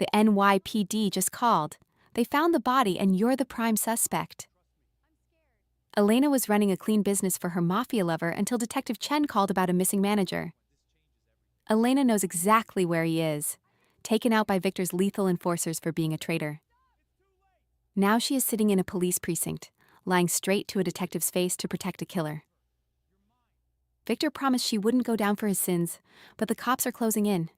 The NYPD just called. They found the body and you're the prime suspect. Elena was running a clean business for her Mafia lover until Detective Chen called about a missing manager. Elena knows exactly where he is, taken out by Victor's lethal enforcers for being a traitor. Now she is sitting in a police precinct, lying straight to a detective's face to protect a killer. Victor promised she wouldn't go down for his sins, but the cops are closing in.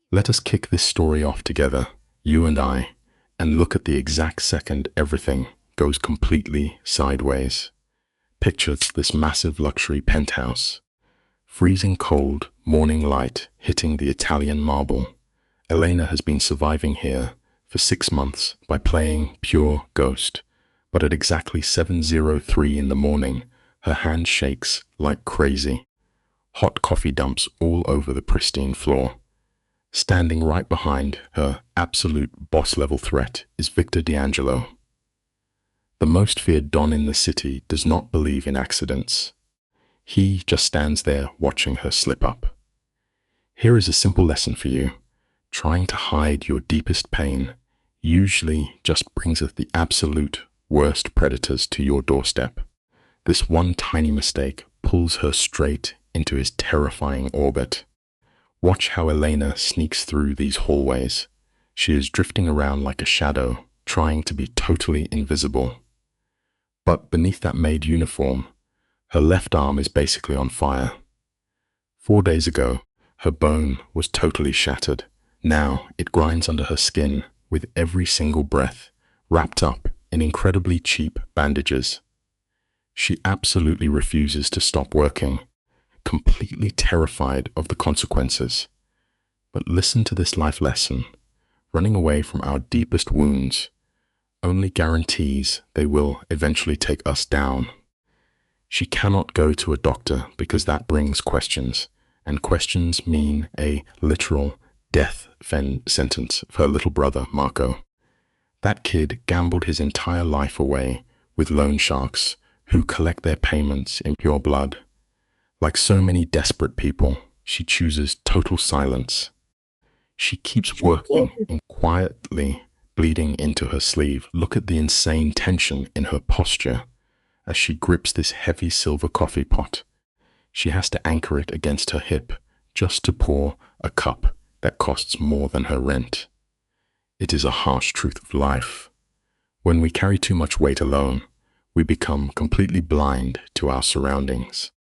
Let us kick this story off together, you and I, and look at the exact second everything goes completely sideways. Picture this massive luxury penthouse. Freezing cold, morning light hitting the Italian marble. Elena has been surviving here for 6 months by playing pure ghost. But at exactly 7:03 in the morning, her hand shakes like crazy. Hot coffee dumps all over the pristine floor. Standing right behind her absolute boss-level threat is Victor D'Angelo. The most feared don in the city does not believe in accidents. He just stands there watching her slip up. Here is a simple lesson for you. Trying to hide your deepest pain usually just brings the absolute worst predators to your doorstep. This one tiny mistake pulls her straight into his terrifying orbit. Watch how Elena sneaks through these hallways. She is drifting around like a shadow, trying to be totally invisible. But beneath that Maid uniform, her left arm is basically on fire. 4 days ago, her bone was totally shattered. Now it grinds under her skin with every single breath, wrapped up in incredibly cheap bandages. She absolutely refuses to stop working, completely terrified of the consequences. But listen to this life lesson. Running away from our deepest wounds only guarantees they will eventually take us down. She cannot go to a doctor because that brings questions, and questions mean a literal death sentence for her little brother, Marco. That kid gambled his entire life away with loan sharks who collect their payments in pure blood. Like so many desperate people, she chooses total silence. She keeps working and quietly bleeding into her sleeve. Look at the insane tension in her posture as she grips this heavy silver coffee pot. She has to anchor it against her hip just to pour a cup that costs more than her rent. It is a harsh truth of life. When we carry too much weight alone, we become completely blind to our surroundings.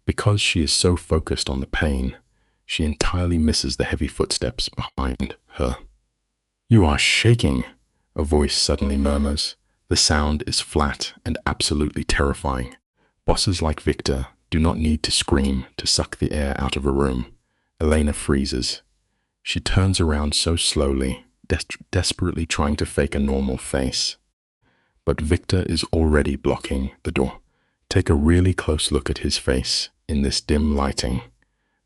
Because she is so focused on the pain, she entirely misses the heavy footsteps behind her. "You are shaking," a voice suddenly murmurs. The sound is flat and absolutely terrifying. Bosses like Victor do not need to scream to suck the air out of a room. Elena freezes. She turns around so slowly, desperately trying to fake a normal face. But Victor is already blocking the door. Take a really close look at his face in this dim lighting.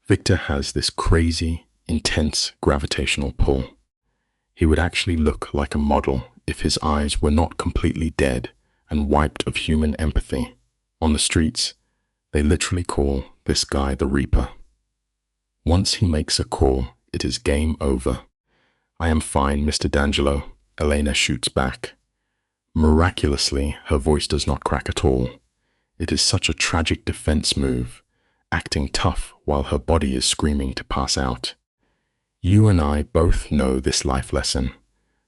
Victor has this crazy, intense gravitational pull. He would actually look like a model if his eyes were not completely dead and wiped of human empathy. On the streets, they literally call this guy the Reaper. Once he makes a call, it is game over. "I am fine, Mr. D'Angelo," Elena shoots back. Miraculously, her voice does not crack at all. It is such a tragic defense move, acting tough while her body is screaming to pass out. You and I both know this life lesson.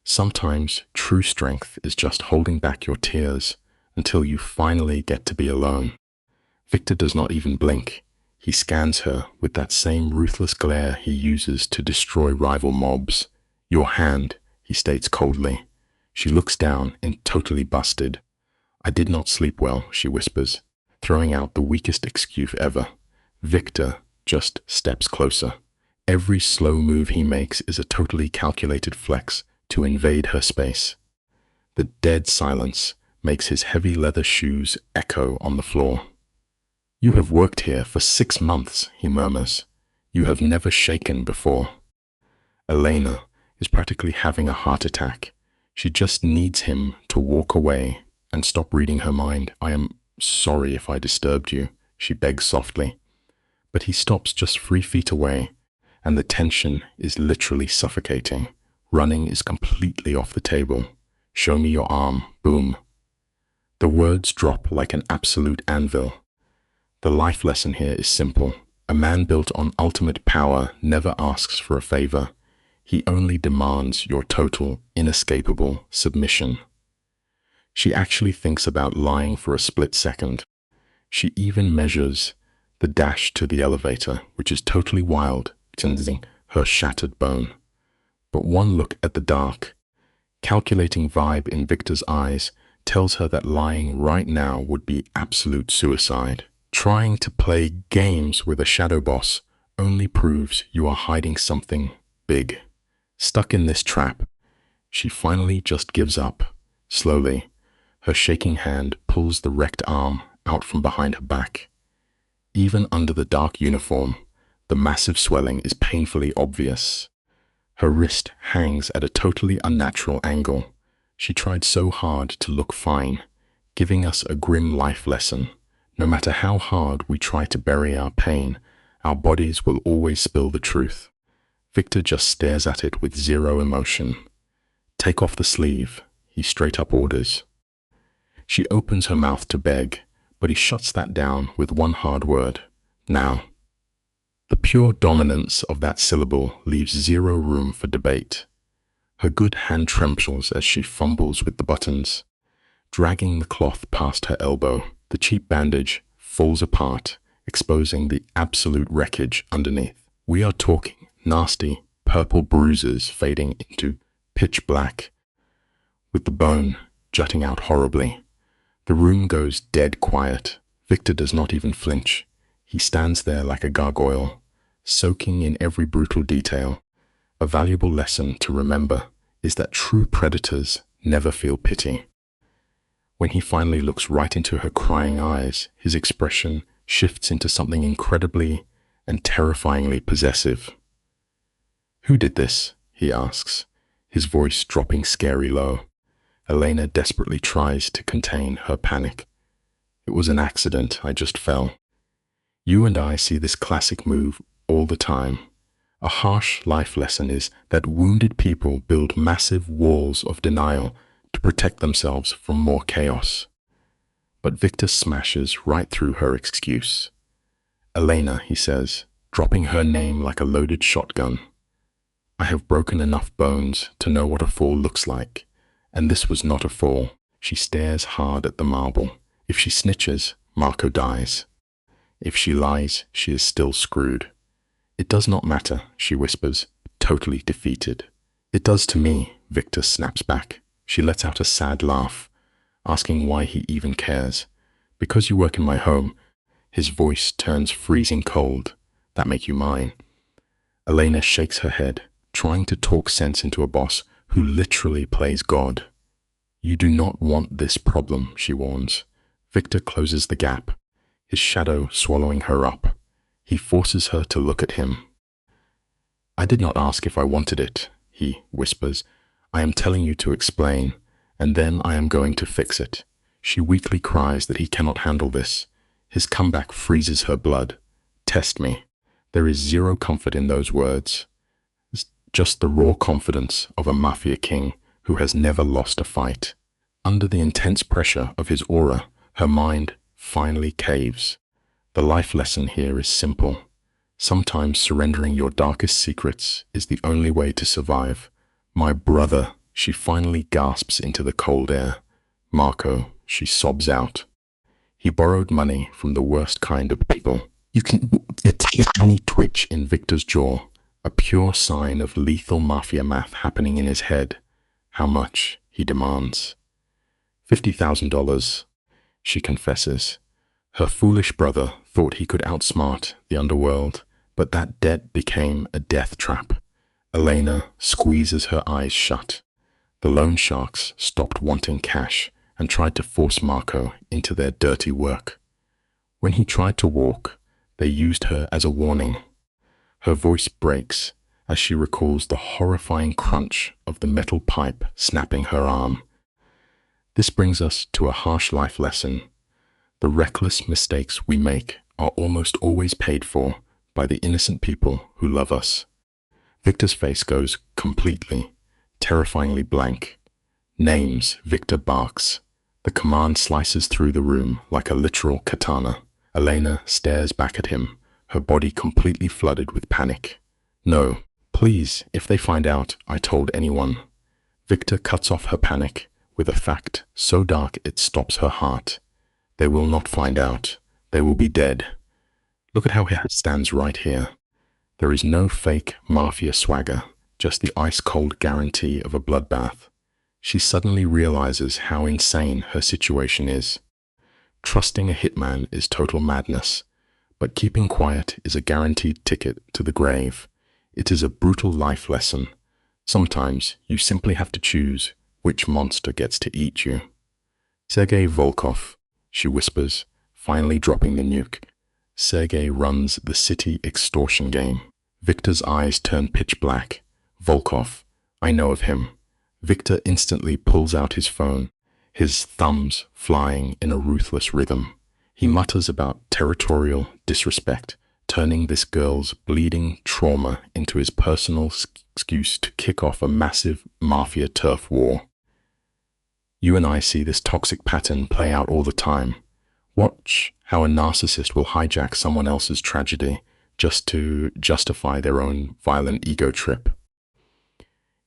Sometimes true strength is just holding back your tears until you finally get to be alone. Victor does not even blink. He scans her with that same ruthless glare he uses to destroy rival mobs. "Your hand," he states coldly. She looks down and totally busted. "I did not sleep well," she whispers, throwing out the weakest excuse ever. Victor just steps closer. Every slow move he makes is a totally calculated flex to invade her space. The dead silence makes his heavy leather shoes echo on the floor. "You have worked here for 6 months," he murmurs. "You have never shaken before." Elena is practically having a heart attack. She just needs him to walk away and stop reading her mind. "I am sorry if I disturbed you," she begs softly. But he stops just 3 feet away, and the tension is literally suffocating. Running is completely off the table. Show me your arm. Boom. The words drop like an absolute anvil. The life lesson here is simple. A man built on ultimate power never asks for a favor. He only demands your total, inescapable submission. She actually thinks about lying for a split second. She even measures the dash to the elevator, which is totally wild, tensing her shattered bone. But one look at the dark, calculating vibe in Victor's eyes tells her that lying right now would be absolute suicide. Trying to play games with a shadow boss only proves you are hiding something big. Stuck in this trap, she finally just gives up. Slowly, her shaking hand pulls the wrecked arm out from behind her back. Even under the dark uniform, the massive swelling is painfully obvious. Her wrist hangs at a totally unnatural angle. She tried so hard to look fine, giving us a grim life lesson. No matter how hard we try to bury our pain, our bodies will always spill the truth. Victor just stares at it with zero emotion. Take off the sleeve, he straight up orders. She opens her mouth to beg, but he shuts that down with one hard word. Now. The pure dominance of that syllable leaves zero room for debate. Her good hand trembles as she fumbles with the buttons. Dragging the cloth past her elbow, the cheap bandage falls apart, exposing the absolute wreckage underneath. We are talking nasty, purple bruises fading into pitch black, with the bone jutting out horribly. The room goes dead quiet. Victor does not even flinch. He stands there like a gargoyle, soaking in every brutal detail. A valuable lesson to remember is that true predators never feel pity. When he finally looks right into her crying eyes, his expression shifts into something incredibly and terrifyingly possessive. "Who did this?" he asks, his voice dropping scary low. Elena desperately tries to contain her panic. "It was an accident. I just fell." You and I see this classic move all the time. A harsh life lesson is that wounded people build massive walls of denial to protect themselves from more chaos. But Victor smashes right through her excuse. "Elena," he says, dropping her name like a loaded shotgun. "I have broken enough bones to know what a fall looks like, and this was not a fall." She stares hard at the marble. If she snitches, Marco dies. If she lies, she is still screwed. "It does not matter," she whispers, totally defeated. "It does to me," Victor snaps back. She lets out a sad laugh, asking why he even cares. "Because you work in my home." His voice turns freezing cold. "That make you mine." Elena shakes her head, trying to talk sense into a boss who literally plays God. "You do not want this problem," she warns. Victor closes the gap, his shadow swallowing her up. He forces her to look at him. "I did not ask if I wanted it," he whispers. "I am telling you to explain, and then I am going to fix it." She weakly cries that he cannot handle this. His comeback freezes her blood. "Test me." There is zero comfort in those words. It's just the raw confidence of a Mafia king who has never lost a fight. Under the intense pressure of his aura, her mind finally caves. The life lesson here is simple. Sometimes surrendering your darkest secrets is the only way to survive. "My brother," she finally gasps into the cold air. "Marco," she sobs out. "He borrowed money from the worst kind of people." You can see a tiny twitch in Victor's jaw, a pure sign of lethal Mafia math happening in his head. "How much?" he demands. $50,000, she confesses. Her foolish brother thought he could outsmart the underworld, but that debt became a death trap. Elena squeezes her eyes shut. The loan sharks stopped wanting cash and tried to force Marco into their dirty work. When he tried to walk, they used her as a warning. Her voice breaks as she recalls the horrifying crunch of the metal pipe snapping her arm. This brings us to a harsh life lesson. The reckless mistakes we make are almost always paid for by the innocent people who love us. Victor's face goes completely, terrifyingly blank. Names, Victor barks. The command slices through the room like a literal katana. Elena stares back at him, her body completely flooded with panic. No, please, if they find out I told anyone. Victor cuts off her panic with a fact so dark it stops her heart. They will not find out. They will be dead. Look at how he stands right here. There is no fake Mafia swagger, just the ice-cold guarantee of a bloodbath. She suddenly realizes how insane her situation is. Trusting a hitman is total madness, but keeping quiet is a guaranteed ticket to the grave. It is a brutal life lesson. Sometimes you simply have to choose which monster gets to eat you. Sergei Volkov, she whispers, finally dropping the nuke. Sergei runs the city extortion game. Victor's eyes turn pitch black. Volkov, I know of him. Victor instantly pulls out his phone, his thumbs flying in a ruthless rhythm. He mutters about territorial disrespect, turning this girl's bleeding trauma into his personal excuse to kick off a massive Mafia turf war. You and I see this toxic pattern play out all the time. Watch how a narcissist will hijack someone else's tragedy just to justify their own violent ego trip.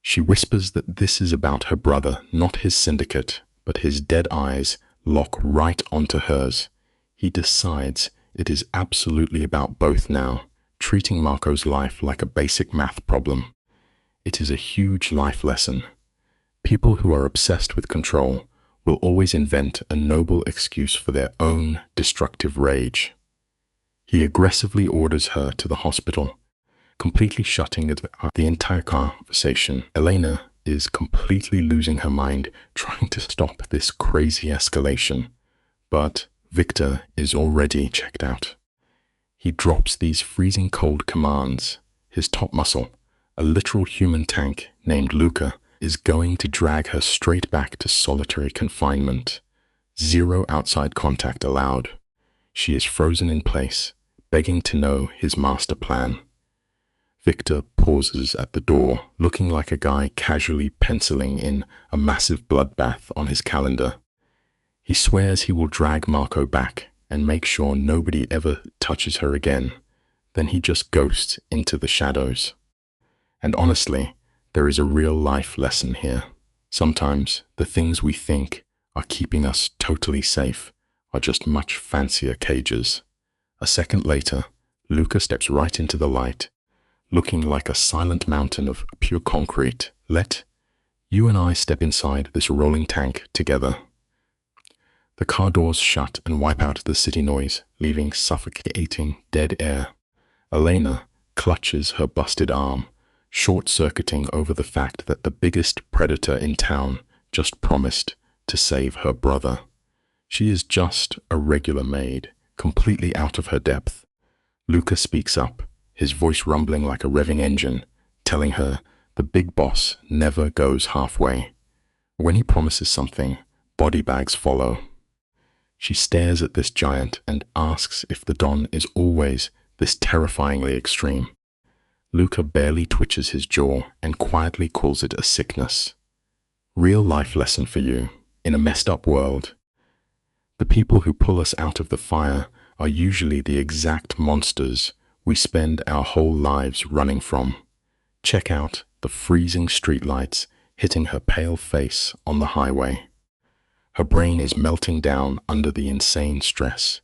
She whispers that this is about her brother, not his syndicate, but his dead eyes lock right onto hers. He decides it is absolutely about both now, treating Marco's life like a basic math problem. It is a huge life lesson. People who are obsessed with control will always invent a noble excuse for their own destructive rage. He aggressively orders her to the hospital, completely shutting the entire conversation. Elena is completely losing her mind, trying to stop this crazy escalation. But Victor is already checked out. He drops these freezing cold commands. His top muscle, a literal human tank named Luca, is going to drag her straight back to solitary confinement. Zero outside contact allowed. She is frozen in place, begging to know his master plan. Victor pauses at the door, looking like a guy casually penciling in a massive bloodbath on his calendar. He swears he will drag Marco back and make sure nobody ever touches her again. Then he just ghosts into the shadows. And honestly, there is a real-life lesson here. Sometimes the things we think are keeping us totally safe are just much fancier cages. A second later, Luca steps right into the light, looking like a silent mountain of pure concrete. Let you and I step inside this rolling tank together. The car doors shut and wipe out the city noise, leaving suffocating dead air. Elena clutches her busted arm, short-circuiting over the fact that the biggest predator in town just promised to save her brother. She is just a regular maid, completely out of her depth. Luca speaks up, his voice rumbling like a revving engine, telling her the big boss never goes halfway. When he promises something, body bags follow. She stares at this giant and asks if the Don is always this terrifyingly extreme. Luca barely twitches his jaw and quietly calls it a sickness. Real life lesson for you. In a messed up world, the people who pull us out of the fire are usually the exact monsters we spend our whole lives running from. Check out the freezing streetlights hitting her pale face on the highway. Her brain is melting down under the insane stress.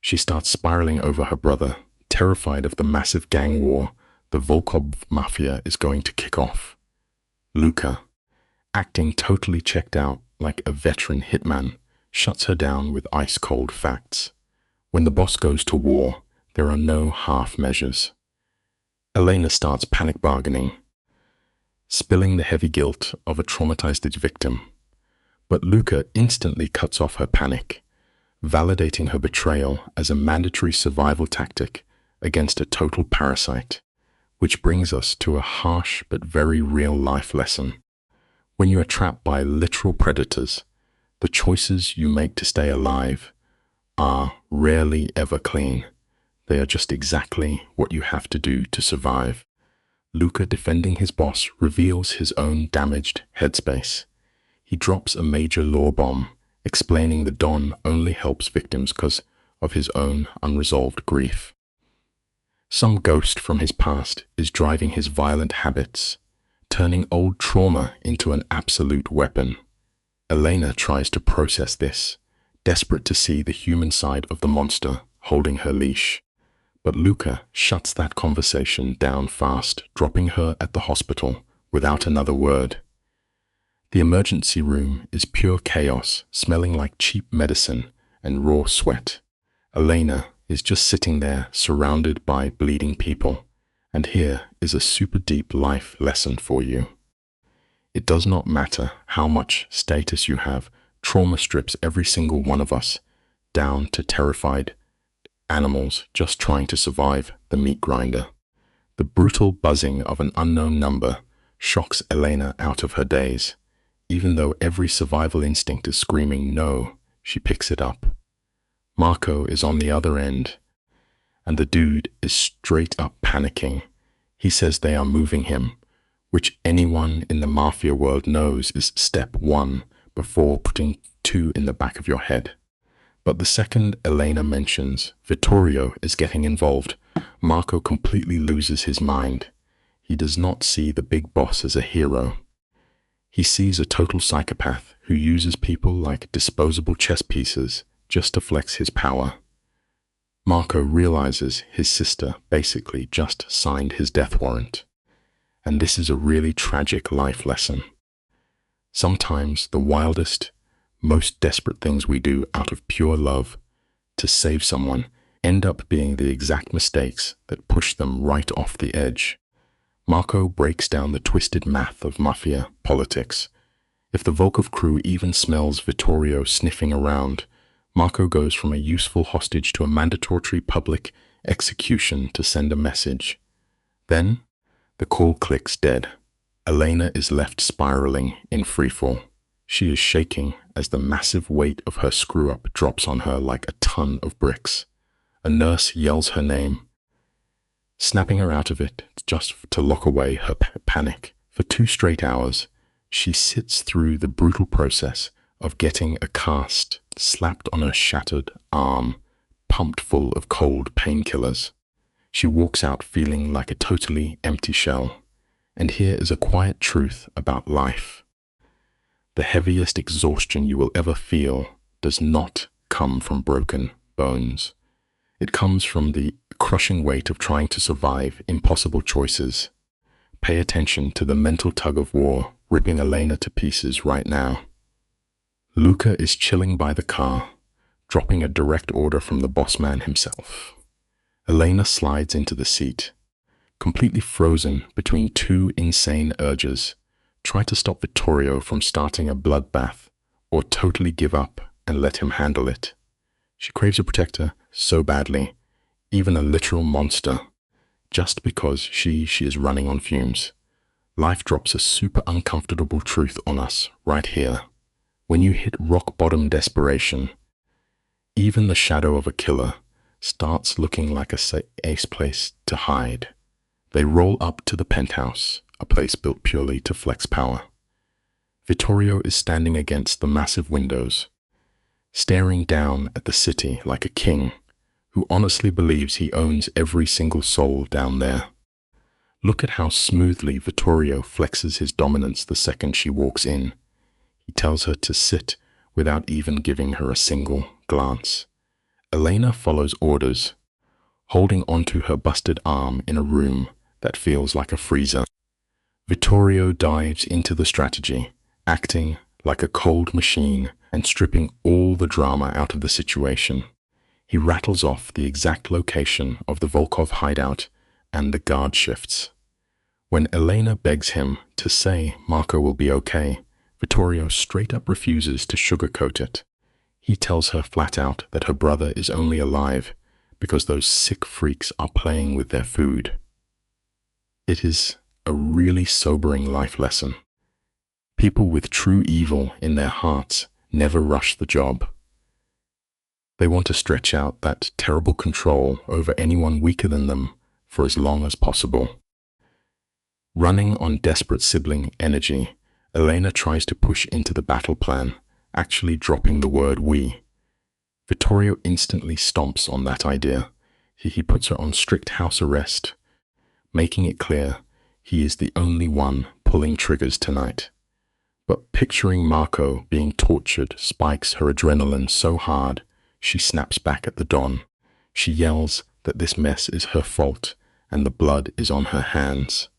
She starts spiraling over her brother, terrified of the massive gang war the Volkov Mafia is going to kick off. Luca, acting totally checked out like a veteran hitman, shuts her down with ice-cold facts. When the boss goes to war, there are no half measures. Elena starts panic bargaining, spilling the heavy guilt of a traumatized victim. But Luca instantly cuts off her panic, validating her betrayal as a mandatory survival tactic against a total parasite. Which brings us to a harsh but very real-life lesson. When you are trapped by literal predators, the choices you make to stay alive are rarely ever clean. They are just exactly what you have to do to survive. Luca, defending his boss, reveals his own damaged headspace. He drops a major law bomb, explaining the Don only helps victims because of his own unresolved grief. Some ghost from his past is driving his violent habits, turning old trauma into an absolute weapon. Elena tries to process this, desperate to see the human side of the monster holding her leash. But Luca shuts that conversation down fast, dropping her at the hospital without another word. The emergency room is pure chaos, smelling like cheap medicine and raw sweat. Elena is just sitting there, surrounded by bleeding people. And here is a super deep life lesson for you. It does not matter how much status you have, trauma strips every single one of us down to terrified animals just trying to survive the meat grinder. The brutal buzzing of an unknown number shocks Elena out of her daze. Even though every survival instinct is screaming no, she picks it up. Marco is on the other end, and the dude is straight up panicking. He says they are moving him, which anyone in the Mafia world knows is step one before putting two in the back of your head. But the second Elena mentions Vittorio is getting involved, Marco completely loses his mind. He does not see the big boss as a hero. He sees a total psychopath who uses people like disposable chess pieces just to flex his power. Marco realizes his sister basically just signed his death warrant. And this is a really tragic life lesson. Sometimes the wildest, most desperate things we do out of pure love to save someone end up being the exact mistakes that push them right off the edge. Marco breaks down the twisted math of Mafia politics. If the Volkov crew even smells Vittorio sniffing around, Marco goes from a useful hostage to a mandatory public execution to send a message. Then, the call clicks dead. Elena is left spiraling in freefall. She is shaking as the massive weight of her screw-up drops on her like a ton of bricks. A nurse yells her name, snapping her out of it just to lock away her panic. For 2 straight hours, she sits through the brutal process of getting a cast slapped on her shattered arm, pumped full of cold painkillers. She walks out feeling like a totally empty shell. And here is a quiet truth about life. The heaviest exhaustion you will ever feel does not come from broken bones. It comes from the crushing weight of trying to survive impossible choices. Pay attention to the mental tug of war ripping Elena to pieces right now. Luca is chilling by the car, dropping a direct order from the boss man himself. Elena slides into the seat, completely frozen between 2 insane urges. Try to stop Vittorio from starting a bloodbath, or totally give up and let him handle it. She craves a protector so badly, even a literal monster, just because she is running on fumes. Life drops a super uncomfortable truth on us right here. When you hit rock-bottom desperation, even the shadow of a killer starts looking like a safe place to hide. They roll up to the penthouse, a place built purely to flex power. Vittorio is standing against the massive windows, staring down at the city like a king who honestly believes he owns every single soul down there. Look at how smoothly Vittorio flexes his dominance the second she walks in. He tells her to sit without even giving her a single glance. Elena follows orders, holding onto her busted arm in a room that feels like a freezer. Vittorio dives into the strategy, acting like a cold machine and stripping all the drama out of the situation. He rattles off the exact location of the Volkov hideout and the guard shifts. When Elena begs him to say Marco will be okay, Vittorio straight up refuses to sugarcoat it. He tells her flat out that her brother is only alive because those sick freaks are playing with their food. It is a really sobering life lesson. People with true evil in their hearts never rush the job. They want to stretch out that terrible control over anyone weaker than them for as long as possible. Running on desperate sibling energy, Elena tries to push into the battle plan, actually dropping the word we. Vittorio instantly stomps on that idea. He puts her on strict house arrest, making it clear he is the only one pulling triggers tonight. But picturing Marco being tortured spikes her adrenaline so hard, she snaps back at the Don. She yells that this mess is her fault and the blood is on her hands.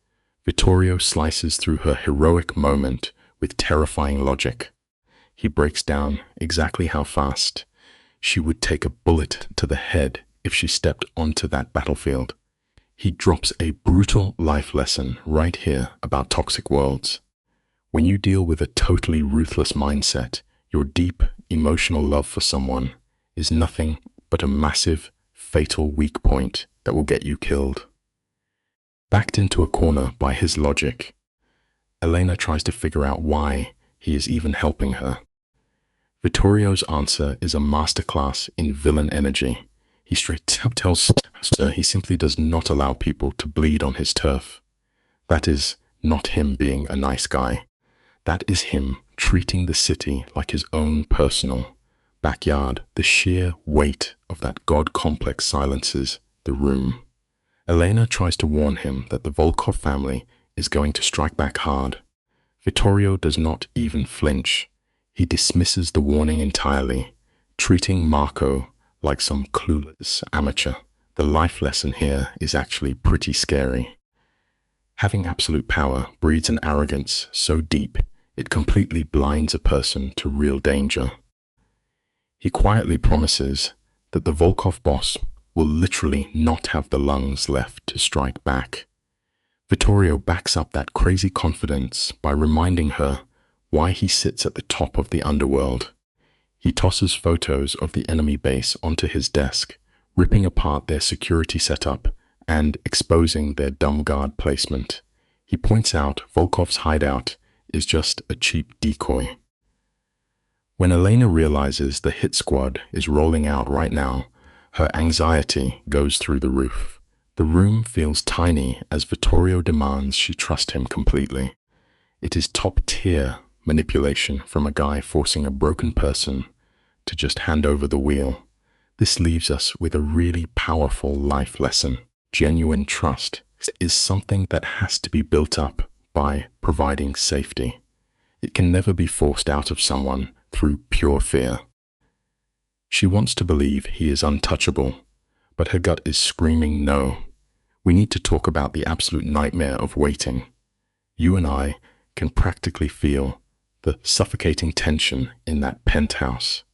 Vittorio slices through her heroic moment with terrifying logic. He breaks down exactly how fast she would take a bullet to the head if she stepped onto that battlefield. He drops a brutal life lesson right here about toxic worlds. When you deal with a totally ruthless mindset, your deep emotional love for someone is nothing but a massive, fatal weak point that will get you killed. Backed into a corner by his logic, Elena tries to figure out why he is even helping her. Vittorio's answer is a masterclass in villain energy. He straight up tells her he simply does not allow people to bleed on his turf. That is not him being a nice guy. That is him treating the city like his own personal backyard. The sheer weight of that god complex silences the room. Elena tries to warn him that the Volkov family is going to strike back hard. Vittorio does not even flinch. He dismisses the warning entirely, treating Marco like some clueless amateur. The life lesson here is actually pretty scary. Having absolute power breeds an arrogance so deep it completely blinds a person to real danger. He quietly promises that the Volkov boss will literally not have the lungs left to strike back. Vittorio backs up that crazy confidence by reminding her why he sits at the top of the underworld. He tosses photos of the enemy base onto his desk, ripping apart their security setup and exposing their dumb guard placement. He points out Volkov's hideout is just a cheap decoy. When Elena realizes the hit squad is rolling out right now, her anxiety goes through the roof. The room feels tiny as Vittorio demands she trust him completely. It is top-tier manipulation from a guy forcing a broken person to just hand over the wheel. This leaves us with a really powerful life lesson. Genuine trust is something that has to be built up by providing safety. It can never be forced out of someone through pure fear. She wants to believe he is untouchable, but her gut is screaming no. We need to talk about the absolute nightmare of waiting. You and I can practically feel the suffocating tension in that penthouse.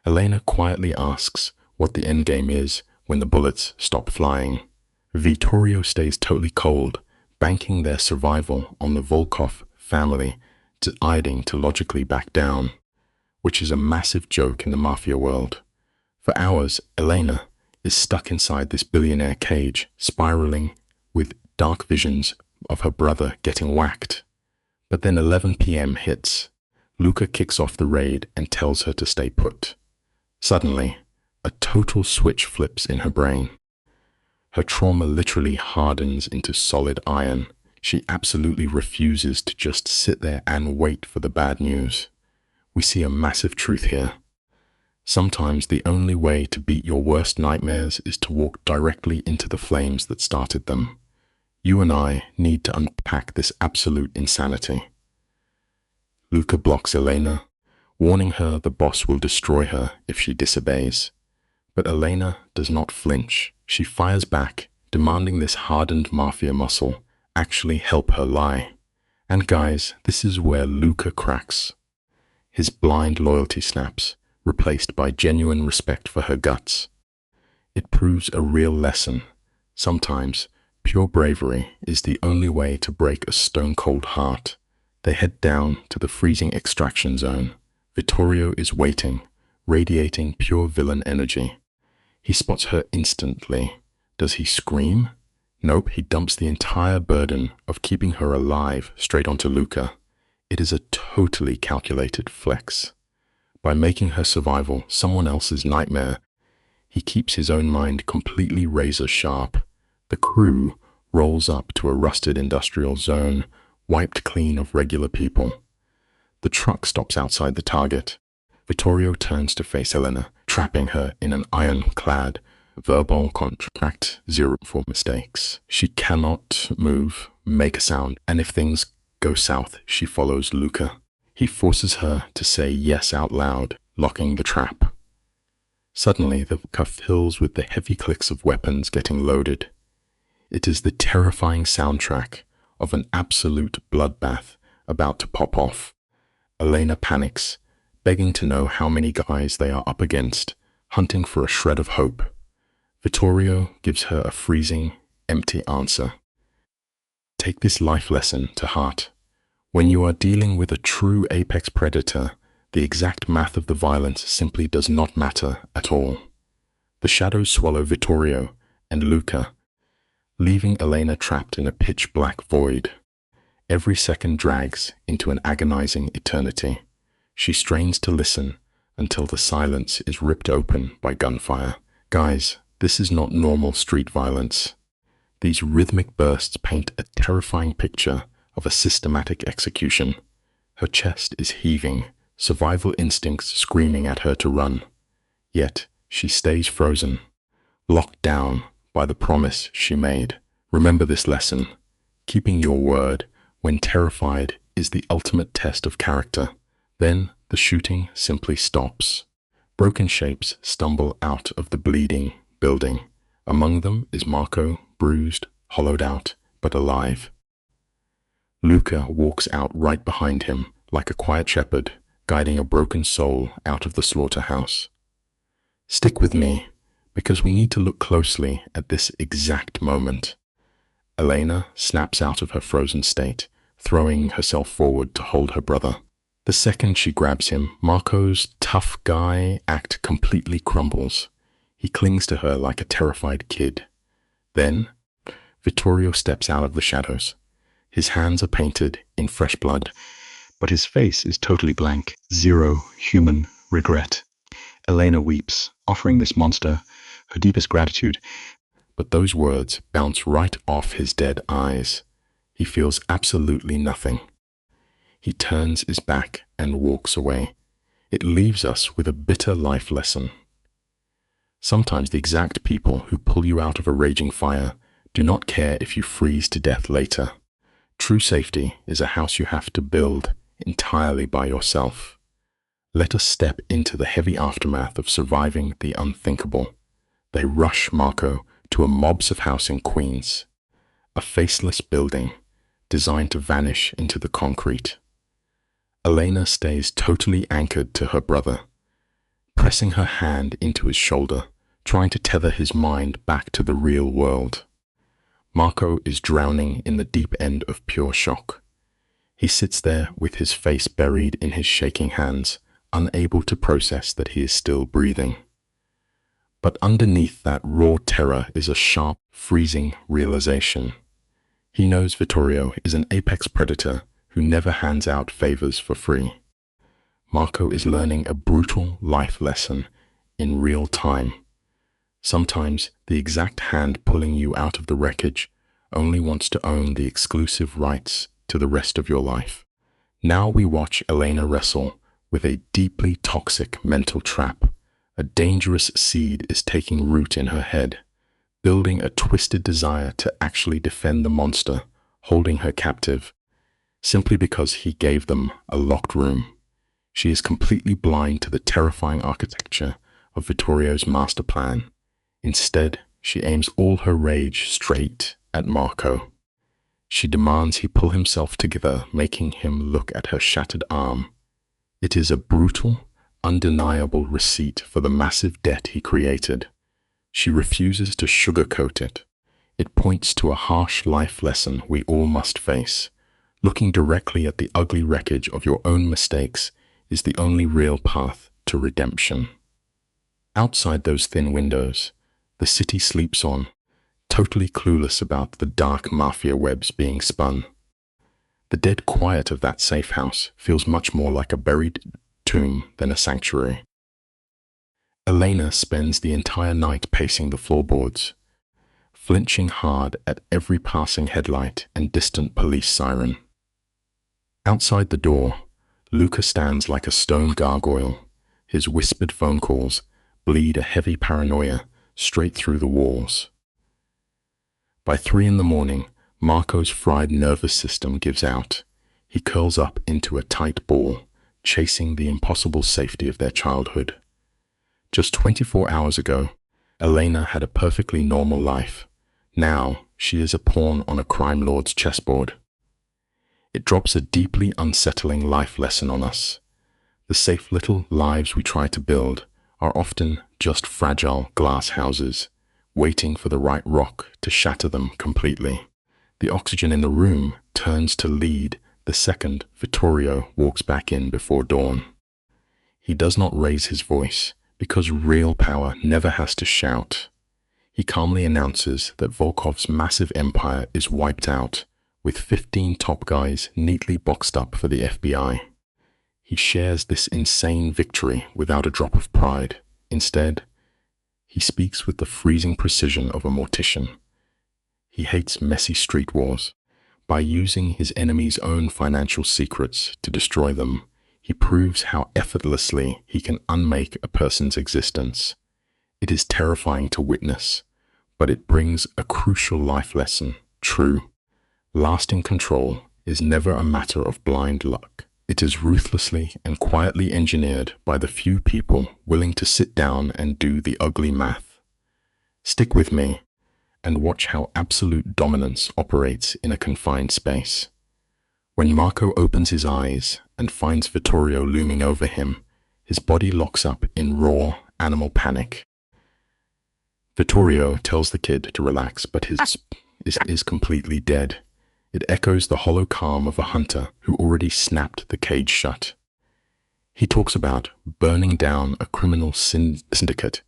Elena quietly asks what the endgame is when the bullets stop flying. Vittorio stays totally cold, banking their survival on the Volkov family deciding to logically back down, which is a massive joke in the Mafia world. For hours, Elena is stuck inside this billionaire cage, spiraling with dark visions of her brother getting whacked. But then 11 p.m. hits. Luca kicks off the raid and tells her to stay put. Suddenly, a total switch flips in her brain. Her trauma literally hardens into solid iron. She absolutely refuses to just sit there and wait for the bad news. We see a massive truth here. Sometimes the only way to beat your worst nightmares is to walk directly into the flames that started them. You and I need to unpack this absolute insanity. Luca blocks Elena, warning her the boss will destroy her if she disobeys. But Elena does not flinch. She fires back, demanding this hardened Mafia muscle actually help her lie. And guys, this is where Luca cracks. His blind loyalty snaps, replaced by genuine respect for her guts. It proves a real lesson. Sometimes, pure bravery is the only way to break a stone-cold heart. They head down to the freezing extraction zone. Vittorio is waiting, radiating pure villain energy. He spots her instantly. Does he scream? Nope, he dumps the entire burden of keeping her alive straight onto Luca. It is a totally calculated flex. By making her survival someone else's nightmare, he keeps his own mind completely razor sharp. The crew rolls up to a rusted industrial zone, wiped clean of regular people. The truck stops outside the target. Vittorio turns to face Elena, trapping her in an ironclad verbal contract, zero for mistakes. She cannot move, make a sound, and if things go south, she follows Luca. He forces her to say yes out loud, locking the trap. Suddenly, the car fills with the heavy clicks of weapons getting loaded. It is the terrifying soundtrack of an absolute bloodbath about to pop off. Elena panics, begging to know how many guys they are up against, hunting for a shred of hope. Vittorio gives her a freezing, empty answer. Take this life lesson to heart. When you are dealing with a true apex predator, the exact math of the violence simply does not matter at all. The shadows swallow Vittorio and Luca, leaving Elena trapped in a pitch-black void. Every second drags into an agonizing eternity. She strains to listen until the silence is ripped open by gunfire. Guys, this is not normal street violence. These rhythmic bursts paint a terrifying picture of a systematic execution. Her chest is heaving, survival instincts screaming at her to run. Yet, she stays frozen, locked down by the promise she made. Remember this lesson. Keeping your word when terrified is the ultimate test of character. Then the shooting simply stops. Broken shapes stumble out of the bleeding building. Among them is Marco, bruised, hollowed out, but alive. Luca walks out right behind him like a quiet shepherd, guiding a broken soul out of the slaughterhouse. Stick with me, because we need to look closely at this exact moment. Elena snaps out of her frozen state, throwing herself forward to hold her brother. The second she grabs him, Marco's tough guy act completely crumbles. He clings to her like a terrified kid. Then, Vittorio steps out of the shadows. His hands are painted in fresh blood, but his face is totally blank, zero human regret. Elena weeps, offering this monster her deepest gratitude, but those words bounce right off his dead eyes. He feels absolutely nothing. He turns his back and walks away. It leaves us with a bitter life lesson. Sometimes the exact people who pull you out of a raging fire do not care if you freeze to death later. True safety is a house you have to build entirely by yourself. Let us step into the heavy aftermath of surviving the unthinkable. They rush Marco to a mobs of house in Queens, a faceless building designed to vanish into the concrete. Elena stays totally anchored to her brother, pressing her hand into his shoulder, trying to tether his mind back to the real world. Marco is drowning in the deep end of pure shock. He sits there with his face buried in his shaking hands, unable to process that he is still breathing. But underneath that raw terror is a sharp, freezing realization. He knows Vittorio is an apex predator who never hands out favors for free. Marco is learning a brutal life lesson in real time. Sometimes the exact hand pulling you out of the wreckage only wants to own the exclusive rights to the rest of your life. Now we watch Elena wrestle with a deeply toxic mental trap. A dangerous seed is taking root in her head, building a twisted desire to actually defend the monster holding her captive, simply because he gave them a locked room. She is completely blind to the terrifying architecture of Vittorio's master plan. Instead, she aims all her rage straight at Marco. She demands he pull himself together, making him look at her shattered arm. It is a brutal, undeniable receipt for the massive debt he created. She refuses to sugarcoat it. It points to a harsh life lesson we all must face. Looking directly at the ugly wreckage of your own mistakes is the only real path to redemption. Outside those thin windows, the city sleeps on, totally clueless about the dark mafia webs being spun. The dead quiet of that safe house feels much more like a buried tomb than a sanctuary. Elena spends the entire night pacing the floorboards, flinching hard at every passing headlight and distant police siren. Outside the door, Luca stands like a stone gargoyle. His whispered phone calls bleed a heavy paranoia straight through the walls. By 3 in the morning, Marco's fried nervous system gives out. He curls up into a tight ball, chasing the impossible safety of their childhood. Just 24 hours ago, Elena had a perfectly normal life. Now, she is a pawn on a crime lord's chessboard. It drops a deeply unsettling life lesson on us. The safe little lives we try to build are often just fragile glass houses, waiting for the right rock to shatter them completely. The oxygen in the room turns to lead the second Vittorio walks back in before dawn. He does not raise his voice, because real power never has to shout. He calmly announces that Volkov's massive empire is wiped out, with 15 top guys neatly boxed up for the FBI. He shares this insane victory without a drop of pride. Instead, he speaks with the freezing precision of a mortician. He hates messy street wars. By using his enemy's own financial secrets to destroy them, he proves how effortlessly he can unmake a person's existence. It is terrifying to witness, but it brings a crucial life lesson. True, lasting control is never a matter of blind luck. It is ruthlessly and quietly engineered by the few people willing to sit down and do the ugly math. Stick with me and watch how absolute dominance operates in a confined space. When Marco opens his eyes and finds Vittorio looming over him, his body locks up in raw animal panic. Vittorio tells the kid to relax, but his is completely dead. It echoes the hollow calm of a hunter who already snapped the cage shut. He talks about burning down a criminal syndicate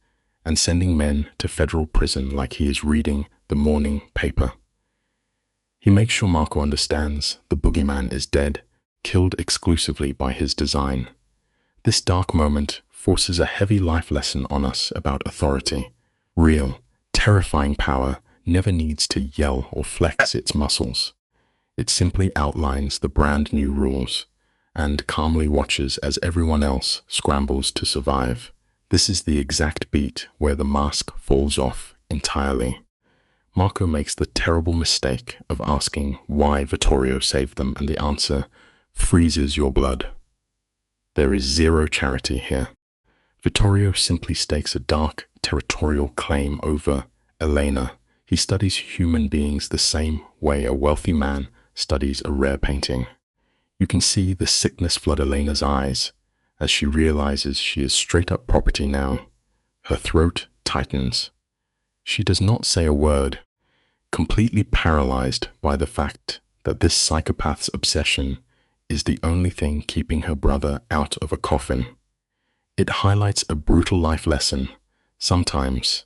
and sending men to federal prison like he is reading the morning paper. He makes sure Marco understands the boogeyman is dead, killed exclusively by his design. This dark moment forces a heavy life lesson on us about authority. Real, terrifying power never needs to yell or flex its muscles. It simply outlines the brand new rules and calmly watches as everyone else scrambles to survive. This is the exact beat where the mask falls off entirely. Marco makes the terrible mistake of asking why Vittorio saved them, and the answer freezes your blood. There is zero charity here. Vittorio simply stakes a dark, territorial claim over Elena. He studies human beings the same way a wealthy man studies a rare painting. You can see the sickness flood Elena's eyes as she realizes she is straight-up property now. Her throat tightens. She does not say a word, completely paralyzed by the fact that this psychopath's obsession is the only thing keeping her brother out of a coffin. It highlights a brutal life lesson. Sometimes,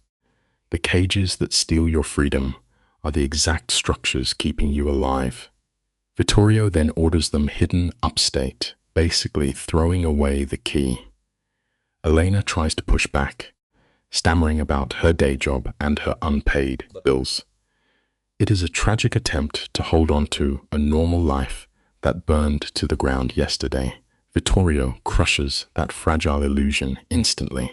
the cages that steal your freedom are the exact structures keeping you alive. Vittorio then orders them hidden upstate, basically throwing away the key. Elena tries to push back, stammering about her day job and her unpaid bills. It is a tragic attempt to hold on to a normal life that burned to the ground yesterday. Vittorio crushes that fragile illusion instantly.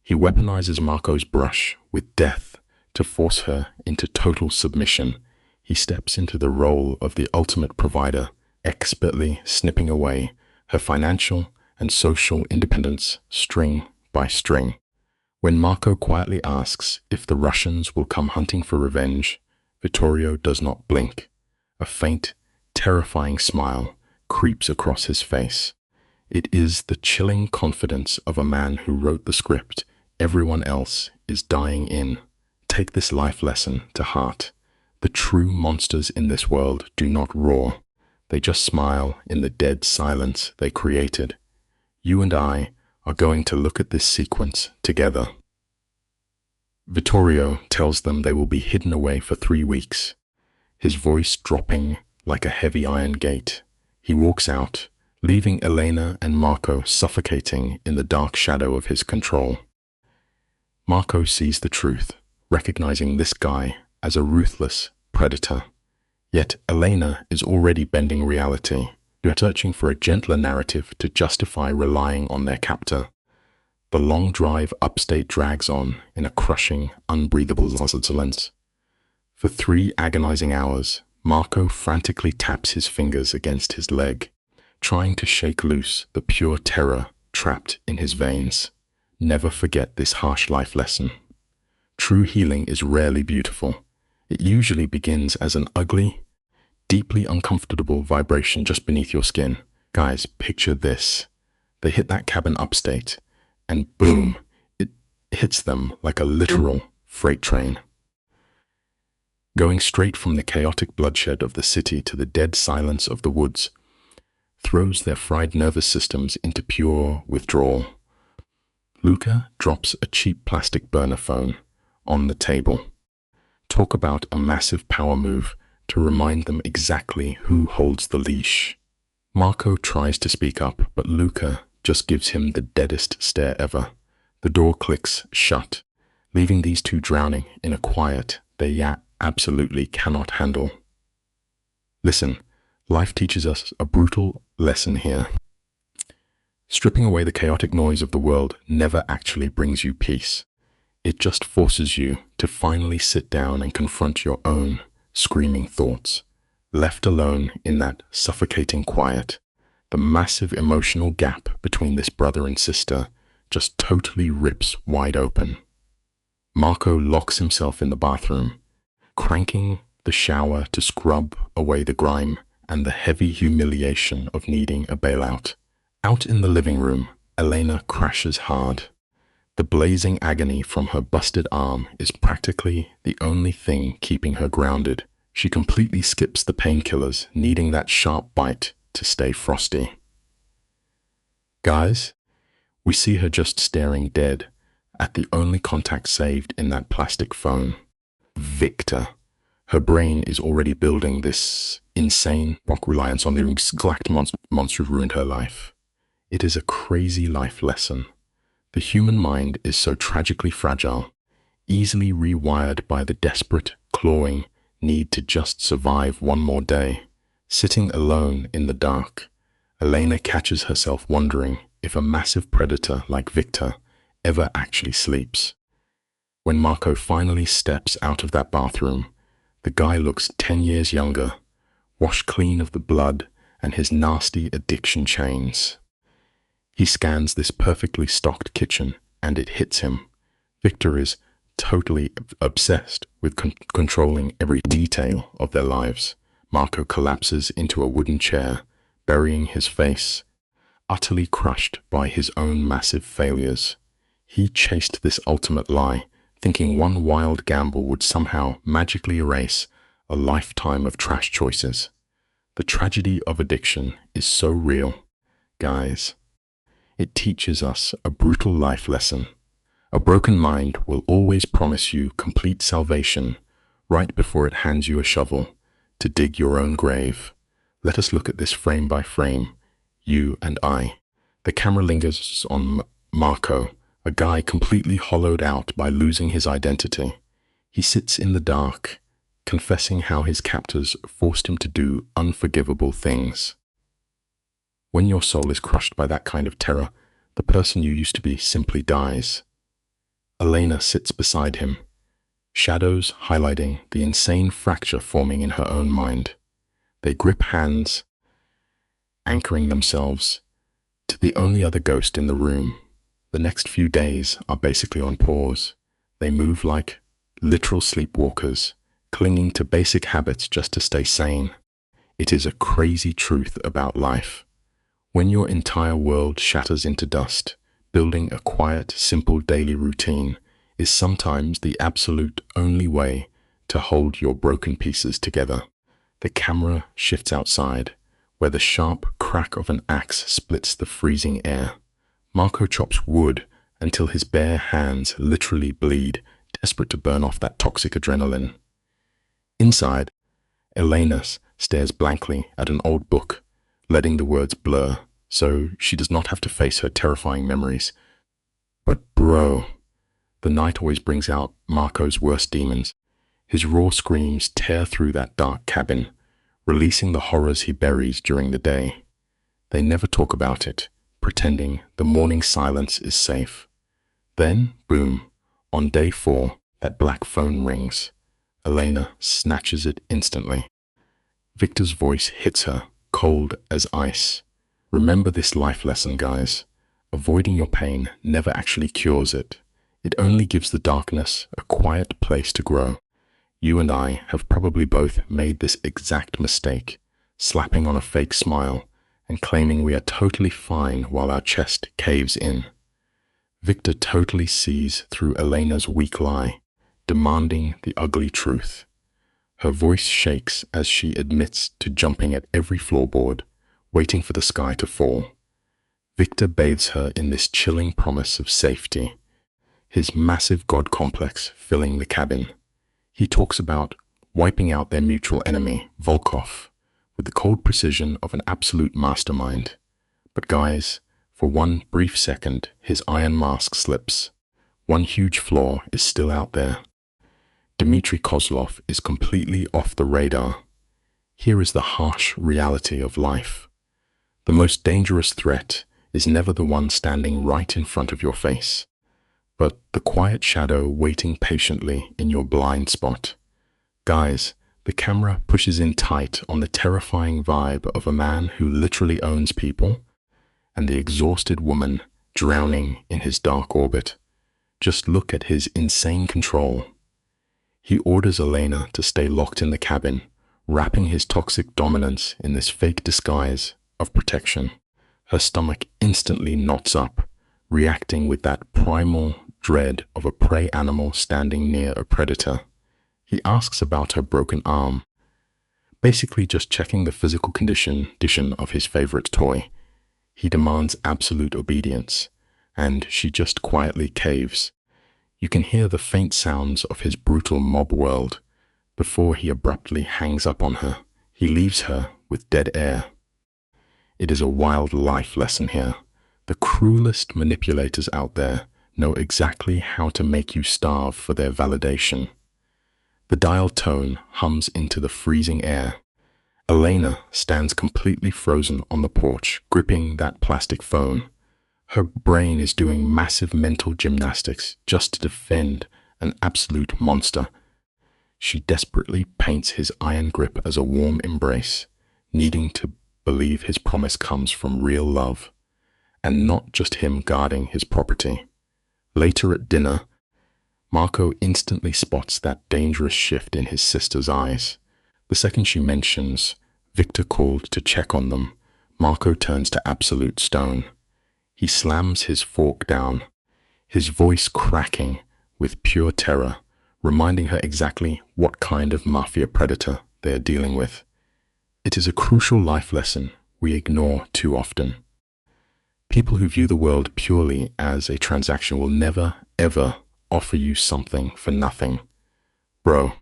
He weaponizes Marco's brush with death to force her into total submission. He steps into the role of the ultimate provider, expertly snipping away her financial and social independence string by string. When Marco quietly asks if the Russians will come hunting for revenge, Vittorio does not blink. A faint, terrifying smile creeps across his face. It is the chilling confidence of a man who wrote the script everyone else is dying in. Take this life lesson to heart. The true monsters in this world do not roar. They just smile in the dead silence they created. You and I are going to look at this sequence together. Vittorio tells them they will be hidden away for 3 weeks, his voice dropping like a heavy iron gate. He walks out, leaving Elena and Marco suffocating in the dark shadow of his control. Marco sees the truth, recognizing this guy as a ruthless predator. Yet Elena is already bending reality, searching for a gentler narrative to justify relying on their captor. The long drive upstate drags on in a crushing, unbreathable silence. For 3 agonizing hours, Marco frantically taps his fingers against his leg, trying to shake loose the pure terror trapped in his veins. Never forget this harsh life lesson. True healing is rarely beautiful. It usually begins as an ugly, deeply uncomfortable vibration just beneath your skin. Guys, picture this. They hit that cabin upstate, and boom, it hits them like a literal freight train. Going straight from the chaotic bloodshed of the city to the dead silence of the woods, throws their fried nervous systems into pure withdrawal. Luca drops a cheap plastic burner phone on the table. Talk about a massive power move to remind them exactly who holds the leash. Marco tries to speak up, but Luca just gives him the deadest stare ever. The door clicks shut, leaving these two drowning in a quiet they absolutely cannot handle. Listen, life teaches us a brutal lesson here. Stripping away the chaotic noise of the world never actually brings you peace. It just forces you to finally sit down and confront your own screaming thoughts. Left alone in that suffocating quiet, the massive emotional gap between this brother and sister just totally rips wide open. Marco locks himself in the bathroom, cranking the shower to scrub away the grime and the heavy humiliation of needing a bailout. Out in the living room, Elena crashes hard. The blazing agony from her busted arm is practically the only thing keeping her grounded. She completely skips the painkillers, needing that sharp bite to stay frosty. Guys, we see her just staring dead at the only contact saved in that plastic phone. Victor. Her brain is already building this insane rock reliance on the galactic monster who ruined her life. It is a crazy life lesson. The human mind is so tragically fragile, easily rewired by the desperate, clawing need to just survive one more day. Sitting alone in the dark, Elena catches herself wondering if a massive predator like Victor ever actually sleeps. When Marco finally steps out of that bathroom, the guy looks 10 years younger, washed clean of the blood and his nasty addiction chains. He scans this perfectly stocked kitchen and it hits him. Victor is totally obsessed with controlling every detail of their lives. Marco collapses into a wooden chair, burying his face, utterly crushed by his own massive failures. He chased this ultimate lie, thinking one wild gamble would somehow magically erase a lifetime of trash choices. The tragedy of addiction is so real, guys. It teaches us a brutal life lesson. A broken mind will always promise you complete salvation right before it hands you a shovel to dig your own grave. Let us look at this frame by frame, you and I. The camera lingers on Marco, a guy completely hollowed out by losing his identity. He sits in the dark, confessing how his captors forced him to do unforgivable things. When your soul is crushed by that kind of terror, the person you used to be simply dies. Elena sits beside him, shadows highlighting the insane fracture forming in her own mind. They grip hands, anchoring themselves to the only other ghost in the room. The next few days are basically on pause. They move like literal sleepwalkers, clinging to basic habits just to stay sane. It is a crazy truth about life. When your entire world shatters into dust, building a quiet, simple daily routine is sometimes the absolute only way to hold your broken pieces together. The camera shifts outside, where the sharp crack of an axe splits the freezing air. Marco chops wood until his bare hands literally bleed, desperate to burn off that toxic adrenaline. Inside, Elena stares blankly at an old book, letting the words blur so she does not have to face her terrifying memories. But bro, the night always brings out Marco's worst demons. His raw screams tear through that dark cabin, releasing the horrors he buries during the day. They never talk about it, pretending the morning silence is safe. Then, boom, on day 4, that black phone rings. Elena snatches it instantly. Victor's voice hits her, cold as ice. Remember this life lesson, guys. Avoiding your pain never actually cures it. It only gives the darkness a quiet place to grow. You and I have probably both made this exact mistake, slapping on a fake smile and claiming we are totally fine while our chest caves in. Victor totally sees through Elena's weak lie, demanding the ugly truth. Her voice shakes as she admits to jumping at every floorboard, waiting for the sky to fall. Victor bathes her in this chilling promise of safety, his massive god complex filling the cabin. He talks about wiping out their mutual enemy, Volkov, with the cold precision of an absolute mastermind. But guys, for one brief second, his iron mask slips. One huge flaw is still out there. Dmitry Kozlov is completely off the radar. Here is the harsh reality of life. The most dangerous threat is never the one standing right in front of your face, but the quiet shadow waiting patiently in your blind spot. Guys, the camera pushes in tight on the terrifying vibe of a man who literally owns people, and the exhausted woman drowning in his dark orbit. Just look at his insane control. He orders Elena to stay locked in the cabin, wrapping his toxic dominance in this fake disguise of protection. Her stomach instantly knots up, reacting with that primal dread of a prey animal standing near a predator. He asks about her broken arm, basically just checking the physical condition of his favorite toy. He demands absolute obedience, and she just quietly caves. You can hear the faint sounds of his brutal mob world before he abruptly hangs up on her. He leaves her with dead air. It is a wild life lesson here. The cruelest manipulators out there know exactly how to make you starve for their validation. The dial tone hums into the freezing air. Elena stands completely frozen on the porch, gripping that plastic phone. Her brain is doing massive mental gymnastics just to defend an absolute monster. She desperately paints his iron grip as a warm embrace, needing to believe his promise comes from real love, and not just him guarding his property. Later at dinner, Marco instantly spots that dangerous shift in his sister's eyes. The second she mentions Victor called to check on them, Marco turns to absolute stone. He slams his fork down, his voice cracking with pure terror, reminding her exactly what kind of mafia predator they are dealing with. It is a crucial life lesson we ignore too often. People who view the world purely as a transaction will never, ever offer you something for nothing. Bro,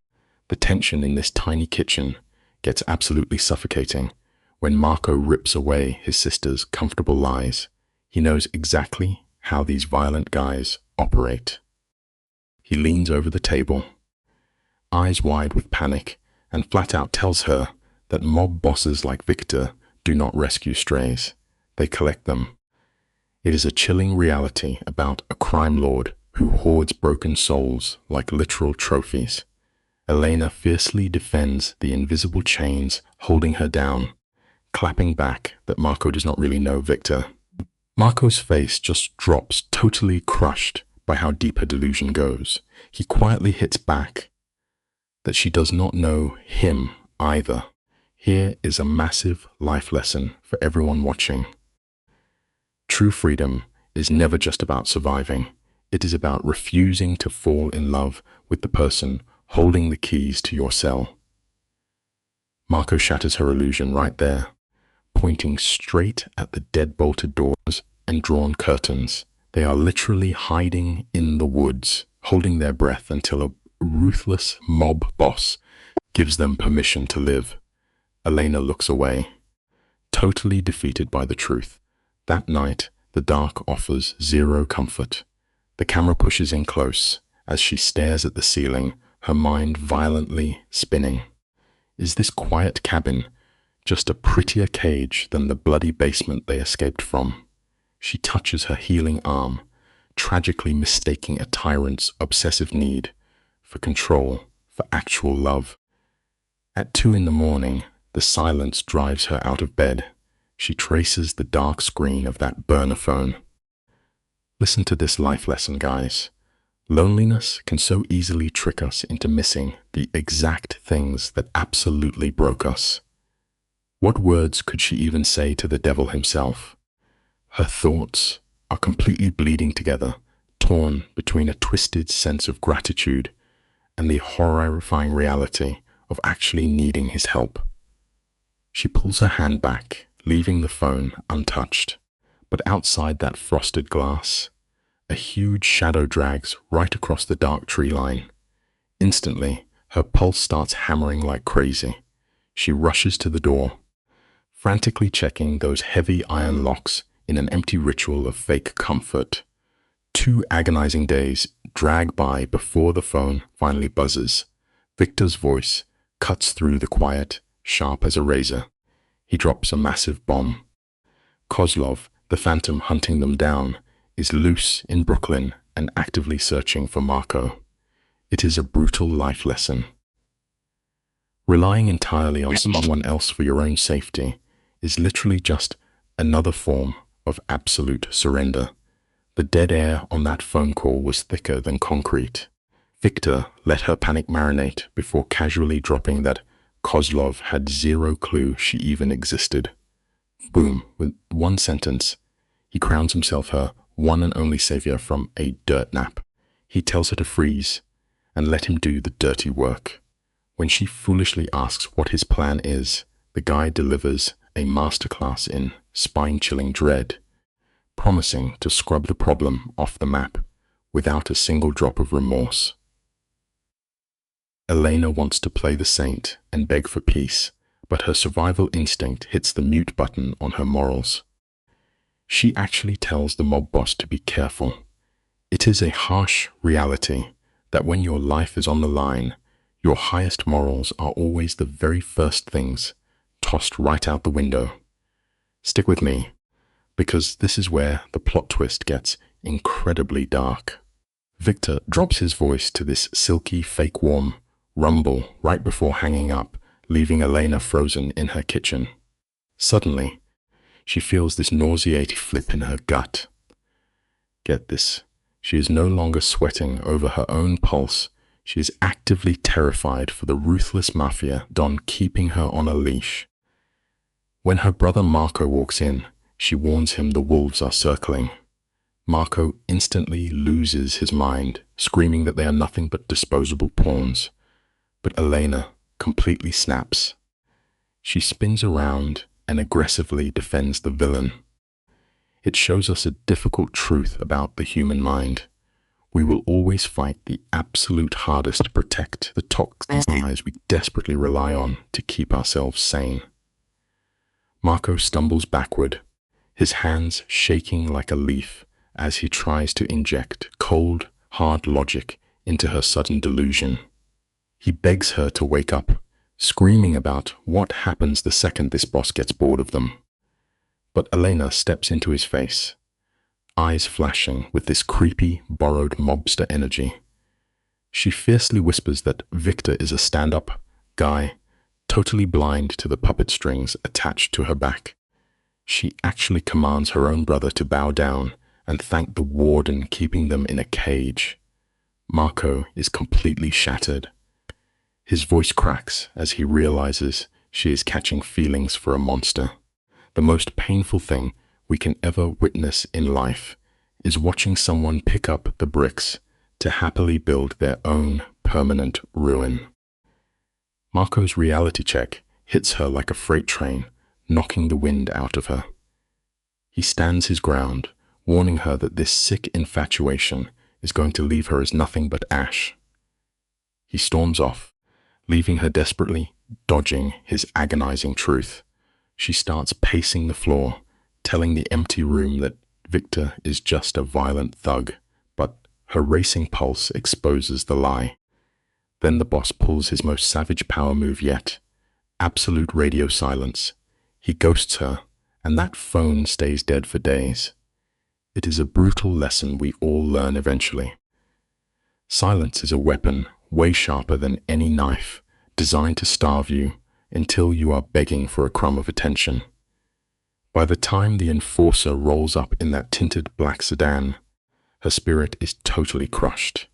the tension in this tiny kitchen gets absolutely suffocating when Marco rips away his sister's comfortable lies. He knows exactly how these violent guys operate. He leans over the table, eyes wide with panic, and flat out tells her that mob bosses like Victor do not rescue strays. They collect them. It is a chilling reality about a crime lord who hoards broken souls like literal trophies. Elena fiercely defends the invisible chains holding her down, clapping back that Marco does not really know Victor. Marco's face just drops, totally crushed by how deep her delusion goes. He quietly hits back that she does not know him either. Here is a massive life lesson for everyone watching. True freedom is never just about surviving. It is about refusing to fall in love with the person holding the keys to your cell. Marco shatters her illusion right there, pointing straight at the dead-bolted doors and drawn curtains. They are literally hiding in the woods, holding their breath until a ruthless mob boss gives them permission to live. Elena looks away, totally defeated by the truth. That night, the dark offers zero comfort. The camera pushes in close as she stares at the ceiling, her mind violently spinning. Is this quiet cabin just a prettier cage than the bloody basement they escaped from? She touches her healing arm, tragically mistaking a tyrant's obsessive need for control for actual love. At 2 in the morning, the silence drives her out of bed. She traces the dark screen of that burner phone. Listen to this life lesson, guys. Loneliness can so easily trick us into missing the exact things that absolutely broke us. What words could she even say to the devil himself? Her thoughts are completely bleeding together, torn between a twisted sense of gratitude and the horrifying reality of actually needing his help. She pulls her hand back, leaving the phone untouched. But outside that frosted glass, a huge shadow drags right across the dark tree line. Instantly, her pulse starts hammering like crazy. She rushes to the door, frantically checking those heavy iron locks in an empty ritual of fake comfort. 2 agonizing days drag by before the phone finally buzzes. Victor's voice cuts through the quiet, sharp as a razor. He drops a massive bomb. Kozlov, the phantom hunting them down, is loose in Brooklyn and actively searching for Marco. It is a brutal life lesson. Relying entirely on someone else for your own safety is literally just another form of absolute surrender. The dead air on that phone call was thicker than concrete. Victor let her panic marinate before casually dropping that Kozlov had zero clue she even existed. Boom, with one sentence, he crowns himself her one and only savior from a dirt nap. He tells her to freeze and let him do the dirty work. When she foolishly asks what his plan is, the guy delivers a masterclass in spine-chilling dread, promising to scrub the problem off the map without a single drop of remorse. Elena wants to play the saint and beg for peace, but her survival instinct hits the mute button on her morals. She actually tells the mob boss to be careful. It is a harsh reality that when your life is on the line, your highest morals are always the very first things tossed right out the window. Stick with me, because this is where the plot twist gets incredibly dark. Victor drops his voice to this silky, fake warm rumble right before hanging up, leaving Elena frozen in her kitchen. Suddenly, she feels this nauseating flip in her gut. Get this, she is no longer sweating over her own pulse. She is actively terrified for the ruthless Mafia Don keeping her on a leash. When her brother Marco walks in, she warns him the wolves are circling. Marco instantly loses his mind, screaming that they are nothing but disposable pawns. But Elena completely snaps. She spins around and aggressively defends the villain. It shows us a difficult truth about the human mind. We will always fight the absolute hardest to protect the toxic lies we desperately rely on to keep ourselves sane. Marco stumbles backward, his hands shaking like a leaf as he tries to inject cold, hard logic into her sudden delusion. He begs her to wake up, screaming about what happens the second this boss gets bored of them. But Elena steps into his face, eyes flashing with this creepy, borrowed mobster energy. She fiercely whispers that Victor is a stand-up guy, totally blind to the puppet strings attached to her back. She actually commands her own brother to bow down and thank the warden keeping them in a cage. Marco is completely shattered. His voice cracks as he realizes she is catching feelings for a monster. The most painful thing we can ever witness in life is watching someone pick up the bricks to happily build their own permanent ruin. Marco's reality check hits her like a freight train, knocking the wind out of her. He stands his ground, warning her that this sick infatuation is going to leave her as nothing but ash. He storms off, leaving her desperately dodging his agonizing truth. She starts pacing the floor, telling the empty room that Victor is just a violent thug, but her racing pulse exposes the lie. Then the boss pulls his most savage power move yet. Absolute radio silence. He ghosts her, and that phone stays dead for days. It is a brutal lesson we all learn eventually. Silence is a weapon way sharper than any knife, designed to starve you until you are begging for a crumb of attention. By the time the enforcer rolls up in that tinted black sedan, her spirit is totally crushed.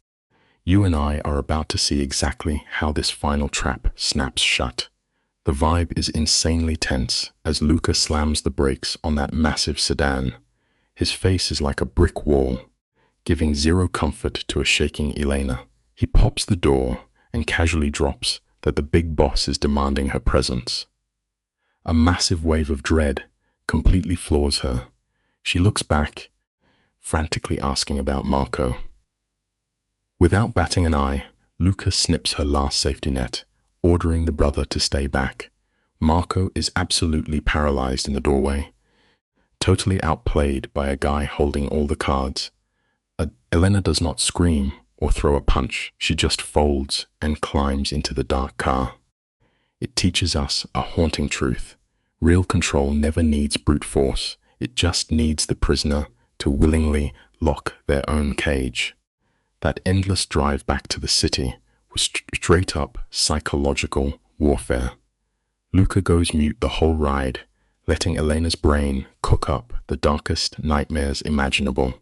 You and I are about to see exactly how this final trap snaps shut. The vibe is insanely tense as Luca slams the brakes on that massive sedan. His face is like a brick wall, giving zero comfort to a shaking Elena. He pops the door and casually drops that the big boss is demanding her presence. A massive wave of dread completely floors her. She looks back, frantically asking about Marco. Without batting an eye, Luca snips her last safety net, ordering the brother to stay back. Marco is absolutely paralyzed in the doorway, totally outplayed by a guy holding all the cards. Elena does not scream or throw a punch. She just folds and climbs into the dark car. It teaches us a haunting truth. Real control never needs brute force. It just needs the prisoner to willingly lock their own cage. That endless drive back to the city was straight up psychological warfare. Luca goes mute the whole ride, letting Elena's brain cook up the darkest nightmares imaginable.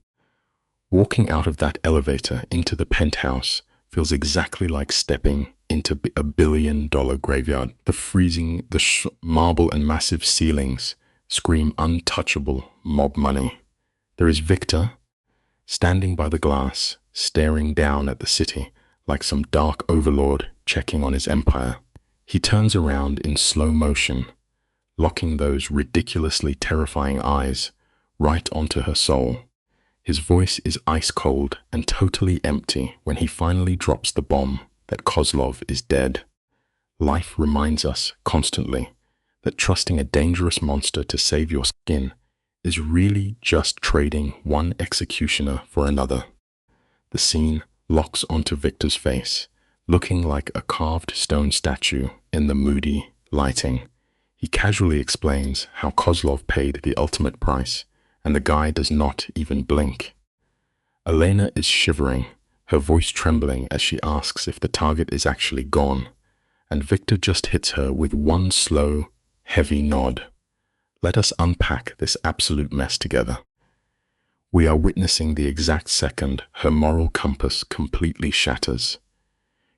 Walking out of that elevator into the penthouse feels exactly like stepping into a billion-dollar graveyard. The marble and massive ceilings scream untouchable mob money. There is Victor, standing by the glass, staring down at the city like some dark overlord checking on his empire. He turns around in slow motion, locking those ridiculously terrifying eyes right onto her soul. His voice is ice cold and totally empty when he finally drops the bomb that Kozlov is dead. Life reminds us constantly that trusting a dangerous monster to save your skin is really just trading one executioner for another. The scene locks onto Victor's face, looking like a carved stone statue in the moody lighting. He casually explains how Kozlov paid the ultimate price, and the guy does not even blink. Elena is shivering, her voice trembling as she asks if the target is actually gone, and Victor just hits her with one slow, heavy nod. Let us unpack this absolute mess together. We are witnessing the exact second her moral compass completely shatters.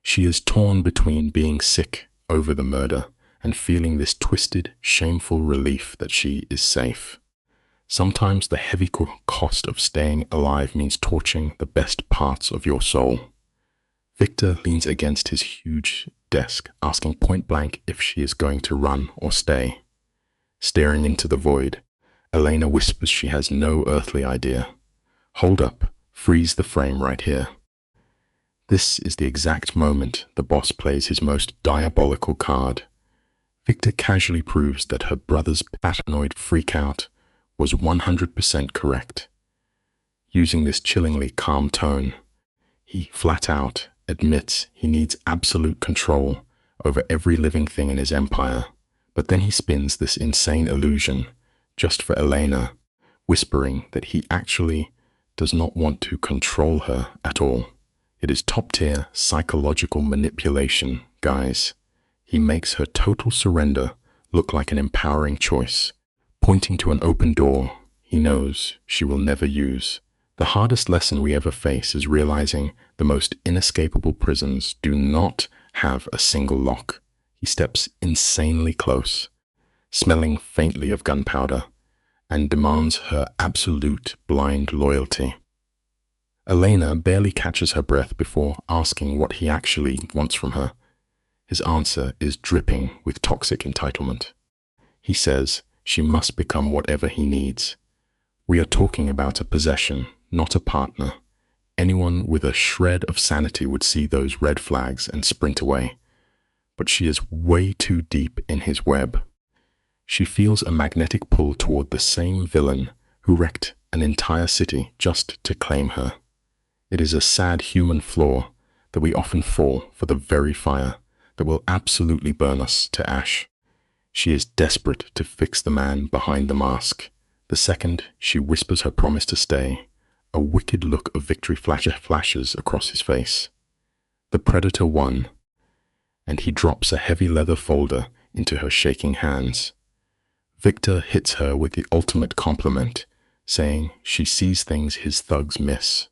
She is torn between being sick over the murder and feeling this twisted, shameful relief that she is safe. Sometimes the heavy cost of staying alive means torching the best parts of your soul. Victor leans against his huge desk, asking point blank if she is going to run or stay. Staring into the void, Elena whispers she has no earthly idea. Hold up, freeze the frame right here. This is the exact moment the boss plays his most diabolical card. Victor casually proves that her brother's paranoid freakout was 100% correct. Using this chillingly calm tone, he flat out admits he needs absolute control over every living thing in his empire, but then he spins this insane illusion just for Elena, whispering that he actually does not want to control her at all. It is top-tier psychological manipulation, guys. He makes her total surrender look like an empowering choice, pointing to an open door he knows she will never use. The hardest lesson we ever face is realizing the most inescapable prisons do not have a single lock. He steps insanely close, smelling faintly of gunpowder, and demands her absolute blind loyalty. Elena barely catches her breath before asking what he actually wants from her. His answer is dripping with toxic entitlement. He says she must become whatever he needs. We are talking about a possession, not a partner. Anyone with a shred of sanity would see those red flags and sprint away. But she is way too deep in his web. She feels a magnetic pull toward the same villain who wrecked an entire city just to claim her. It is a sad human flaw, that we often fall for the very fire that will absolutely burn us to ash. She is desperate to fix the man behind the mask. The second she whispers her promise to stay, a wicked look of victory flashes across his face. The predator won, and he drops a heavy leather folder into her shaking hands. Victor hits her with the ultimate compliment, saying she sees things his thugs miss.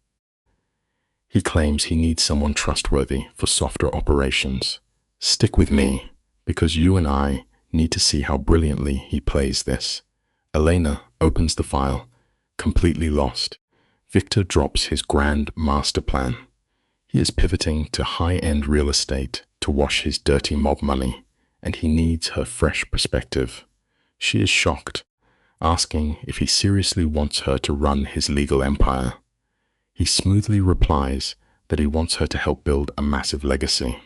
He claims he needs someone trustworthy for softer operations. Stick with me, because you and I need to see how brilliantly he plays this. Elena opens the file, completely lost. Victor drops his grand master plan. He is pivoting to high-end real estate to wash his dirty mob money, and he needs her fresh perspective. She is shocked, asking if he seriously wants her to run his legal empire. He smoothly replies that he wants her to help build a massive legacy.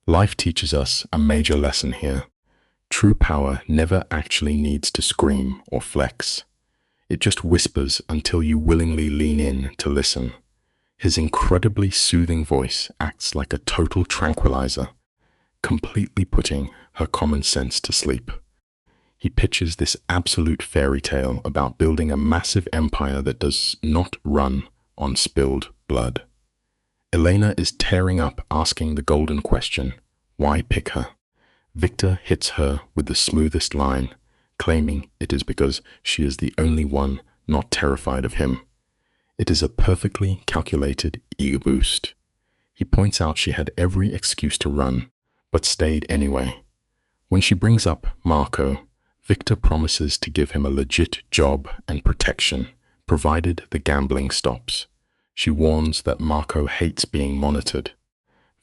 Life teaches us a major lesson here. True power never actually needs to scream or flex. It just whispers until you willingly lean in to listen. His incredibly soothing voice acts like a total tranquilizer, completely putting her common sense to sleep. He pitches this absolute fairy tale about building a massive empire that does not run on spilled blood. Elena is tearing up, asking the golden question, why pick her? Victor hits her with the smoothest line, claiming it is because she is the only one not terrified of him. It is a perfectly calculated ego boost. He points out she had every excuse to run, but stayed anyway. When she brings up Marco, Victor promises to give him a legit job and protection, provided the gambling stops. She warns that Marco hates being monitored.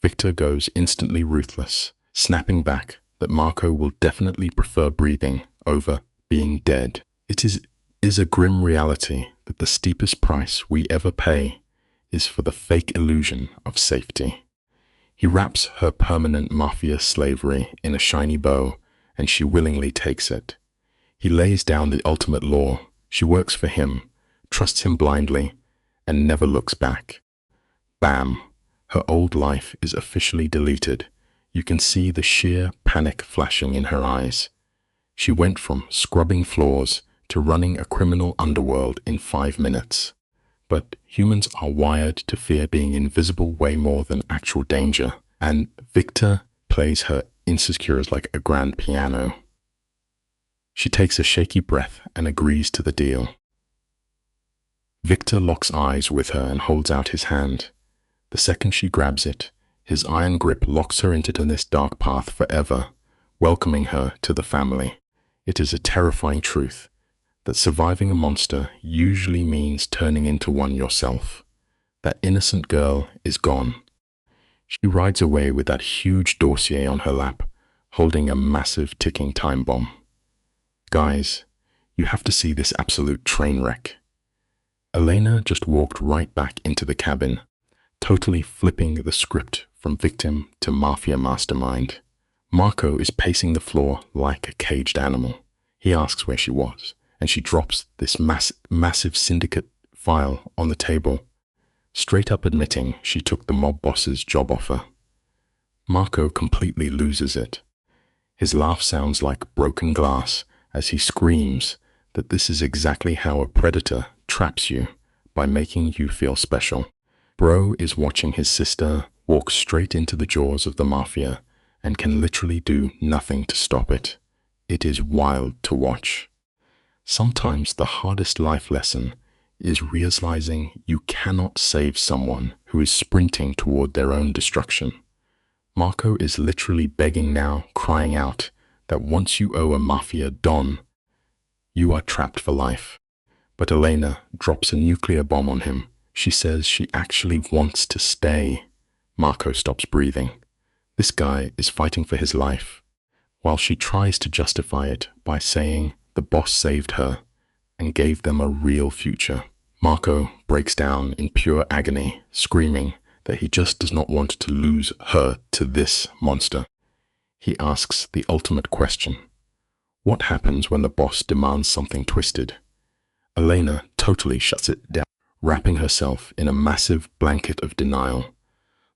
Victor goes instantly ruthless, snapping back that Marco will definitely prefer breathing over being dead. It is a grim reality that the steepest price we ever pay is for the fake illusion of safety. He wraps her permanent Mafia slavery in a shiny bow, and she willingly takes it. He lays down the ultimate law. She works for him, trusts him blindly, and never looks back. Bam! Her old life is officially deleted. You can see the sheer panic flashing in her eyes. She went from scrubbing floors to running a criminal underworld in 5 minutes. But humans are wired to fear being invisible way more than actual danger, and Victor plays her insecures like a grand piano. She takes a shaky breath and agrees to the deal. Victor locks eyes with her and holds out his hand. The second she grabs it, his iron grip locks her into this dark path forever, welcoming her to the family. It is a terrifying truth that surviving a monster usually means turning into one yourself. That innocent girl is gone. She rides away with that huge dossier on her lap, holding a massive ticking time bomb. Guys, you have to see this absolute train wreck. Elena just walked right back into the cabin, totally flipping the script from victim to mafia mastermind. Marco is pacing the floor like a caged animal. He asks where she was, and she drops this massive syndicate file on the table, straight up admitting she took the mob boss's job offer. Marco completely loses it. His laugh sounds like broken glass as he screams that this is exactly how a predator traps you, by making you feel special. Bro is watching his sister walk straight into the jaws of the mafia and can literally do nothing to stop it. It is wild to watch. Sometimes the hardest life lesson is realizing you cannot save someone who is sprinting toward their own destruction. Marco is literally begging now, crying out that once you owe a mafia don, you are trapped for life. But Elena drops a nuclear bomb on him. She says she actually wants to stay. Marco stops breathing. This guy is fighting for his life, while she tries to justify it by saying the boss saved her and gave them a real future. Marco breaks down in pure agony, screaming that he just does not want to lose her to this monster. He asks the ultimate question. What happens when the boss demands something twisted? Elena totally shuts it down, wrapping herself in a massive blanket of denial.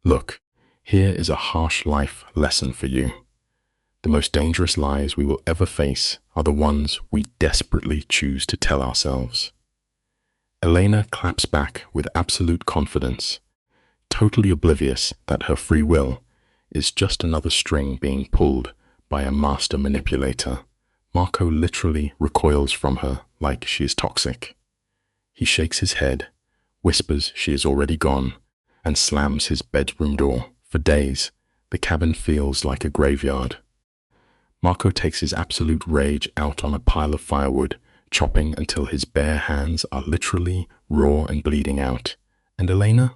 Look, here is a harsh life lesson for you. The most dangerous lies we will ever face are the ones we desperately choose to tell ourselves. Elena claps back with absolute confidence, totally oblivious that her free will is just another string being pulled by a master manipulator. Marco literally recoils from her like she is toxic. He shakes his head, whispers she is already gone, and slams his bedroom door. For days, the cabin feels like a graveyard. Marco takes his absolute rage out on a pile of firewood, chopping until his bare hands are literally raw and bleeding out. And Elena?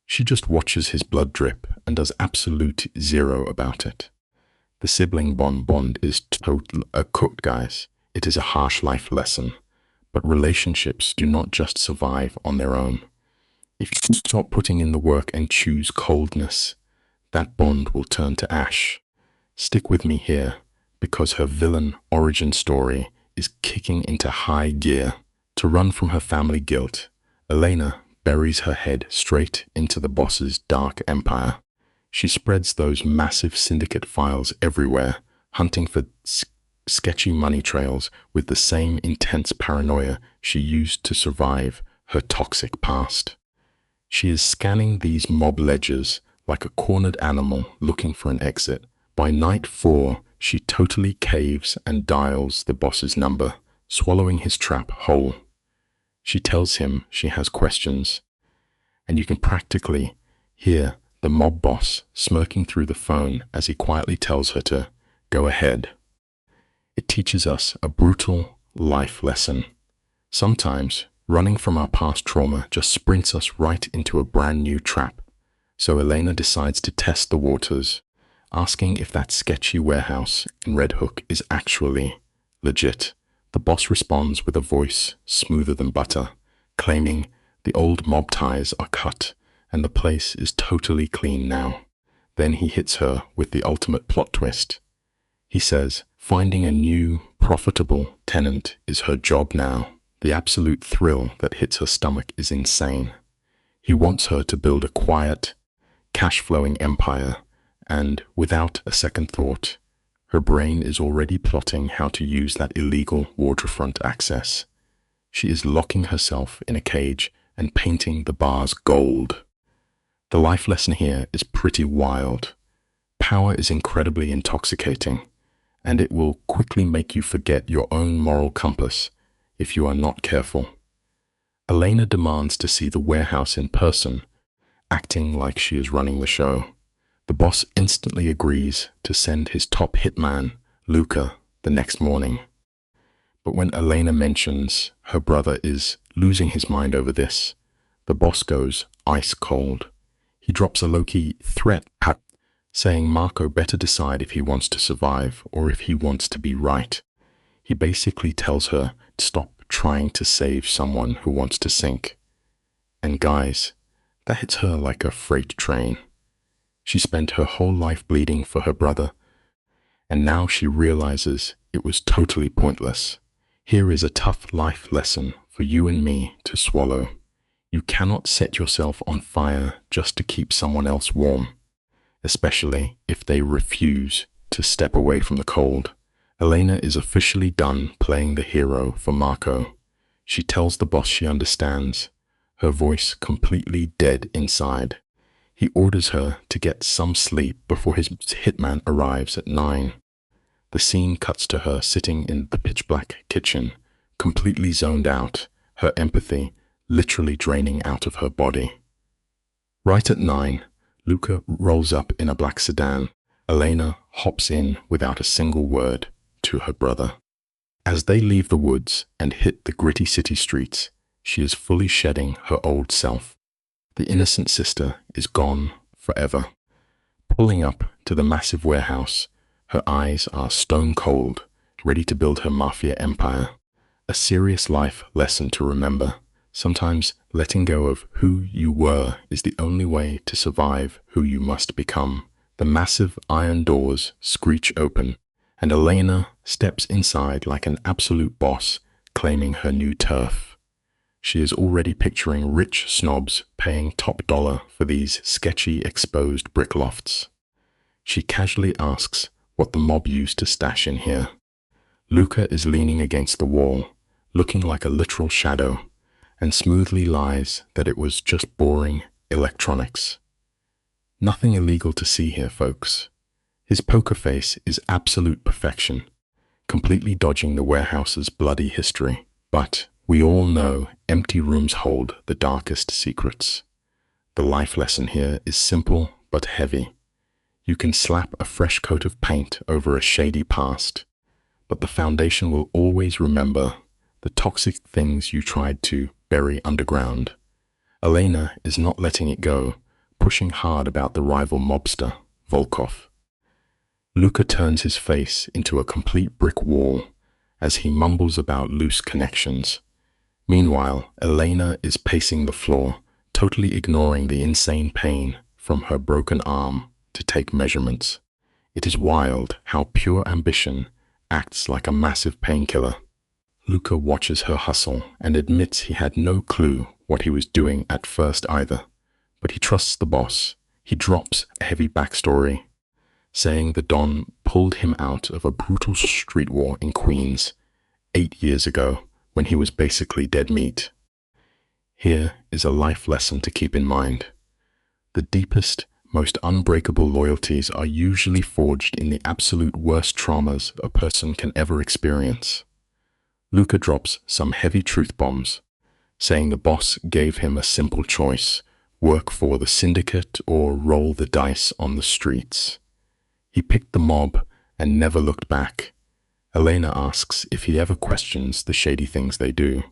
She just watches his blood drip and does absolute zero about it. The sibling bond is total cooked, guys. It is a harsh life lesson. But relationships do not just survive on their own. If you stop putting in the work and choose coldness, that bond will turn to ash. Stick with me here, because her villain origin story is kicking into high gear. To run from her family guilt, Elena buries her head straight into the boss's dark empire. She spreads those massive syndicate files everywhere, hunting for sketchy money trails with the same intense paranoia she used to survive her toxic past. She is scanning these mob ledgers like a cornered animal looking for an exit. By night 4, she totally caves and dials the boss's number, swallowing his trap whole. She tells him she has questions, and you can practically hear the mob boss smirking through the phone as he quietly tells her to go ahead. It teaches us a brutal life lesson. Sometimes running from our past trauma just sprints us right into a brand new trap. So Elena decides to test the waters, asking if that sketchy warehouse in Red Hook is actually legit. The boss responds with a voice smoother than butter, claiming the old mob ties are cut and the place is totally clean now. Then he hits her with the ultimate plot twist. He says finding a new, profitable tenant is her job now. The absolute thrill that hits her stomach is insane. He wants her to build a quiet, cash-flowing empire, and without a second thought, her brain is already plotting how to use that illegal waterfront access. She is locking herself in a cage and painting the bars gold. The life lesson here is pretty wild. Power is incredibly intoxicating, and it will quickly make you forget your own moral compass if you are not careful. Elena demands to see the warehouse in person, acting like she is running the show. The boss instantly agrees to send his top hitman, Luca, the next morning. But when Elena mentions her brother is losing his mind over this, the boss goes ice cold. He drops a low-key threat, saying Marco better decide if he wants to survive or if he wants to be right. He basically tells her to stop trying to save someone who wants to sink. And guys, that hits her like a freight train. She spent her whole life bleeding for her brother, and now she realizes it was totally pointless. Here is a tough life lesson for you and me to swallow. You cannot set yourself on fire just to keep someone else warm, especially if they refuse to step away from the cold. Elena is officially done playing the hero for Marco. She tells the boss she understands, her voice completely dead inside. He orders her to get some sleep before his hitman arrives at 9. The scene cuts to her sitting in the pitch-black kitchen, completely zoned out, her empathy literally draining out of her body. Right at 9, Luca rolls up in a black sedan. Elena hops in without a single word to her brother. As they leave the woods and hit the gritty city streets, she is fully shedding her old self. The innocent sister is gone forever. Pulling up to the massive warehouse, her eyes are stone cold, ready to build her Mafia empire. A serious life lesson to remember. Sometimes letting go of who you were is the only way to survive who you must become. The massive iron doors screech open, and Elena steps inside like an absolute boss, claiming her new turf. She is already picturing rich snobs paying top dollar for these sketchy exposed brick lofts. She casually asks what the mob used to stash in here. Luca is leaning against the wall, looking like a literal shadow, and smoothly lies that it was just boring electronics. Nothing illegal to see here, folks. His poker face is absolute perfection, completely dodging the warehouse's bloody history. But we all know empty rooms hold the darkest secrets. The life lesson here is simple but heavy. You can slap a fresh coat of paint over a shady past, but the foundation will always remember the toxic things you tried to bury underground. Elena is not letting it go, pushing hard about the rival mobster, Volkov. Luca turns his face into a complete brick wall as he mumbles about loose connections. Meanwhile, Elena is pacing the floor, totally ignoring the insane pain from her broken arm to take measurements. It is wild how pure ambition acts like a massive painkiller. Luca watches her hustle and admits he had no clue what he was doing at first either, but he trusts the boss. He drops a heavy backstory, saying the Don pulled him out of a brutal street war in Queens 8 years ago when he was basically dead meat. Here is a life lesson to keep in mind. The deepest, most unbreakable loyalties are usually forged in the absolute worst traumas a person can ever experience. Luca drops some heavy truth bombs, saying the boss gave him a simple choice: work for the syndicate or roll the dice on the streets. He picked the mob and never looked back. Elena asks if he ever questions the shady things they do.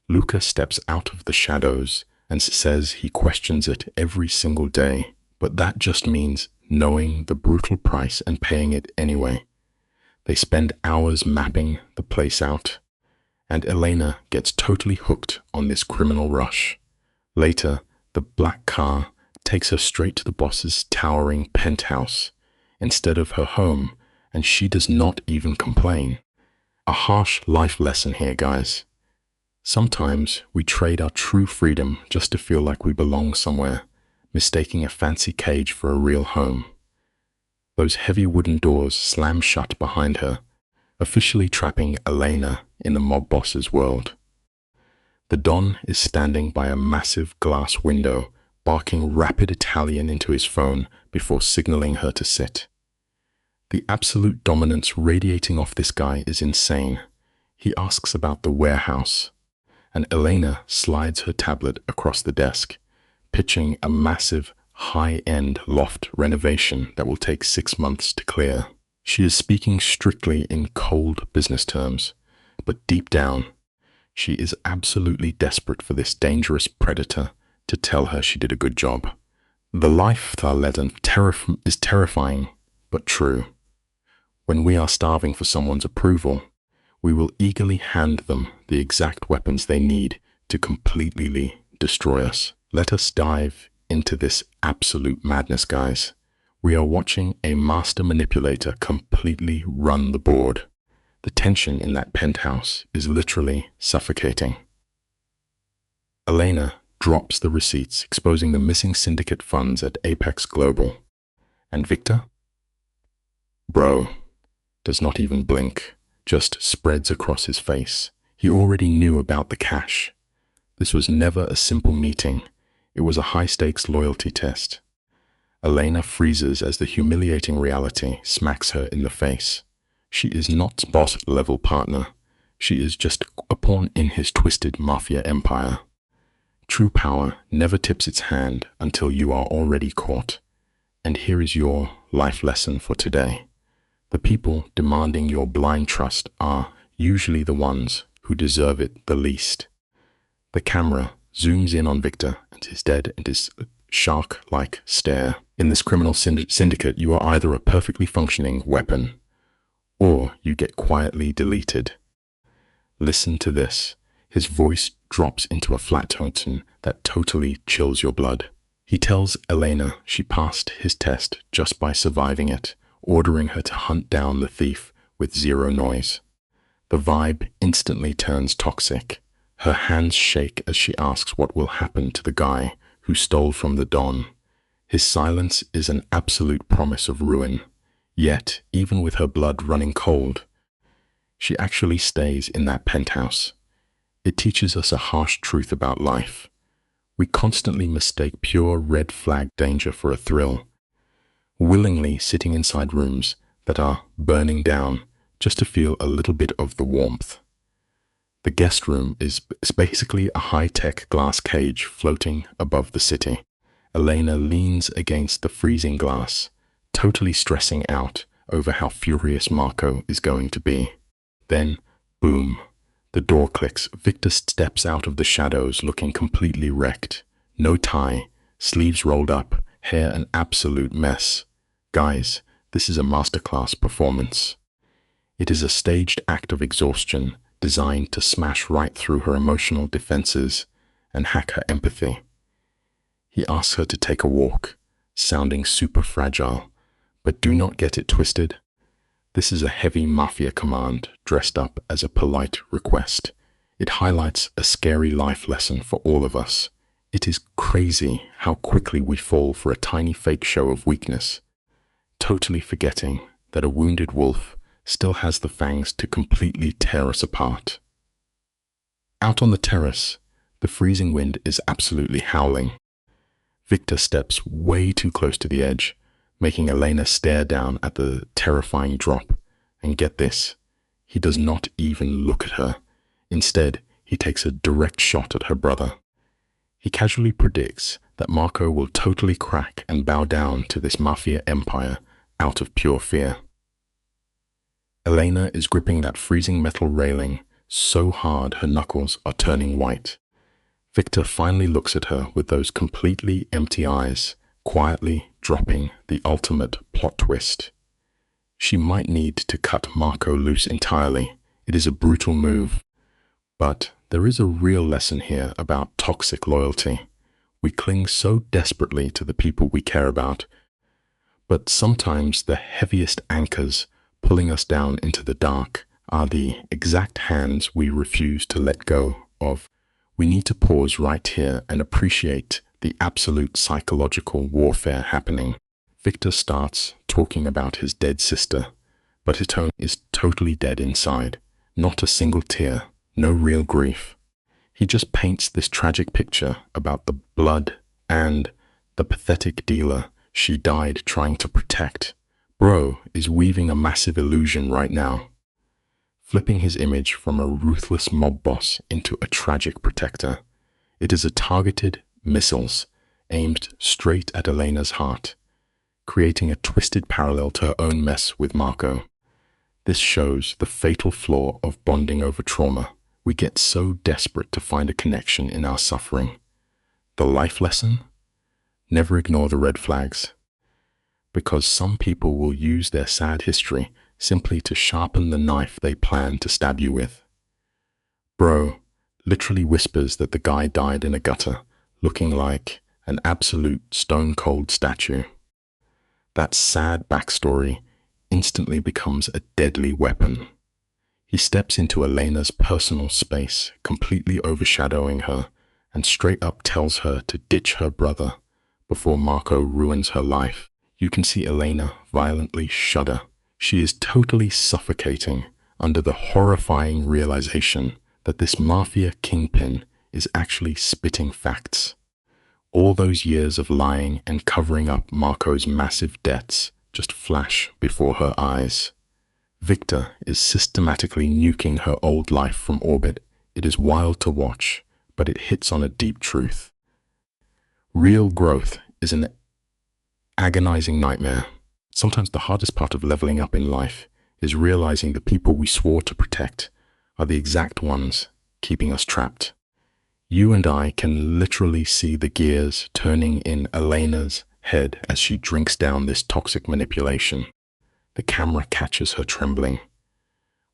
Luca steps out of the shadows and says he questions it every single day, but that just means knowing the brutal price and paying it anyway. They spend hours mapping the place out, and Elena gets totally hooked on this criminal rush. Later, the black car takes her straight to the boss's towering penthouse instead of her home, and she does not even complain. A harsh life lesson here, guys. Sometimes we trade our true freedom just to feel like we belong somewhere, mistaking a fancy cage for a real home. Those heavy wooden doors slam shut behind her, officially trapping Elena in the mob boss's world. The Don is standing by a massive glass window, barking rapid Italian into his phone before signaling her to sit. The absolute dominance radiating off this guy is insane. He asks about the warehouse, and Elena slides her tablet across the desk, pitching a massive, high-end loft renovation that will take 6 months to clear. She is speaking strictly in cold business terms, but deep down, she is absolutely desperate for this dangerous predator to tell her she did a good job. The lifestyle legend is terrifying, but true. When we are starving for someone's approval, we will eagerly hand them the exact weapons they need to completely destroy us. Let us dive into this absolute madness, guys. We are watching a master manipulator completely run the board. The tension in that penthouse is literally suffocating. Elena drops the receipts, exposing the missing syndicate funds at Apex Global. And Victor? Bro does not even blink, just spreads across his face. He already knew about the cash. This was never a simple meeting. It was a high-stakes loyalty test. Elena freezes as the humiliating reality smacks her in the face. She is not boss-level partner. She is just a pawn in his twisted Mafia empire. True power never tips its hand until you are already caught. And here is your life lesson for today. The people demanding your blind trust are usually the ones who deserve it the least. The camera zooms in on Victor and his dead and his shark-like stare. In this criminal syndicate, you are either a perfectly functioning weapon, or you get quietly deleted. Listen to this. His voice drops into a flat tone that totally chills your blood. He tells Elena she passed his test just by surviving it, ordering her to hunt down the thief with zero noise. The vibe instantly turns toxic. Her hands shake as she asks what will happen to the guy who stole from the Don. His silence is an absolute promise of ruin. Yet, even with her blood running cold, she actually stays in that penthouse. It teaches us a harsh truth about life. We constantly mistake pure red flag danger for a thrill, willingly sitting inside rooms that are burning down just to feel a little bit of the warmth. The guest room is basically a high-tech glass cage floating above the city. Elena leans against the freezing glass, totally stressing out over how furious Marco is going to be. Then, boom, the door clicks. Victor steps out of the shadows looking completely wrecked. No tie, sleeves rolled up, hair an absolute mess. Guys, this is a masterclass performance. It is a staged act of exhaustion designed to smash right through her emotional defenses and hack her empathy. He asks her to take a walk, sounding super fragile, but do not get it twisted. This is a heavy Mafia command dressed up as a polite request. It highlights a scary life lesson for all of us. It is crazy how quickly we fall for a tiny fake show of weakness, totally forgetting that a wounded wolf still has the fangs to completely tear us apart. Out on the terrace, the freezing wind is absolutely howling. Victor steps way too close to the edge, making Elena stare down at the terrifying drop. And get this, he does not even look at her. Instead, he takes a direct shot at her brother. He casually predicts that Marco will totally crack and bow down to this Mafia empire out of pure fear. Elena is gripping that freezing metal railing so hard her knuckles are turning white. Victor finally looks at her with those completely empty eyes, quietly dropping the ultimate plot twist. She might need to cut Marco loose entirely. It is a brutal move. But there is a real lesson here about toxic loyalty. We cling so desperately to the people we care about, but sometimes the heaviest anchors pulling us down into the dark are the exact hands we refuse to let go of. We need to pause right here and appreciate the absolute psychological warfare happening. Victor starts talking about his dead sister, but his tone is totally dead inside. Not a single tear, no real grief. He just paints this tragic picture about the blood and the pathetic dealer she died trying to protect. Bro is weaving a massive illusion right now, flipping his image from a ruthless mob boss into a tragic protector. It is a targeted missiles aimed straight at Elena's heart, creating a twisted parallel to her own mess with Marco. This shows the fatal flaw of bonding over trauma. We get so desperate to find a connection in our suffering. The life lesson? Never ignore the red flags, because some people will use their sad history simply to sharpen the knife they plan to stab you with. Bro literally whispers that the guy died in a gutter, looking like an absolute stone-cold statue. That sad backstory instantly becomes a deadly weapon. He steps into Elena's personal space, completely overshadowing her, and straight up tells her to ditch her brother before Marco ruins her life. You can see Elena violently shudder. She is totally suffocating under the horrifying realization that this Mafia kingpin is actually spitting facts. All those years of lying and covering up Marco's massive debts just flash before her eyes. Victor is systematically nuking her old life from orbit. It is wild to watch, but it hits on a deep truth. Real growth is an agonizing nightmare. Sometimes the hardest part of leveling up in life is realizing the people we swore to protect are the exact ones keeping us trapped. You and I can literally see the gears turning in Elena's head as she drinks down this toxic manipulation. The camera catches her trembling.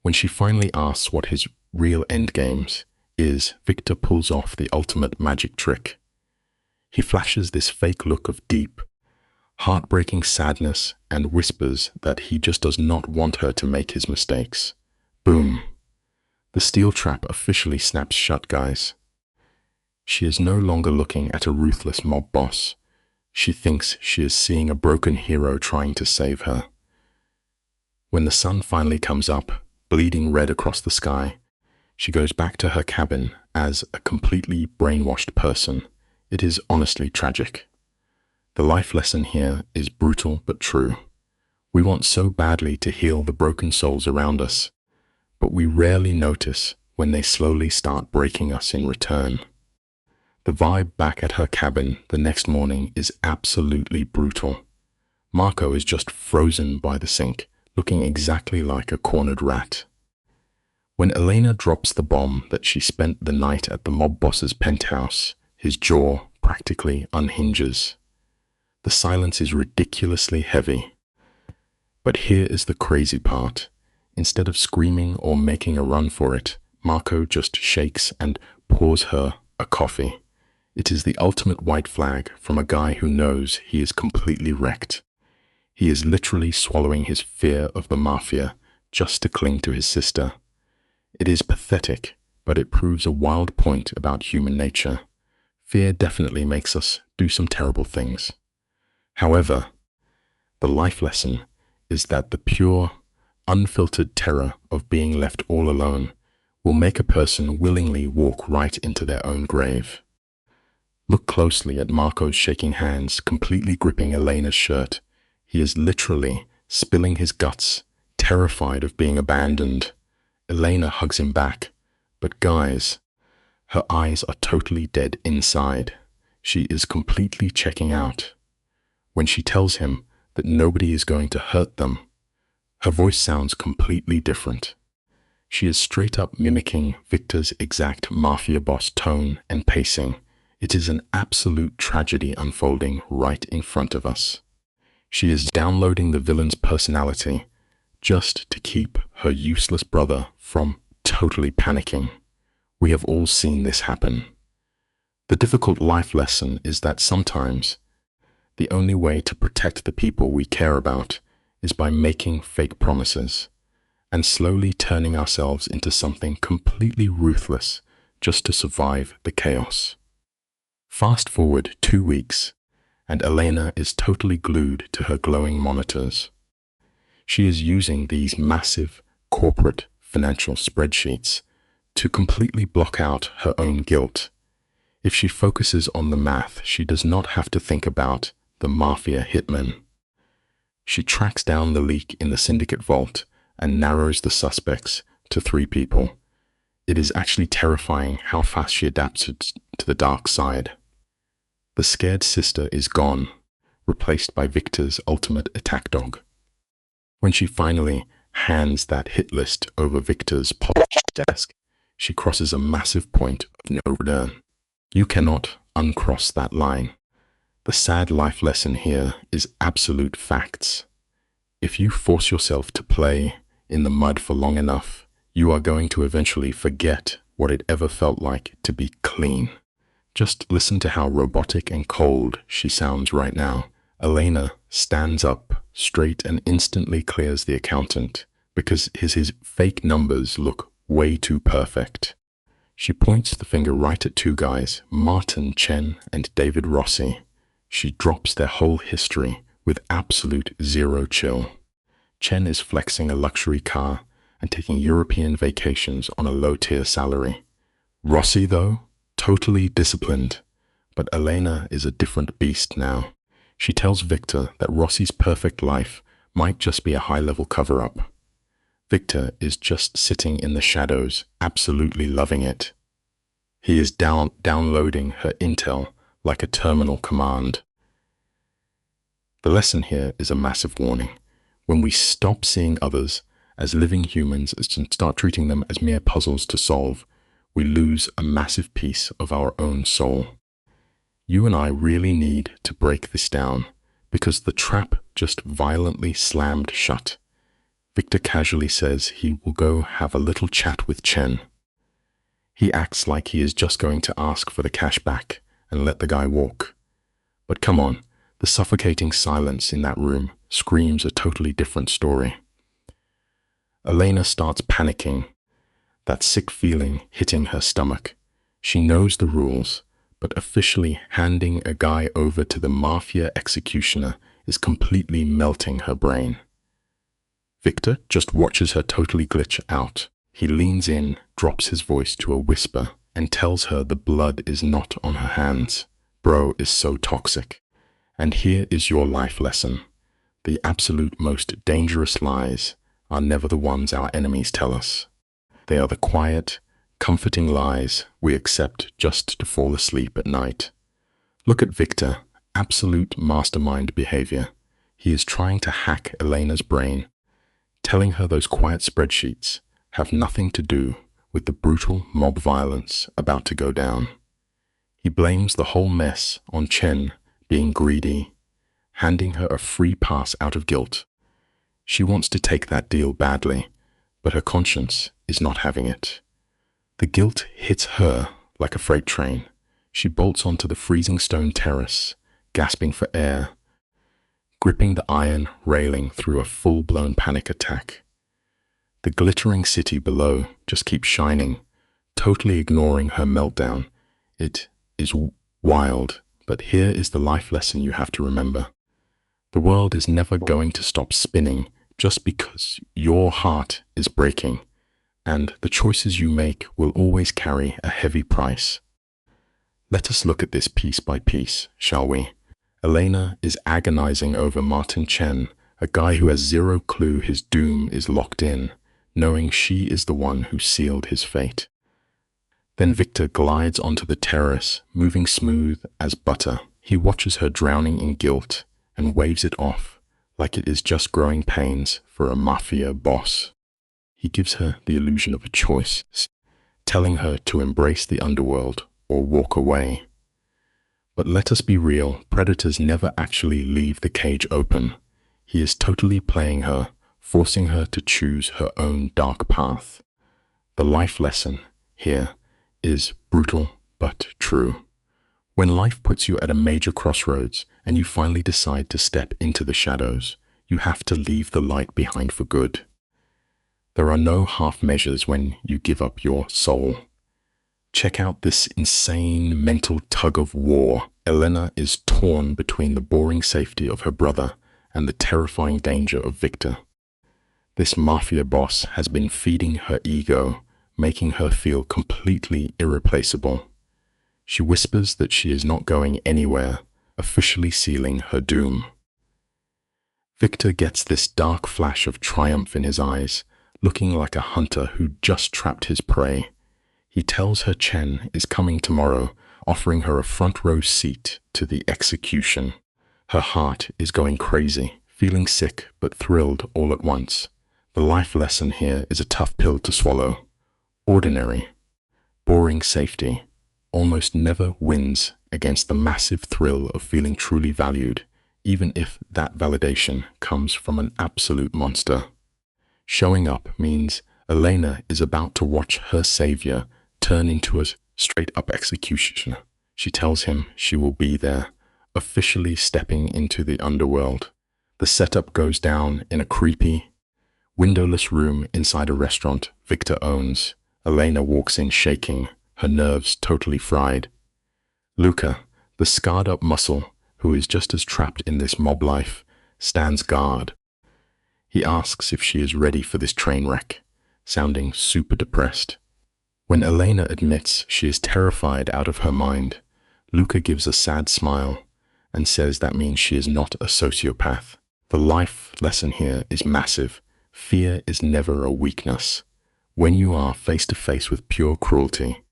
When she finally asks what his real endgames is, Victor pulls off the ultimate magic trick. He flashes this fake look of deep, heartbreaking sadness and whispers that he just does not want her to make his mistakes. Boom. The steel trap officially snaps shut, guys. She is no longer looking at a ruthless mob boss. She thinks she is seeing a broken hero trying to save her. When the sun finally comes up, bleeding red across the sky, she goes back to her cabin as a completely brainwashed person. It is honestly tragic. The life lesson here is brutal but true. We want so badly to heal the broken souls around us, but we rarely notice when they slowly start breaking us in return. The vibe back at her cabin the next morning is absolutely brutal. Marco is just frozen by the sink, looking exactly like a cornered rat. When Elena drops the bomb that she spent the night at the mob boss's penthouse, his jaw practically unhinges. The silence is ridiculously heavy. But here is the crazy part. Instead of screaming or making a run for it, Marco just shakes and pours her a coffee. It is the ultimate white flag from a guy who knows he is completely wrecked. He is literally swallowing his fear of the Mafia just to cling to his sister. It is pathetic, but it proves a wild point about human nature. Fear definitely makes us do some terrible things. However, the life lesson is that the pure, unfiltered terror of being left all alone will make a person willingly walk right into their own grave. Look closely at Marco's shaking hands, completely gripping Elena's shirt. He is literally spilling his guts, terrified of being abandoned. Elena hugs him back, but guys, her eyes are totally dead inside. She is completely checking out. When she tells him that nobody is going to hurt them, her voice sounds completely different. She is straight up mimicking Victor's exact Mafia boss tone and pacing. It is an absolute tragedy unfolding right in front of us. She is downloading the villain's personality just to keep her useless brother from totally panicking. We have all seen this happen. The difficult life lesson is that sometimes the only way to protect the people we care about is by making fake promises and slowly turning ourselves into something completely ruthless just to survive the chaos. Fast forward 2 weeks, and Elena is totally glued to her glowing monitors. She is using these massive corporate financial spreadsheets to completely block out her own guilt. If she focuses on the math, she does not have to think about the Mafia hitman. She tracks down the leak in the syndicate vault and narrows the suspects to 3 people. It is actually terrifying how fast she adapted to the dark side. The scared sister is gone, replaced by Victor's ultimate attack dog. When she finally hands that hit list over Victor's polished desk, she crosses a massive point of no return. You cannot uncross that line. The sad life lesson here is absolute facts. If you force yourself to play in the mud for long enough, you are going to eventually forget what it ever felt like to be clean. Just listen to how robotic and cold she sounds right now. Elena stands up straight and instantly clears the accountant because his fake numbers look way too perfect. She points the finger right at 2 guys, Martin Chen and David Rossi. She drops their whole history with absolute zero chill. Chen is flexing a luxury car and taking European vacations on a low-tier salary. Rossi, though, totally disciplined, but Elena is a different beast now. She tells Victor that Rossi's perfect life might just be a high-level cover-up. Victor is just sitting in the shadows, absolutely loving it. He is downloading her intel like a terminal command. The lesson here is a massive warning. When we stop seeing others as living humans and start treating them as mere puzzles to solve, we lose a massive piece of our own soul. You and I really need to break this down because the trap just violently slammed shut. Victor casually says he will go have a little chat with Chen. He acts like he is just going to ask for the cash back and let the guy walk. But come on, the suffocating silence in that room screams a totally different story. Elena starts panicking. that sick feeling hitting her stomach. She knows the rules, but officially handing a guy over to the Mafia executioner is completely melting her brain. Victor just watches her totally glitch out. He leans in, drops his voice to a whisper, and tells her the blood is not on her hands. Bro is so toxic. And here is your life lesson. The absolute most dangerous lies are never the ones our enemies tell us. They are the quiet, comforting lies we accept just to fall asleep at night. Look at Victor, absolute mastermind behavior. He is trying to hack Elena's brain, telling her those quiet spreadsheets have nothing to do with the brutal mob violence about to go down. He blames the whole mess on Chen being greedy, handing her a free pass out of guilt. She wants to take that deal badly, but her conscience is not having it. The guilt hits her like a freight train. She bolts onto the freezing stone terrace, gasping for air, gripping the iron railing through a full-blown panic attack. The glittering city below just keeps shining, totally ignoring her meltdown. It is wild, but here is the life lesson you have to remember. The world is never going to stop spinning just because your heart is breaking, and the choices you make will always carry a heavy price. Let us look at this piece by piece, shall we? Elena is agonizing over Martin Chen, a guy who has zero clue his doom is locked in, knowing she is the one who sealed his fate. Then Victor glides onto the terrace, moving smooth as butter. He watches her drowning in guilt and waves it off like it is just growing pains for a Mafia boss. He gives her the illusion of a choice, telling her to embrace the underworld or walk away. But let us be real, predators never actually leave the cage open. He is totally playing her, forcing her to choose her own dark path. The life lesson here is brutal but true. When life puts you at a major crossroads and you finally decide to step into the shadows, you have to leave the light behind for good. There are no half measures when you give up your soul. Check out this insane mental tug of war. Elena is torn between the boring safety of her brother and the terrifying danger of Victor. This Mafia boss has been feeding her ego, making her feel completely irreplaceable. She whispers that she is not going anywhere, officially sealing her doom. Victor gets this dark flash of triumph in his eyes, looking like a hunter who just trapped his prey. He tells her Chen is coming tomorrow, offering her a front row seat to the execution. Her heart is going crazy, feeling sick but thrilled all at once. The life lesson here is a tough pill to swallow. Ordinary, boring safety almost never wins against the massive thrill of feeling truly valued, even if that validation comes from an absolute monster. Showing up means Elena is about to watch her savior turn into a straight-up executioner. She tells him she will be there, officially stepping into the underworld. The setup goes down in a creepy, windowless room inside a restaurant Victor owns. Elena walks in shaking, her nerves totally fried. Luca, the scarred-up muscle who is just as trapped in this mob life, stands guard. He asks if she is ready for this train wreck, sounding super depressed. When Elena admits she is terrified out of her mind, Luca gives a sad smile and says that means she is not a sociopath. The life lesson here is massive. Fear is never a weakness. When you are face to face with pure cruelty,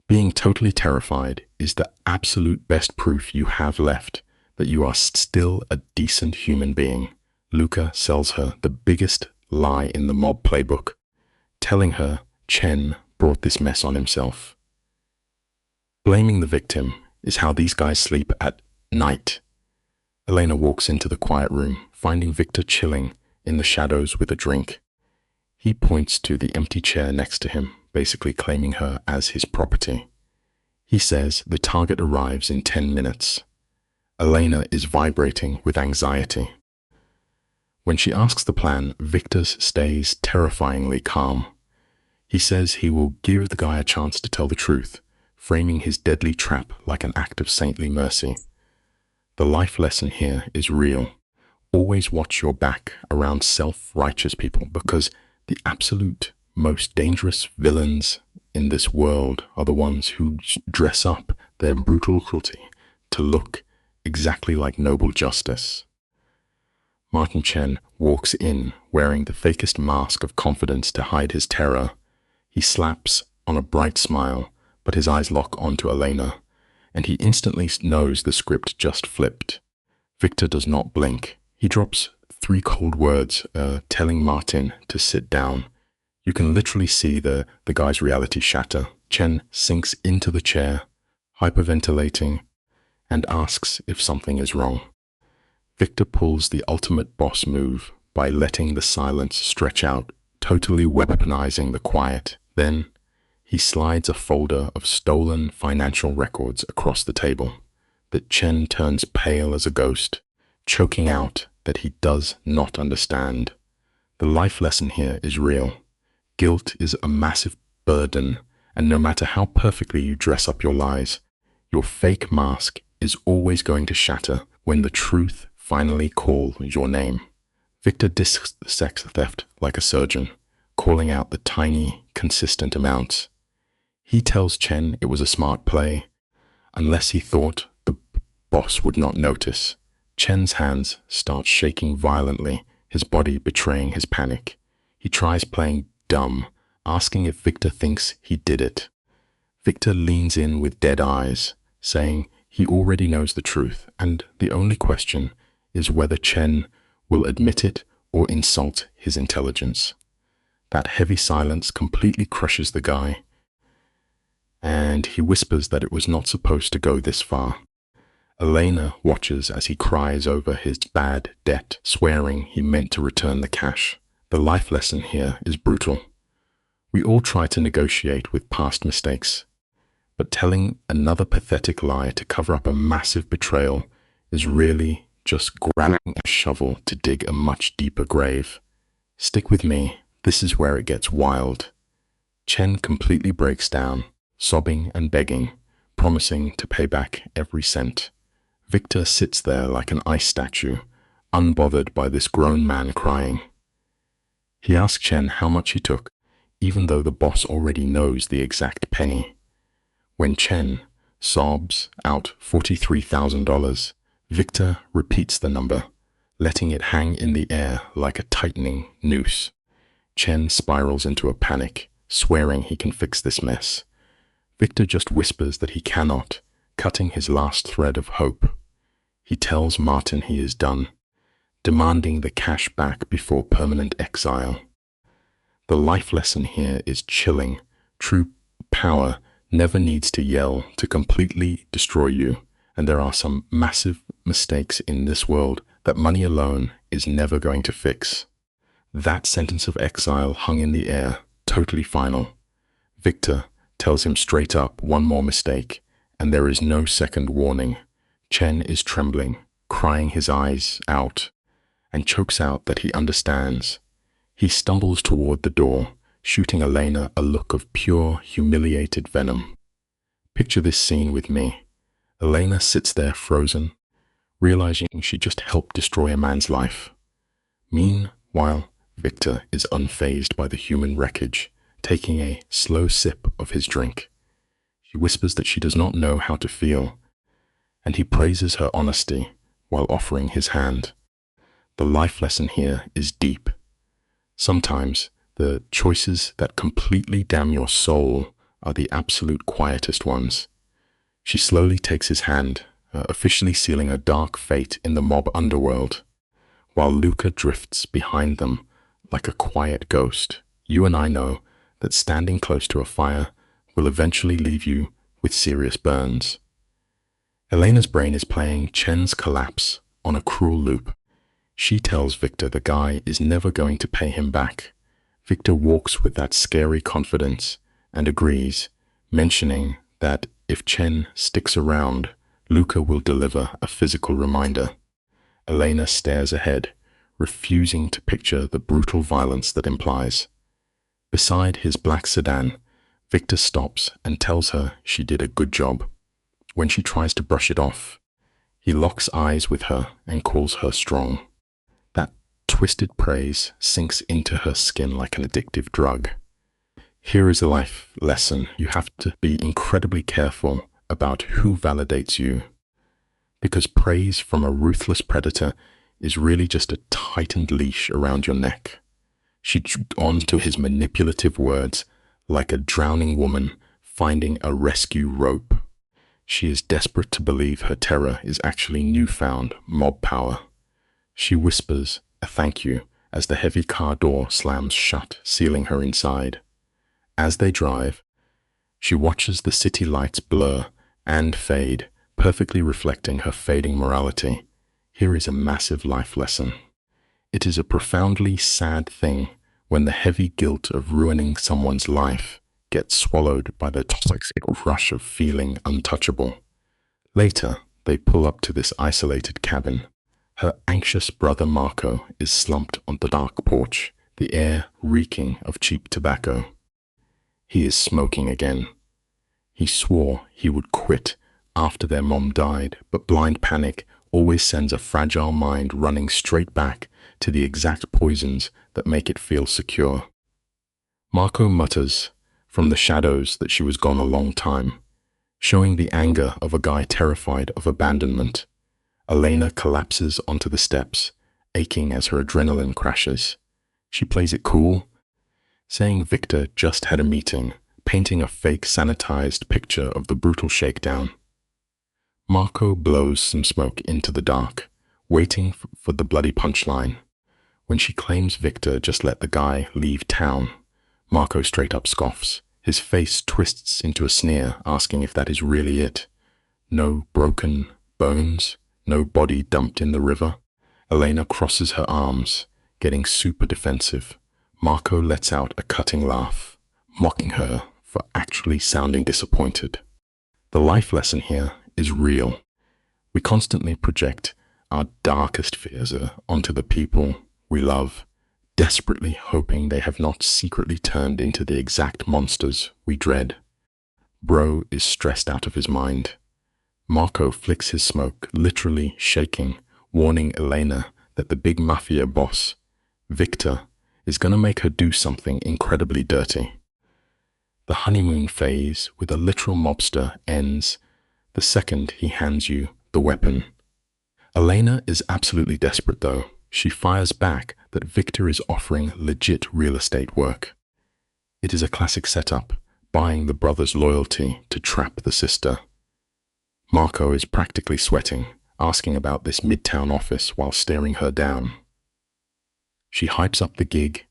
being totally terrified is the absolute best proof you have left that you are still a decent human being. Luca sells her the biggest lie in the mob playbook, telling her Chen brought this mess on himself. Blaming the victim is how these guys sleep at night. Elena walks into the quiet room, finding Victor chilling in the shadows with a drink. He points to the empty chair next to him, basically claiming her as his property. He says the target arrives in 10 minutes. Elena is vibrating with anxiety. When she asks the plan, Victor stays terrifyingly calm. He says he will give the guy a chance to tell the truth, framing his deadly trap like an act of saintly mercy. The life lesson here is real. Always watch your back around self-righteous people, because the absolute most dangerous villains in this world are the ones who dress up their brutal cruelty to look exactly like noble justice. Martin Chen walks in wearing the fakest mask of confidence to hide his terror. He slaps on a bright smile, but his eyes lock onto Elena, and he instantly knows the script just flipped. Victor does not blink. He drops 3 cold words, telling Martin to sit down. You can literally see the guy's reality shatter. Chen sinks into the chair, hyperventilating, and asks if something is wrong. Victor pulls the ultimate boss move by letting the silence stretch out, totally weaponizing the quiet. Then, he slides a folder of stolen financial records across the table. But Chen turns pale as a ghost, choking out that he does not understand. The life lesson here is real. Guilt is a massive burden, and no matter how perfectly you dress up your lies, your fake mask is always going to shatter when the truth finally calls your name. Victor dissects theft like a surgeon, calling out the tiny, consistent amounts. He tells Chen it was a smart play, unless he thought the boss would not notice. Chen's hands start shaking violently, his body betraying his panic. He tries playing dumb, asking if Victor thinks he did it. Victor leans in with dead eyes, saying he already knows the truth, and the only question is whether Chen will admit it or insult his intelligence. That heavy silence completely crushes the guy, and he whispers that it was not supposed to go this far. Elena watches as he cries over his bad debt, swearing he meant to return the cash. The life lesson here is brutal. We all try to negotiate with past mistakes, but telling another pathetic lie to cover up a massive betrayal is really just grabbing a shovel to dig a much deeper grave. Stick with me, this is where it gets wild. Chen completely breaks down, sobbing and begging, promising to pay back every cent. Victor sits there like an ice statue, unbothered by this grown man crying. He asks Chen how much he took, even though the boss already knows the exact penny. When Chen sobs out $43,000, Victor repeats the number, letting it hang in the air like a tightening noose. Chen spirals into a panic, swearing he can fix this mess. Victor just whispers that he cannot, cutting his last thread of hope. He tells Martin he is done, demanding the cash back before permanent exile. The life lesson here is chilling. True power never needs to yell to completely destroy you, and there are some massive mistakes in this world that money alone is never going to fix. That sentence of exile hung in the air, totally final. Victor tells him straight up one more mistake, and there is no second warning. Chen is trembling, crying his eyes out, and chokes out that he understands. He stumbles toward the door, shooting Elena a look of pure, humiliated venom. Picture this scene with me. Elena sits there frozen, realizing she just helped destroy a man's life. Meanwhile, Victor is unfazed by the human wreckage, taking a slow sip of his drink. She whispers that she does not know how to feel, and he praises her honesty while offering his hand. The life lesson here is deep. Sometimes the choices that completely damn your soul are the absolute quietest ones. She slowly takes his hand, officially sealing a dark fate in the mob underworld, while Luca drifts behind them like a quiet ghost. You and I know that standing close to a fire will eventually leave you with serious burns. Elena's brain is playing Chen's collapse on a cruel loop. She tells Victor the guy is never going to pay him back. Victor walks with that scary confidence and agrees, mentioning that if Chen sticks around, Luca will deliver a physical reminder. Elena stares ahead, refusing to picture the brutal violence that implies. Beside his black sedan, Victor stops and tells her she did a good job. When she tries to brush it off, he locks eyes with her and calls her strong. That twisted praise sinks into her skin like an addictive drug. Here is a life lesson. You have to be incredibly careful about who validates you, because praise from a ruthless predator is really just a tightened leash around your neck. She drew on to his manipulative words like a drowning woman finding a rescue rope. She is desperate to believe her terror is actually newfound mob power. She whispers a thank you as the heavy car door slams shut, sealing her inside. As they drive, she watches the city lights blur and fade, perfectly reflecting her fading morality. Here is a massive life lesson. It is a profoundly sad thing when the heavy guilt of ruining someone's life gets swallowed by the toxic rush of feeling untouchable. Later, they pull up to this isolated cabin. Her anxious brother Marco is slumped on the dark porch, the air reeking of cheap tobacco. He is smoking again. He swore he would quit after their mom died, but blind panic always sends a fragile mind running straight back to the exact poisons that make it feel secure. Marco mutters from the shadows that she was gone a long time, showing the anger of a guy terrified of abandonment. Elena collapses onto the steps, aching as her adrenaline crashes. She plays it cool, saying Victor just had a meeting, painting a fake sanitized picture of the brutal shakedown. Marco blows some smoke into the dark, waiting for the bloody punchline. When she claims Victor just let the guy leave town, Marco straight up scoffs. His face twists into a sneer, asking if that is really it. No broken bones, no body dumped in the river. Elena crosses her arms, getting super defensive. Marco lets out a cutting laugh, mocking her for actually sounding disappointed. The life lesson here is real. We constantly project our darkest fears onto the people we love, desperately hoping they have not secretly turned into the exact monsters we dread. Bro is stressed out of his mind. Marco flicks his smoke, literally shaking, warning Elena that the big Mafia boss, Victor, is gonna make her do something incredibly dirty. The honeymoon phase with a literal mobster ends the second he hands you the weapon. Elena is absolutely desperate though. She fires back that Victor is offering legit real estate work. It is a classic setup, buying the brother's loyalty to trap the sister. Marco is practically sweating, asking about this midtown office while staring her down. She hypes up the gig,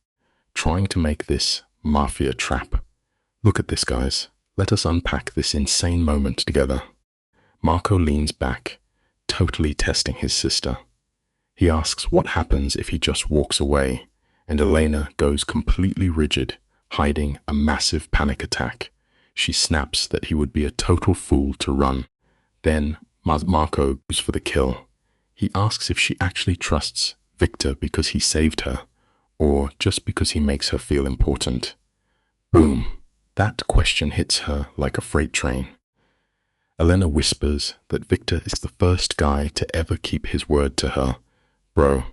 trying to make this Mafia trap. Look at this, guys. Let us unpack this insane moment together. Marco leans back, totally testing his sister. He asks what happens if he just walks away, and Elena goes completely rigid, hiding a massive panic attack. She snaps that he would be a total fool to run. Then Marco goes for the kill. He asks if she actually trusts Victor because he saved her, or just because he makes her feel important. Boom. That question hits her like a freight train. Elena whispers that Victor is the first guy to ever keep his word to her. Bro,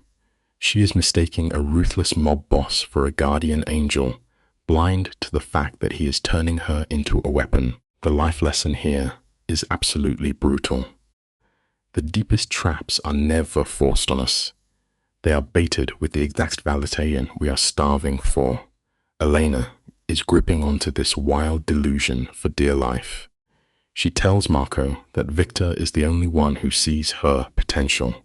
she is mistaking a ruthless mob boss for a guardian angel, blind to the fact that he is turning her into a weapon. The life lesson here is absolutely brutal. The deepest traps are never forced on us. They are baited with the exact validation we are starving for. Elena is gripping onto this wild delusion for dear life. She tells Marco that Victor is the only one who sees her potential.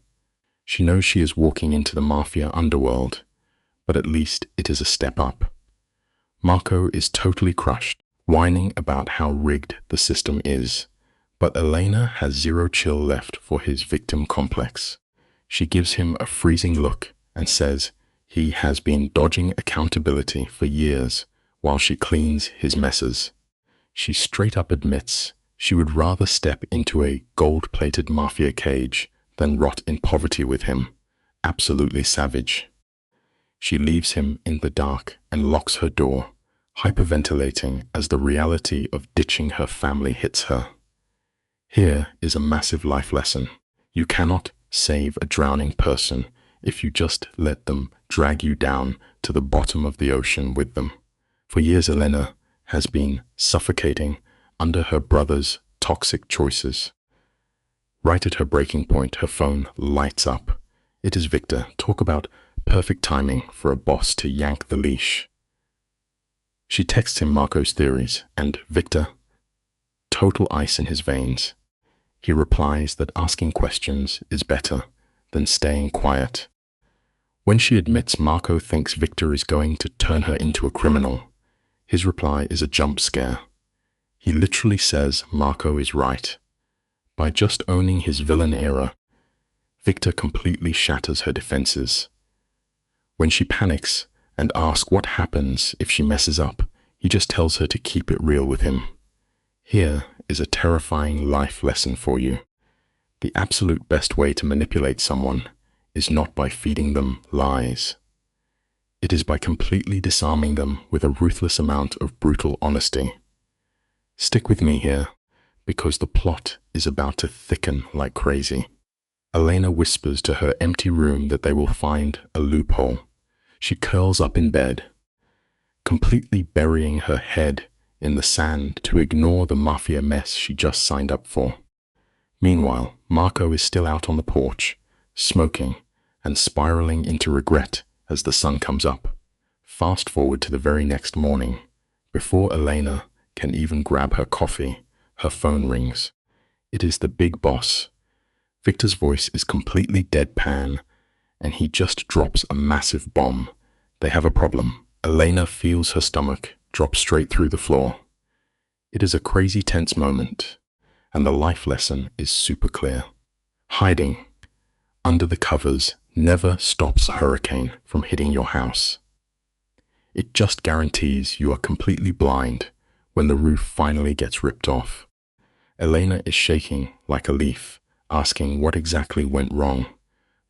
She knows she is walking into the Mafia underworld, but at least it is a step up. Marco is totally crushed, whining about how rigged the system is, but Elena has zero chill left for his victim complex. She gives him a freezing look and says he has been dodging accountability for years while she cleans his messes. She straight up admits she would rather step into a gold-plated Mafia cage than rot in poverty with him. Absolutely savage. She leaves him in the dark and locks her door, hyperventilating as the reality of ditching her family hits her. Here is a massive life lesson. You cannot save a drowning person if you just let them drag you down to the bottom of the ocean with them. For years, Elena has been suffocating under her brother's toxic choices. Right at her breaking point, her phone lights up. It is Victor. Talk about perfect timing for a boss to yank the leash. She texts him Marco's theories, and Victor, total ice in his veins. He replies that asking questions is better than staying quiet. When she admits Marco thinks Victor is going to turn her into a criminal, his reply is a jump scare. He literally says Marco is right. By just owning his villain era, Victor completely shatters her defenses. When she panics and asks what happens if she messes up, he just tells her to keep it real with him. Here is a terrifying life lesson for you. The absolute best way to manipulate someone is not by feeding them lies. It is by completely disarming them with a ruthless amount of brutal honesty. Stick with me here, because the plot is about to thicken like crazy. Elena whispers to her empty room that they will find a loophole. She curls up in bed, completely burying her head in the sand to ignore the Mafia mess she just signed up for. Meanwhile, Marco is still out on the porch, smoking and spiraling into regret as the sun comes up. Fast forward to the very next morning. Before Elena can even grab her coffee, her phone rings. It is the big boss. Victor's voice is completely deadpan, and he just drops a massive bomb. They have a problem. Elena feels her stomach drop straight through the floor. It is a crazy tense moment, and the life lesson is super clear. Hiding under the covers never stops a hurricane from hitting your house. It just guarantees you are completely blind when the roof finally gets ripped off. Elena is shaking like a leaf, asking what exactly went wrong.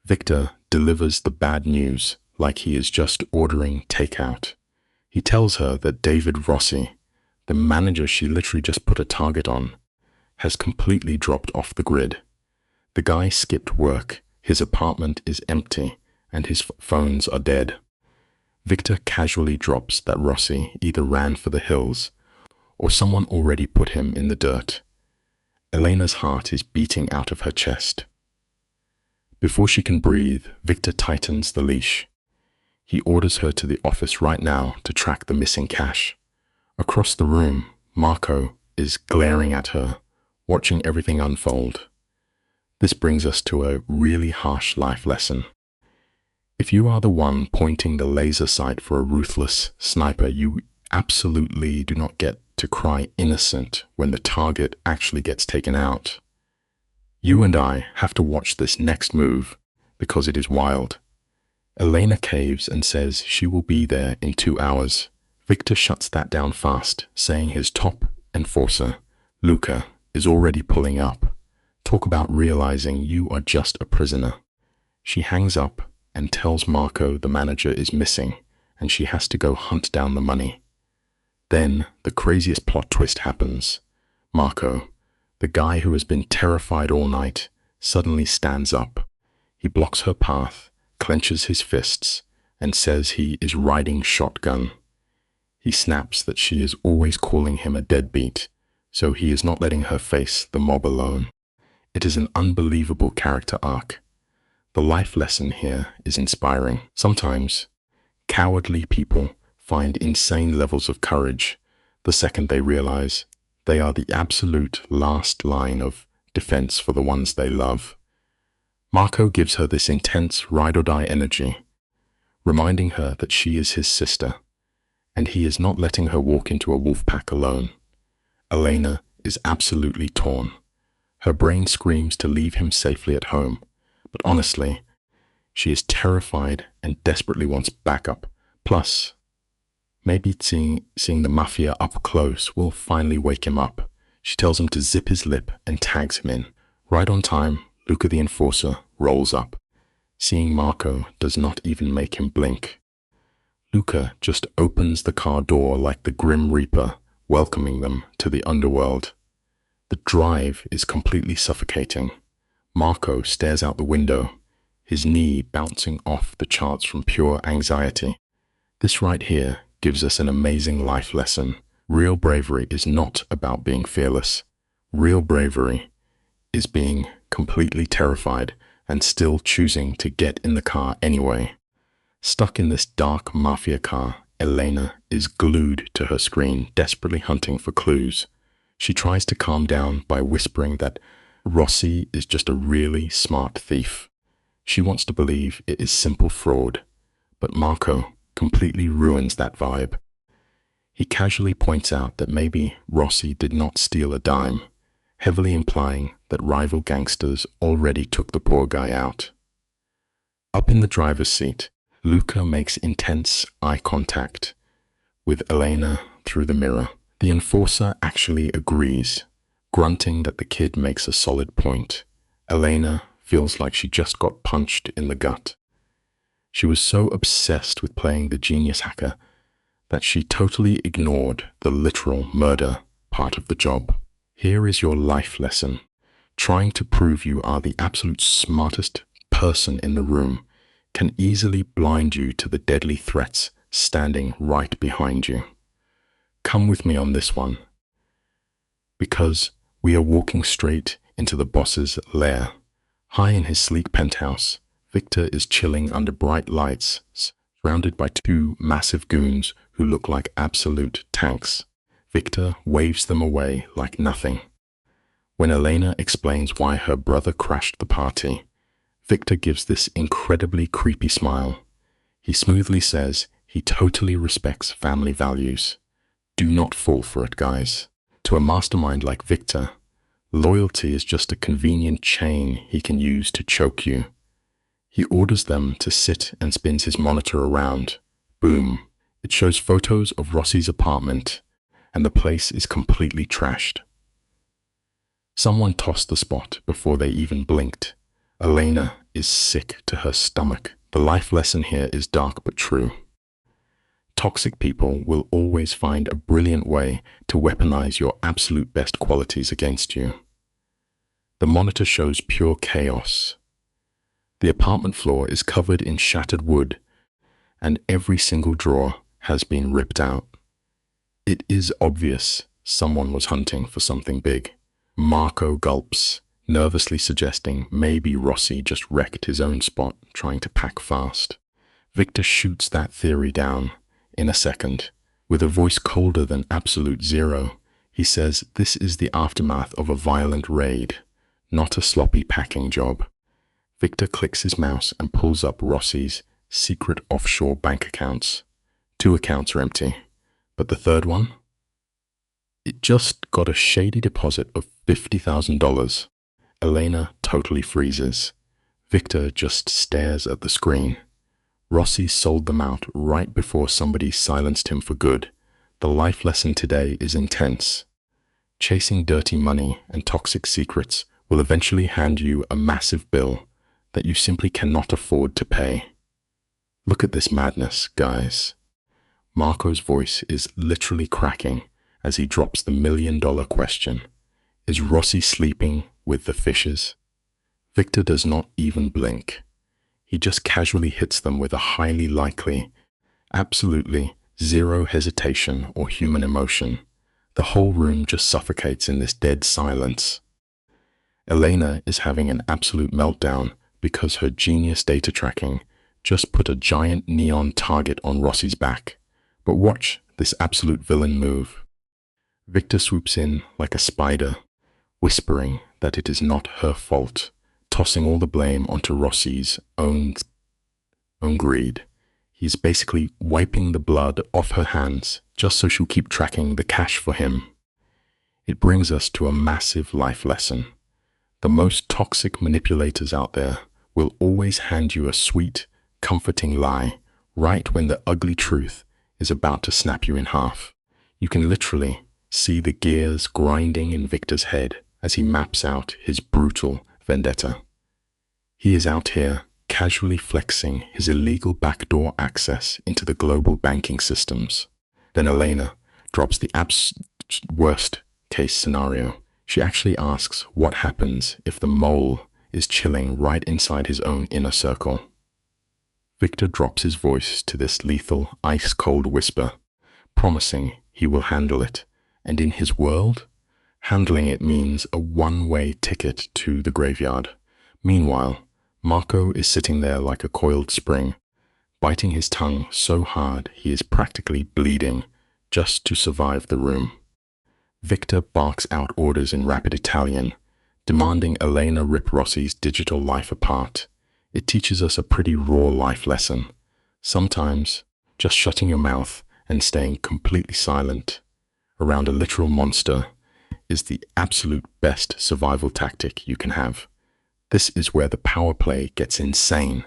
Victor delivers the bad news like he is just ordering takeout. He tells her that David Rossi, the manager she literally just put a target on, has completely dropped off the grid. The guy skipped work, his apartment is empty, and his phones are dead. Victor casually drops that Rossi either ran for the hills or someone already put him in the dirt. Elena's heart is beating out of her chest. Before she can breathe, Victor tightens the leash. He orders her to the office right now to track the missing cash. Across the room, Marco is glaring at her, watching everything unfold. This brings us to a really harsh life lesson. If you are the one pointing the laser sight for a ruthless sniper, you absolutely do not get to cry innocent when the target actually gets taken out. You and I have to watch this next move because it is wild. Elena caves and says she will be there in 2 hours. Victor shuts that down fast, saying his top enforcer, Luca, is already pulling up. Talk about realizing you are just a prisoner. She hangs up and tells Marco the manager is missing and she has to go hunt down the money. Then the craziest plot twist happens. Marco, the guy who has been terrified all night, suddenly stands up. He blocks her path, clenches his fists, and says he is riding shotgun. He snaps that she is always calling him a deadbeat, so he is not letting her face the mob alone. It is an unbelievable character arc. The life lesson here is inspiring. Sometimes, cowardly people find insane levels of courage the second they realize they are the absolute last line of defense for the ones they love. Marco gives her this intense ride-or-die energy, reminding her that she is his sister, and he is not letting her walk into a wolf pack alone. Elena is absolutely torn. Her brain screams to leave him safely at home, but honestly, she is terrified and desperately wants backup. Plus, maybe seeing the Mafia up close will finally wake him up. She tells him to zip his lip and tags him in. Right on time, Luca the enforcer rolls up. Seeing Marco does not even make him blink. Luca just opens the car door like the Grim Reaper, welcoming them to the underworld. The drive is completely suffocating. Marco stares out the window, his knee bouncing off the charts from pure anxiety. This right here gives us an amazing life lesson. Real bravery is not about being fearless. Real bravery is being completely terrified and still choosing to get in the car anyway. Stuck in this dark Mafia car, Elena is glued to her screen, desperately hunting for clues. She tries to calm down by whispering that Rossi is just a really smart thief. She wants to believe it is simple fraud, but Marco completely ruins that vibe. He casually points out that maybe Rossi did not steal a dime, heavily implying that rival gangsters already took the poor guy out. Up in the driver's seat, Luca makes intense eye contact with Elena through the mirror. The enforcer actually agrees, grunting that the kid makes a solid point. Elena feels like she just got punched in the gut. She was so obsessed with playing the genius hacker that she totally ignored the literal murder part of the job. Here is your life lesson. Trying to prove you are the absolute smartest person in the room can easily blind you to the deadly threats standing right behind you. Come with me on this one, because we are walking straight into the boss's lair. High in his sleek penthouse, Victor is chilling under bright lights, surrounded by two massive goons who look like absolute tanks. Victor waves them away like nothing. When Elena explains why her brother crashed the party, Victor gives this incredibly creepy smile. He smoothly says he totally respects family values. Do not fall for it, guys. To a mastermind like Victor, loyalty is just a convenient chain he can use to choke you. He orders them to sit and spins his monitor around. Boom. It shows photos of Rossi's apartment, and the place is completely trashed. Someone tossed the spot before they even blinked. Elena is sick to her stomach. The life lesson here is dark but true. Toxic people will always find a brilliant way to weaponize your absolute best qualities against you. The monitor shows pure chaos. The apartment floor is covered in shattered wood, and every single drawer has been ripped out. It is obvious someone was hunting for something big. Marco gulps, nervously suggesting maybe Rossi just wrecked his own spot trying to pack fast. Victor shoots that theory down in a second. With a voice colder than absolute zero, he says this is the aftermath of a violent raid, not a sloppy packing job. Victor clicks his mouse and pulls up Rossi's secret offshore bank accounts. 2 accounts are empty, but the third one? It just got a shady deposit of $50,000. Elena totally freezes. Victor just stares at the screen. Rossi sold them out right before somebody silenced him for good. The life lesson today is intense. Chasing dirty money and toxic secrets will eventually hand you a massive bill that you simply cannot afford to pay. Look at this madness, guys. Marco's voice is literally cracking as he drops the million-dollar question. Is Rossi sleeping with the fishes? Victor does not even blink. He just casually hits them with a highly likely, absolutely zero hesitation or human emotion. The whole room just suffocates in this dead silence. Elena is having an absolute meltdown because her genius data tracking just put a giant neon target on Rossi's back. But watch this absolute villain move. Victor swoops in like a spider, whispering that it is not her fault, tossing all the blame onto Rossi's own greed. He's basically wiping the blood off her hands just so she'll keep tracking the cash for him. It brings us to a massive life lesson. The most toxic manipulators out there will always hand you a sweet, comforting lie right when the ugly truth is about to snap you in half. You can literally see the gears grinding in Victor's head as he maps out his brutal vendetta. He is out here casually flexing his illegal backdoor access into the global banking systems. Then Elena drops the worst case scenario. She actually asks what happens if the mole is chilling right inside his own inner circle. Victor drops his voice to this lethal, ice-cold whisper, promising he will handle it, and in his world, handling it means a one-way ticket to the graveyard. Meanwhile, Marco is sitting there like a coiled spring, biting his tongue so hard he is practically bleeding just to survive the room. Victor barks out orders in rapid Italian, demanding Elena rip Rossi's digital life apart. It teaches us a pretty raw life lesson. Sometimes, just shutting your mouth and staying completely silent around a literal monster is the absolute best survival tactic you can have. This is where the power play gets insane.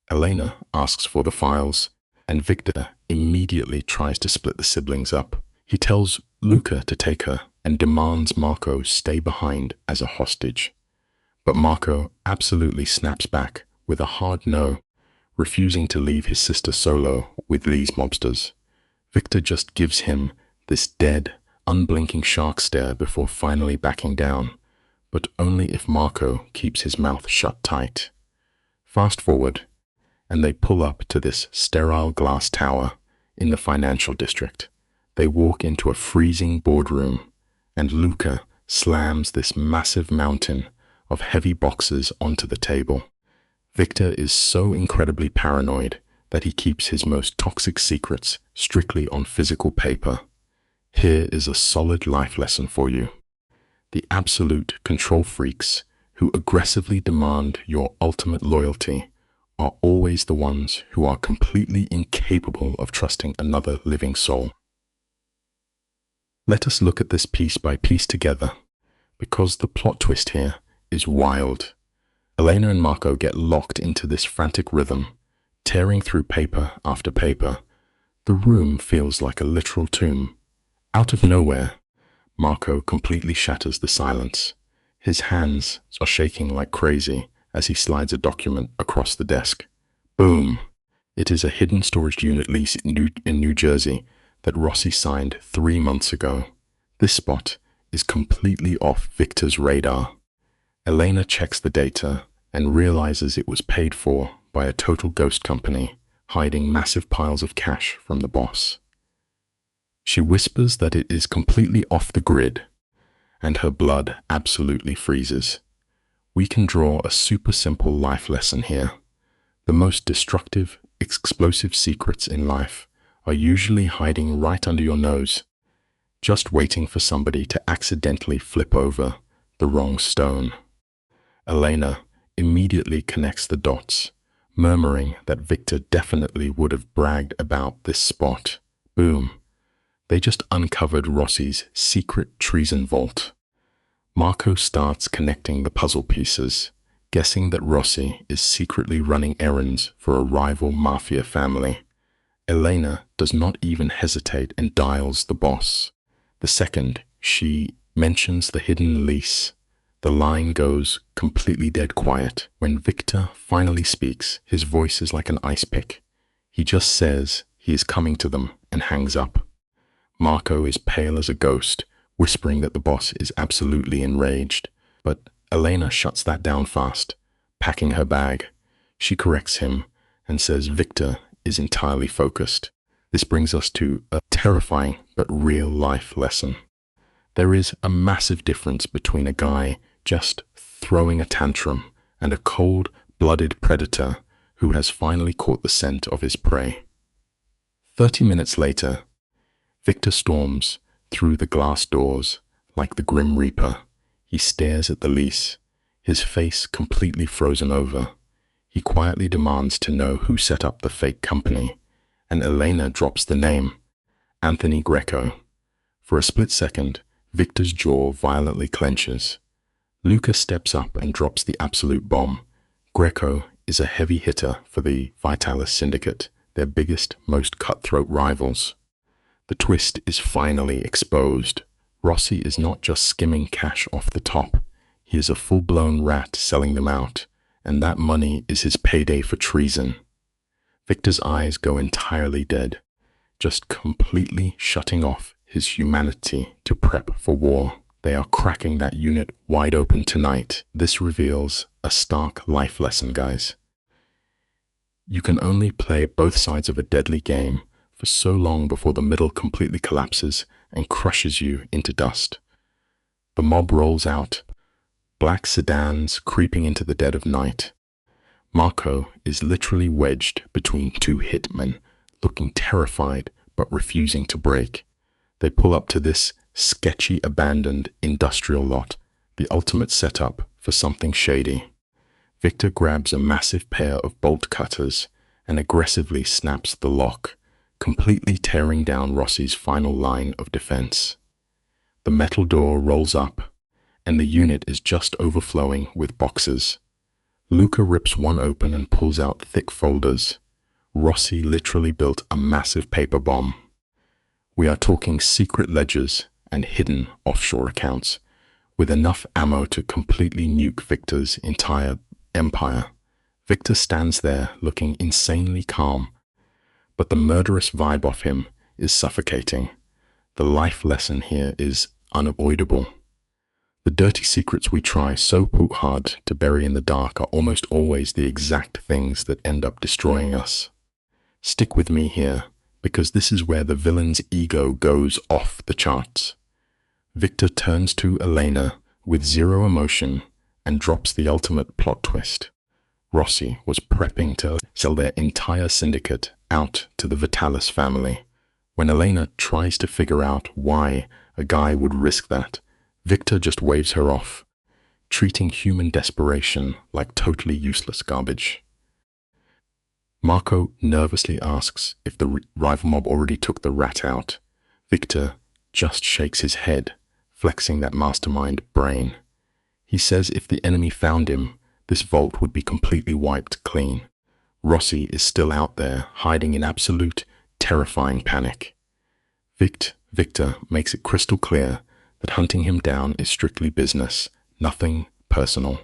Elena asks for the files, and Victor immediately tries to split the siblings up. He tells Luca to take her and demands Marco stay behind as a hostage. But Marco absolutely snaps back with a hard no, refusing to leave his sister solo with these mobsters. Victor just gives him this dead, unblinking shark stare before finally backing down, but only if Marco keeps his mouth shut tight. Fast forward, and they pull up to this sterile glass tower in the financial district. They walk into a freezing boardroom, and Luca slams this massive mountain of heavy boxes onto the table. Victor is so incredibly paranoid that he keeps his most toxic secrets strictly on physical paper. Here is a solid life lesson for you. The absolute control freaks who aggressively demand your ultimate loyalty are always the ones who are completely incapable of trusting another living soul. Let us look at this piece by piece together, because the plot twist here is wild. Elena and Marco get locked into this frantic rhythm, tearing through paper after paper. The room feels like a literal tomb. Out of nowhere, Marco completely shatters the silence. His hands are shaking like crazy as he slides a document across the desk. Boom! It is a hidden storage unit lease in New Jersey that Rossi signed 3 months ago. This spot is completely off Victor's radar. Elena checks the data and realizes it was paid for by a total ghost company, hiding massive piles of cash from the boss. She whispers that it is completely off the grid, and her blood absolutely freezes. We can draw a super simple life lesson here. The most destructive, explosive secrets in life are usually hiding right under your nose, just waiting for somebody to accidentally flip over the wrong stone. Elena immediately connects the dots, murmuring that Victor definitely would have bragged about this spot. Boom. They just uncovered Rossi's secret treason vault. Marco starts connecting the puzzle pieces, guessing that Rossi is secretly running errands for a rival Mafia family. Elena does not even hesitate and dials the boss. The second she mentions the hidden lease, the line goes completely dead quiet. When Victor finally speaks, his voice is like an ice pick. He just says he is coming to them and hangs up. Marco is pale as a ghost, whispering that the boss is absolutely enraged. But Elena shuts that down fast, packing her bag. She corrects him and says Victor is entirely focused. This brings us to a terrifying but real-life lesson. There is a massive difference between a guy just throwing a tantrum and a cold-blooded predator who has finally caught the scent of his prey. 30 minutes later, Victor storms through the glass doors like the Grim Reaper. He stares at the lease, his face completely frozen over. He quietly demands to know who set up the fake company, and Elena drops the name, Anthony Greco. For a split second, Victor's jaw violently clenches. Luca steps up and drops the absolute bomb. Greco is a heavy hitter for the Vitalis Syndicate, their biggest, most cutthroat rivals. The twist is finally exposed. Rossi is not just skimming cash off the top. He is a full-blown rat selling them out, and that money is his payday for treason. Victor's eyes go entirely dead, just completely shutting off his humanity to prep for war. They are cracking that unit wide open tonight. This reveals a stark life lesson, guys. You can only play both sides of a deadly game for so long before the middle completely collapses and crushes you into dust. The mob rolls out, black sedans creeping into the dead of night. Marco is literally wedged between two hitmen, looking terrified but refusing to break. They pull up to this sketchy, abandoned industrial lot, the ultimate setup for something shady. Victor grabs a massive pair of bolt cutters and aggressively snaps the lock, completely tearing down Rossi's final line of defense. The metal door rolls up, and the unit is just overflowing with boxes. Luca rips one open and pulls out thick folders. Rossi literally built a massive paper bomb. We are talking secret ledgers and hidden offshore accounts, with enough ammo to completely nuke Victor's entire empire. Victor stands there looking insanely calm, but the murderous vibe of him is suffocating. The life lesson here is unavoidable. The dirty secrets we try so hard to bury in the dark are almost always the exact things that end up destroying us. Stick with me here, because this is where the villain's ego goes off the charts. Victor turns to Elena with zero emotion and drops the ultimate plot twist. Rossi was prepping to sell their entire syndicate out to the Vitalis family. When Elena tries to figure out why a guy would risk that, Victor just waves her off, treating human desperation like totally useless garbage. Marco nervously asks if the rival mob already took the rat out. Victor just shakes his head, flexing that mastermind brain. He says if the enemy found him, this vault would be completely wiped clean. Rossi is still out there, hiding in absolute, terrifying panic. Victor makes it crystal clear that hunting him down is strictly business, nothing personal.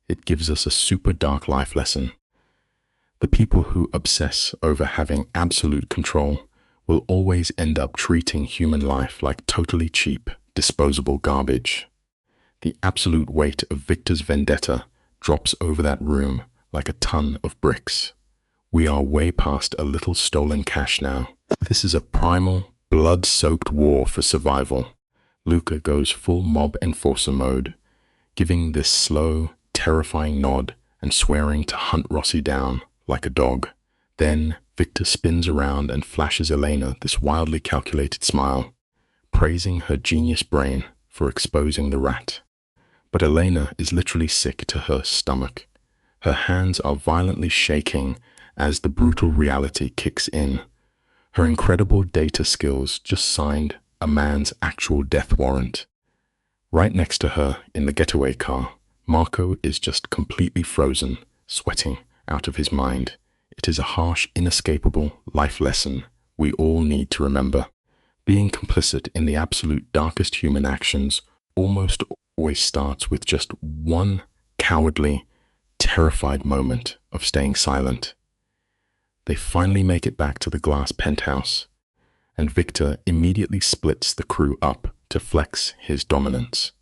It gives us a super dark life lesson. The people who obsess over having absolute control will always end up treating human life like totally cheap, disposable garbage. The absolute weight of Victor's vendetta drops over that room like a ton of bricks. We are way past a little stolen cash now. This is a primal, blood-soaked war for survival. Luca goes full mob enforcer mode, giving this slow, terrifying nod and swearing to hunt Rossi down like a dog. Then Victor spins around and flashes Elena this wildly calculated smile, praising her genius brain for exposing the rat. But Elena is literally sick to her stomach. Her hands are violently shaking as the brutal reality kicks in. Her incredible data skills just signed a man's actual death warrant. Right next to her in the getaway car, Marco is just completely frozen, sweating out of his mind. It is a harsh, inescapable life lesson we all need to remember. Being complicit in the absolute darkest human actions almost always starts with just one cowardly, terrified moment of staying silent. They finally make it back to the glass penthouse, and Victor immediately splits the crew up to flex his dominance.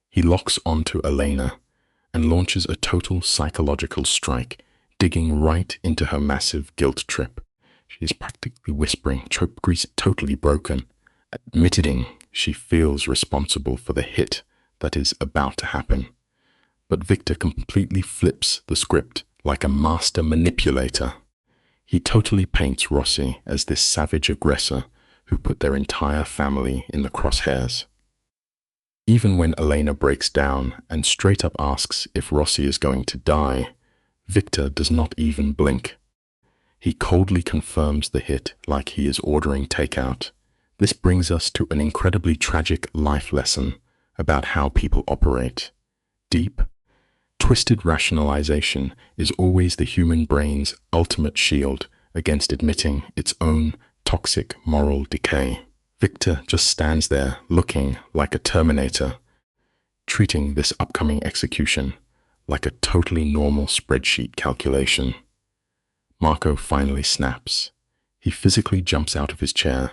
He locks onto Elena and launches a total psychological strike, digging right into her massive guilt trip. She is practically whispering, totally broken, admitting she feels responsible for the hit that is about to happen. But Victor completely flips the script like a master manipulator. He totally paints Rossi as this savage aggressor who put their entire family in the crosshairs. Even when Elena breaks down and straight up asks if Rossi is going to die, Victor does not even blink. He coldly confirms the hit like he is ordering takeout. This brings us to an incredibly tragic life lesson about how people operate. Deep, twisted rationalization is always the human brain's ultimate shield against admitting its own toxic moral decay. Victor just stands there looking like a Terminator, treating this upcoming execution like a totally normal spreadsheet calculation. Marco finally snaps. He physically jumps out of his chair,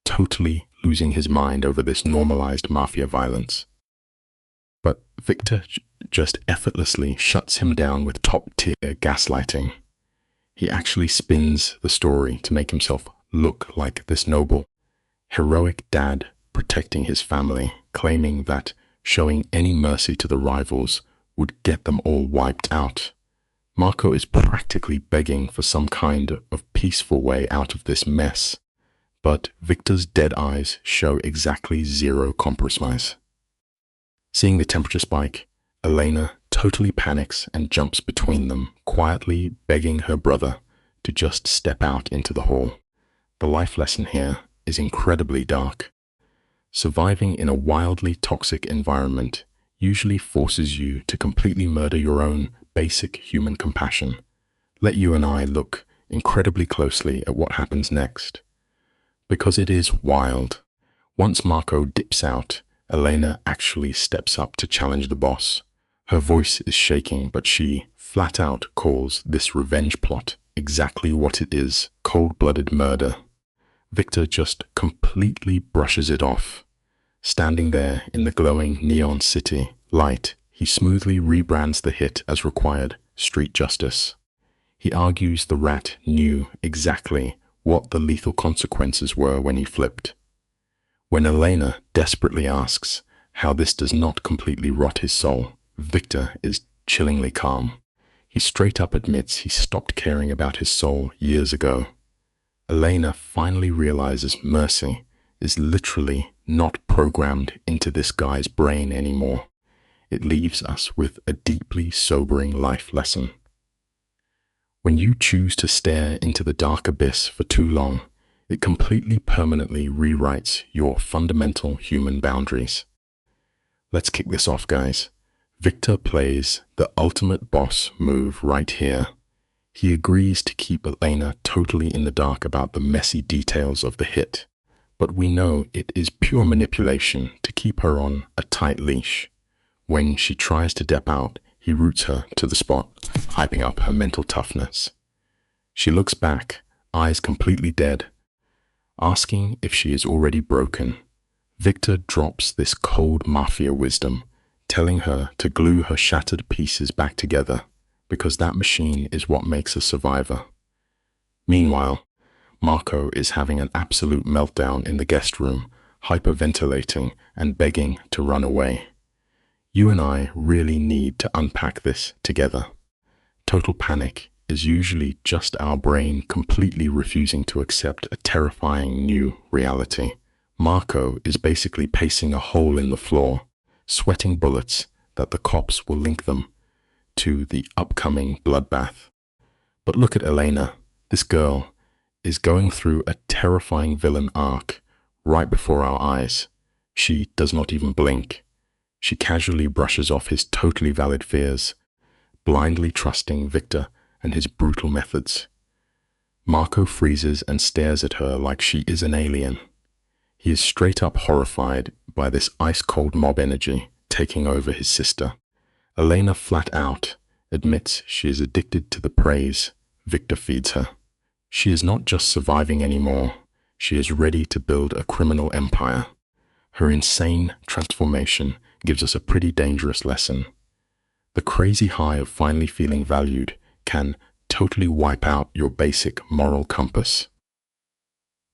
totally losing his mind over this normalized mafia violence. But Victor just effortlessly shuts him down with top-tier gaslighting. He actually spins the story to make himself look like this noble, heroic dad protecting his family, claiming that showing any mercy to the rivals would get them all wiped out. Marco is practically begging for some kind of peaceful way out of this mess, but Victor's dead eyes show exactly zero compromise. Seeing the temperature spike, Elena totally panics and jumps between them, quietly begging her brother to just step out into the hall. The life lesson here is incredibly dark. Surviving in a wildly toxic environment usually forces you to completely murder your own basic human compassion. Let you and I look incredibly closely at what happens next. Because it is wild. Once Marco dips out, Elena actually steps up to challenge the boss. Her voice is shaking, but she flat out calls this revenge plot exactly what it is: cold-blooded murder. Victor just completely brushes it off. Standing there in the glowing neon city light, he smoothly rebrands the hit as required street justice. He argues the rat knew exactly what the lethal consequences were when he flipped. When Elena desperately asks how this does not completely rot his soul, Victor is chillingly calm. He straight up admits he stopped caring about his soul years ago. Elena finally realizes mercy is literally not programmed into this guy's brain anymore. It leaves us with a deeply sobering life lesson. When you choose to stare into the dark abyss for too long, it completely permanently rewrites your fundamental human boundaries. Let's kick this off, guys. Victor plays the ultimate boss move right here. He agrees to keep Elena totally in the dark about the messy details of the hit, but we know it is pure manipulation to keep her on a tight leash. When she tries to dip out, he roots her to the spot, hyping up her mental toughness. She looks back, eyes completely dead, asking if she is already broken. Victor drops this cold mafia wisdom, telling her to glue her shattered pieces back together, because that machine is what makes a survivor. Meanwhile, Marco is having an absolute meltdown in the guest room, hyperventilating and begging to run away. You and I really need to unpack this together. Total panic is usually just our brain completely refusing to accept a terrifying new reality. Marco is basically pacing a hole in the floor, sweating bullets that the cops will link them to the upcoming bloodbath. But look at Elena. This girl is going through a terrifying villain arc right before our eyes. She does not even blink. She casually brushes off his totally valid fears, blindly trusting Victor and his brutal methods. Marco freezes and stares at her like she is an alien. He is straight up horrified by this ice-cold mob energy taking over his sister. Elena flat out admits she is addicted to the praise Victor feeds her. She is not just surviving anymore, she is ready to build a criminal empire. Her insane transformation gives us a pretty dangerous lesson. The crazy high of finally feeling valued can totally wipe out your basic moral compass.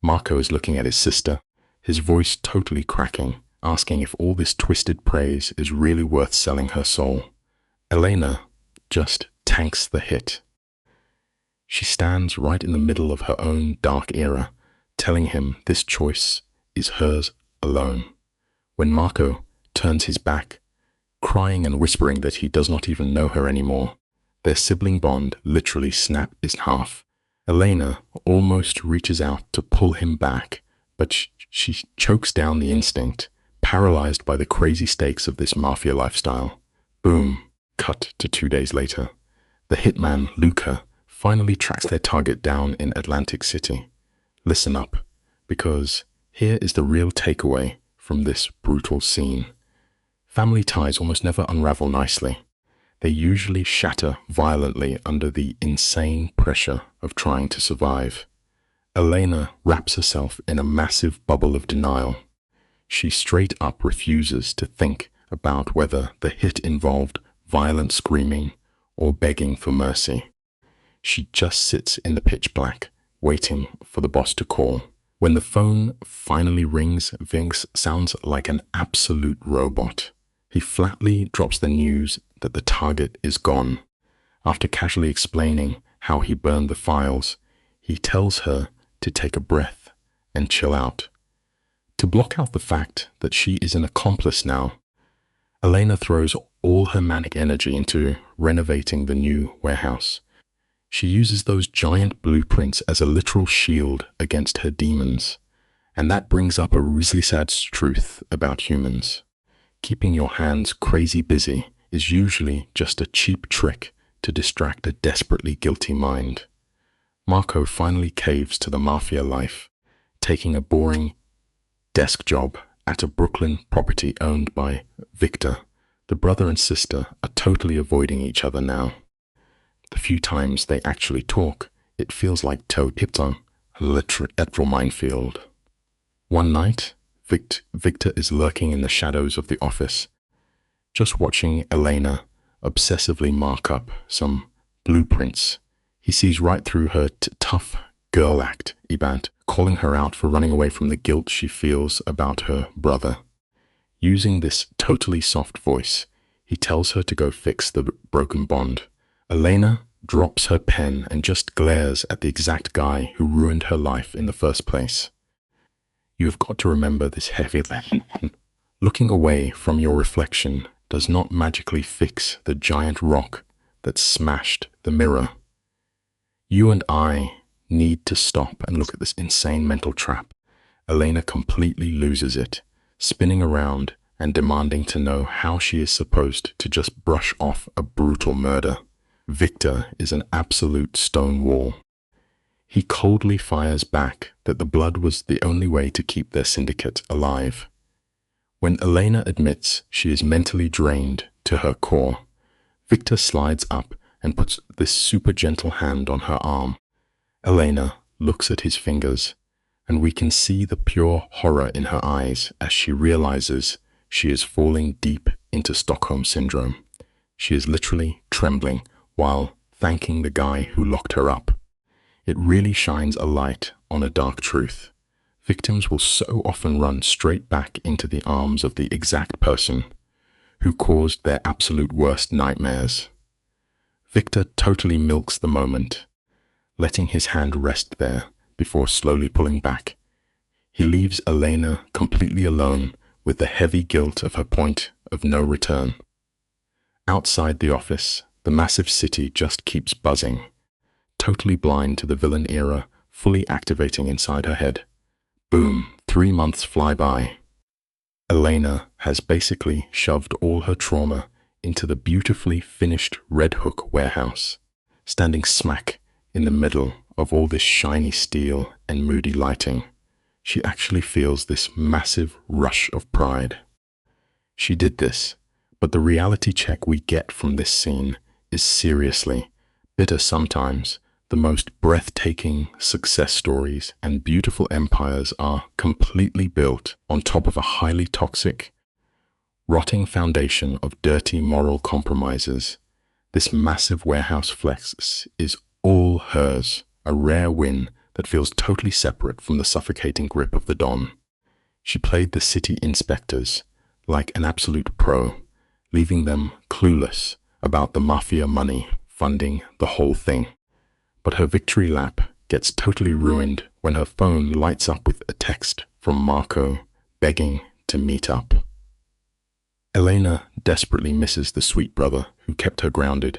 Marco is looking at his sister, his voice totally cracking, asking if all this twisted praise is really worth selling her soul. Elena just tanks the hit. She stands right in the middle of her own dark era, telling him this choice is hers alone. When Marco turns his back, crying and whispering that he does not even know her anymore, their sibling bond literally snaps in half. Elena almost reaches out to pull him back, but she chokes down the instinct, paralyzed by the crazy stakes of this mafia lifestyle. Boom. Cut to 2 days later. The hitman, Luca, finally tracks their target down in Atlantic City. Listen up, because here is the real takeaway from this brutal scene. Family ties almost never unravel nicely. They usually shatter violently under the insane pressure of trying to survive. Elena wraps herself in a massive bubble of denial. She straight up refuses to think about whether the hit involved violent screaming or begging for mercy. She just sits in the pitch black, waiting for the boss to call. When the phone finally rings, Vince sounds like an absolute robot. He flatly drops the news that the target is gone. After casually explaining how he burned the files, he tells her to take a breath and chill out. To block out the fact that she is an accomplice now, Elena throws all her manic energy into renovating the new warehouse. She uses those giant blueprints as a literal shield against her demons, and that brings up a really sad truth about humans. Keeping your hands crazy busy is usually just a cheap trick to distract a desperately guilty mind. Marco finally caves to the Mafia life, taking a boring desk job at a Brooklyn property owned by Victor. The brother and sister are totally avoiding each other now. The few times they actually talk, it feels like Toad hit on a literal minefield. One night, Victor is lurking in the shadows of the office, just watching Elena obsessively mark up some blueprints. He sees right through her tough girl act, calling her out for running away from the guilt she feels about her brother. Using this totally soft voice, he tells her to go fix the broken bond. Elena drops her pen and just glares at the exact guy who ruined her life in the first place. You have got to remember this heavy lesson. Looking away from your reflection does not magically fix the giant rock that smashed the mirror. You and I need to stop and look at this insane mental trap. Elena completely loses it, spinning around and demanding to know how she is supposed to just brush off a brutal murder. Victor is an absolute stone wall. He coldly fires back that the blood was the only way to keep their syndicate alive. When Elena admits she is mentally drained to her core, Victor slides up and puts this super gentle hand on her arm. Elena looks at his fingers, and we can see the pure horror in her eyes as she realizes she is falling deep into Stockholm Syndrome. She is literally trembling while thanking the guy who locked her up. It really shines a light on a dark truth. Victims will so often run straight back into the arms of the exact person who caused their absolute worst nightmares. Victor totally milks the moment, letting his hand rest there before slowly pulling back. He leaves Elena completely alone with the heavy guilt of her point of no return. Outside the office, the massive city just keeps buzzing, totally blind to the villain era fully activating inside her head. Boom, 3 months fly by. Elena has basically shoved all her trauma into the beautifully finished Red Hook warehouse, standing smack in the middle of all this shiny steel and moody lighting. She actually feels this massive rush of pride. She did this, but the reality check we get from this scene is seriously bitter sometimes. The most breathtaking success stories and beautiful empires are completely built on top of a highly toxic, rotting foundation of dirty moral compromises. This massive warehouse flex is all hers, a rare win that feels totally separate from the suffocating grip of the Don. She played the city inspectors like an absolute pro, leaving them clueless about the Mafia money funding the whole thing. But her victory lap gets totally ruined when her phone lights up with a text from Marco begging to meet up. Elena desperately misses the sweet brother who kept her grounded,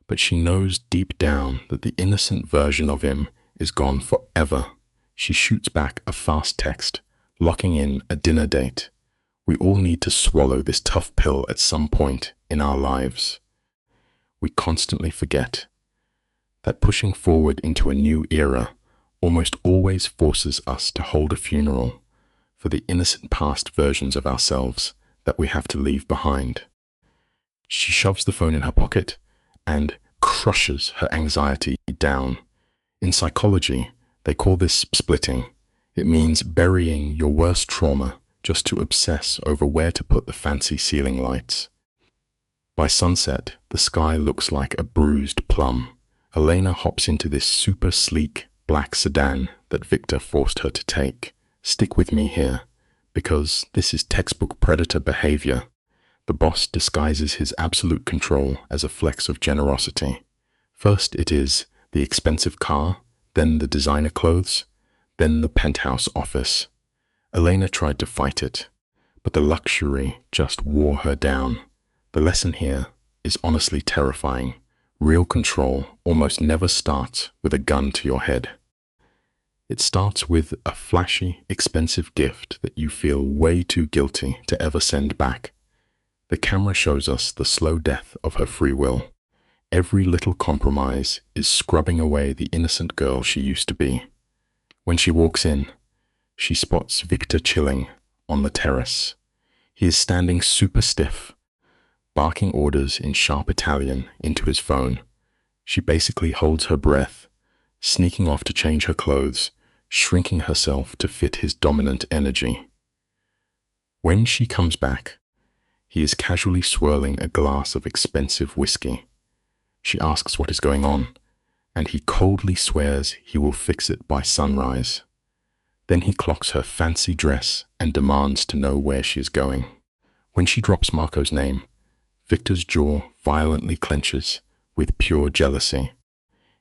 but she knows deep down that the innocent version of him is gone forever. She shoots back a fast text, locking in a dinner date. We all need to swallow this tough pill at some point in our lives. We constantly forget that pushing forward into a new era almost always forces us to hold a funeral for the innocent past versions of ourselves that we have to leave behind. She shoves the phone in her pocket and crushes her anxiety down. In psychology, they call this splitting. It means burying your worst trauma just to obsess over where to put the fancy ceiling lights. By sunset, the sky looks like a bruised plum. Elena hops into this super sleek black sedan that Victor forced her to take. Stick with me here, because this is textbook predator behavior. The boss disguises his absolute control as a flex of generosity. First it is the expensive car, then the designer clothes, then the penthouse office. Elena tried to fight it, but the luxury just wore her down. The lesson here is honestly terrifying. Real control almost never starts with a gun to your head. It starts with a flashy, expensive gift that you feel way too guilty to ever send back. The camera shows us the slow death of her free will. Every little compromise is scrubbing away the innocent girl she used to be. When she walks in, she spots Victor chilling on the terrace. He is standing super stiff, barking orders in sharp Italian into his phone. She basically holds her breath, sneaking off to change her clothes, shrinking herself to fit his dominant energy. When she comes back, he is casually swirling a glass of expensive whiskey. She asks what is going on, and he coldly swears he will fix it by sunrise. Then he clocks her fancy dress and demands to know where she is going. When she drops Marco's name, Victor's jaw violently clenches with pure jealousy.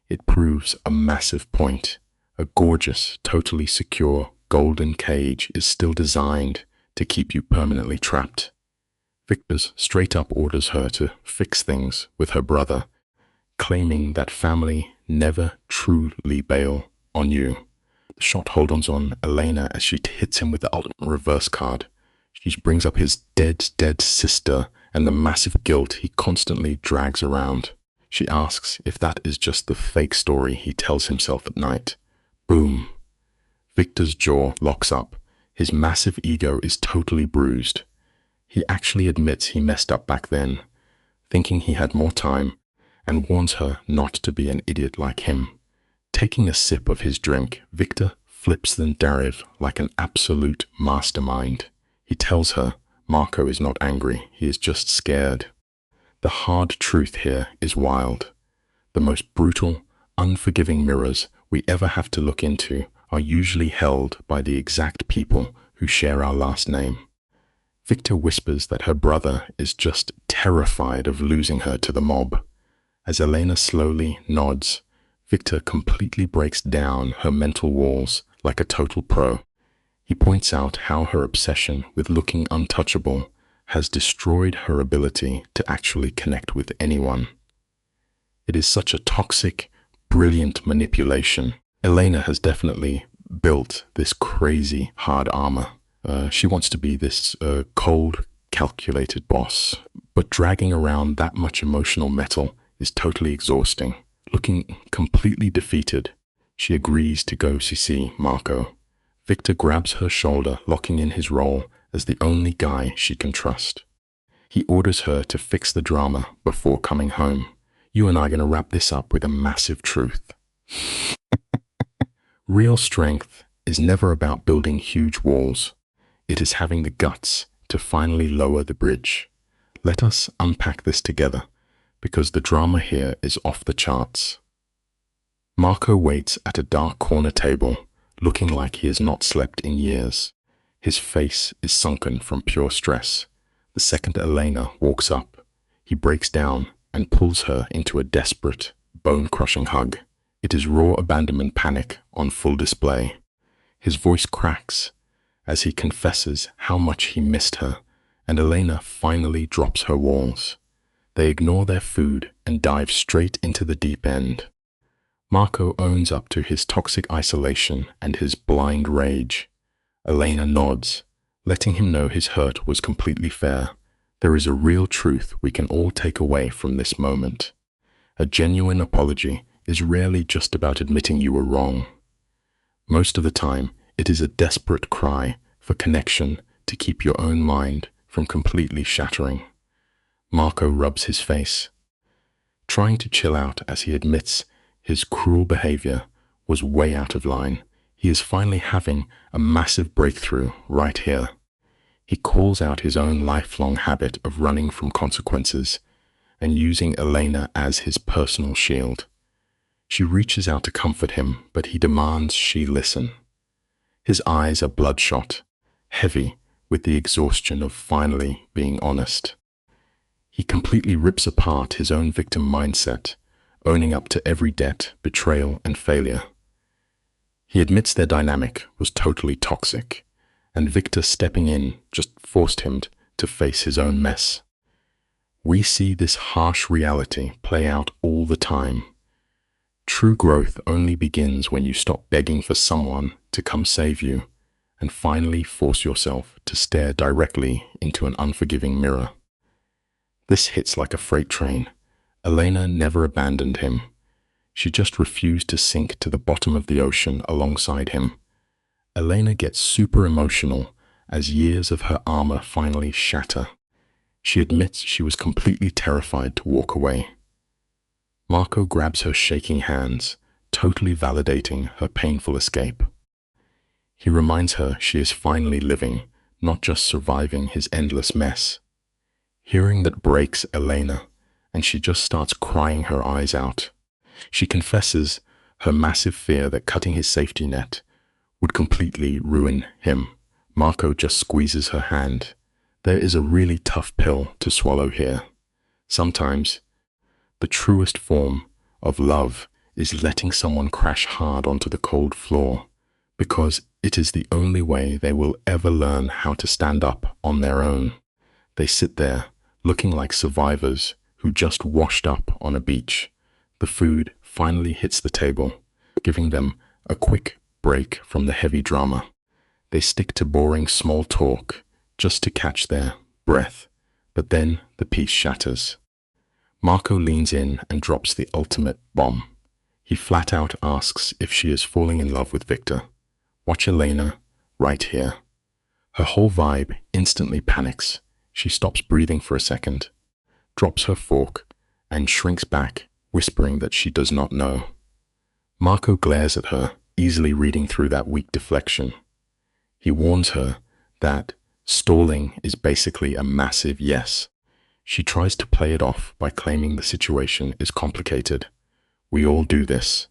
It proves a massive point. A gorgeous, totally secure, golden cage is still designed to keep you permanently trapped. Victor's straight up orders her to fix things with her brother, claiming that family never truly bail on you. The shot holds on Elena as she hits him with the ultimate reverse card. She brings up his dead sister and the massive guilt he constantly drags around. She asks if that is just the fake story he tells himself at night. Boom. Victor's jaw locks up. His massive ego is totally bruised. He actually admits he messed up back then, thinking he had more time, and warns her not to be an idiot like him. Taking a sip of his drink, Victor flips the narrative like an absolute mastermind. He tells her Marco is not angry, he is just scared. The hard truth here is wild. The most brutal, unforgiving mirrors we ever have to look into are usually held by the exact people who share our last name. Victor whispers that her brother is just terrified of losing her to the mob. As Elena slowly nods, Victor completely breaks down her mental walls like a total pro. He points out how her obsession with looking untouchable has destroyed her ability to actually connect with anyone. It is such a toxic, brilliant manipulation. Elena has definitely built this crazy hard armor. She wants to be this cold, calculated boss, but dragging around that much emotional metal is totally exhausting. Looking completely defeated, she agrees to go see Marco. Victor grabs her shoulder, locking in his role as the only guy she can trust. He orders her to fix the drama before coming home. You and I are going to wrap this up with a massive truth. Real strength is never about building huge walls. It is having the guts to finally lower the bridge. Let us unpack this together, because the drama here is off the charts. Marco waits at a dark corner table, looking like he has not slept in years. His face is sunken from pure stress. The second Elena walks up, he breaks down and pulls her into a desperate, bone-crushing hug. It is raw abandonment panic on full display. His voice cracks as he confesses how much he missed her, and Elena finally drops her walls. They ignore their food and dive straight into the deep end. Marco owns up to his toxic isolation and his blind rage. Elena nods, letting him know his hurt was completely fair. There is a real truth we can all take away from this moment. A genuine apology is rarely just about admitting you were wrong. Most of the time, it is a desperate cry for connection to keep your own mind from completely shattering. Marco rubs his face, trying to chill out as he admits his cruel behavior was way out of line. He is finally having a massive breakthrough right here. He calls out his own lifelong habit of running from consequences and using Elena as his personal shield. She reaches out to comfort him, but he demands she listen. His eyes are bloodshot, heavy with the exhaustion of finally being honest. He completely rips apart his own victim mindset, owning up to every debt, betrayal, and failure. He admits their dynamic was totally toxic, and Victor stepping in just forced him to face his own mess. We see this harsh reality play out all the time. True growth only begins when you stop begging for someone to come save you and finally force yourself to stare directly into an unforgiving mirror. This hits like a freight train. Elena never abandoned him. She just refused to sink to the bottom of the ocean alongside him. Elena gets super emotional as years of her armor finally shatter. She admits she was completely terrified to walk away. Marco grabs her shaking hands, totally validating her painful escape. He reminds her she is finally living, not just surviving his endless mess. Hearing that breaks Elena, and she just starts crying her eyes out. She confesses her massive fear that cutting his safety net would completely ruin him. Marco just squeezes her hand. There is a really tough pill to swallow here. Sometimes, the truest form of love is letting someone crash hard onto the cold floor, because it is the only way they will ever learn how to stand up on their own. They sit there, looking like survivors who just washed up on a beach. The food finally hits the table, giving them a quick break from the heavy drama. They stick to boring small talk just to catch their breath, but then the peace shatters. Marco leans in and drops the ultimate bomb. He flat out asks if she is falling in love with Victor. Watch Elena right here. Her whole vibe instantly panics. She stops breathing for a second, drops her fork, and shrinks back, whispering that she does not know. Marco glares at her, easily reading through that weak deflection. He warns her that stalling is basically a massive yes. She tries to play it off by claiming the situation is complicated. We all do this.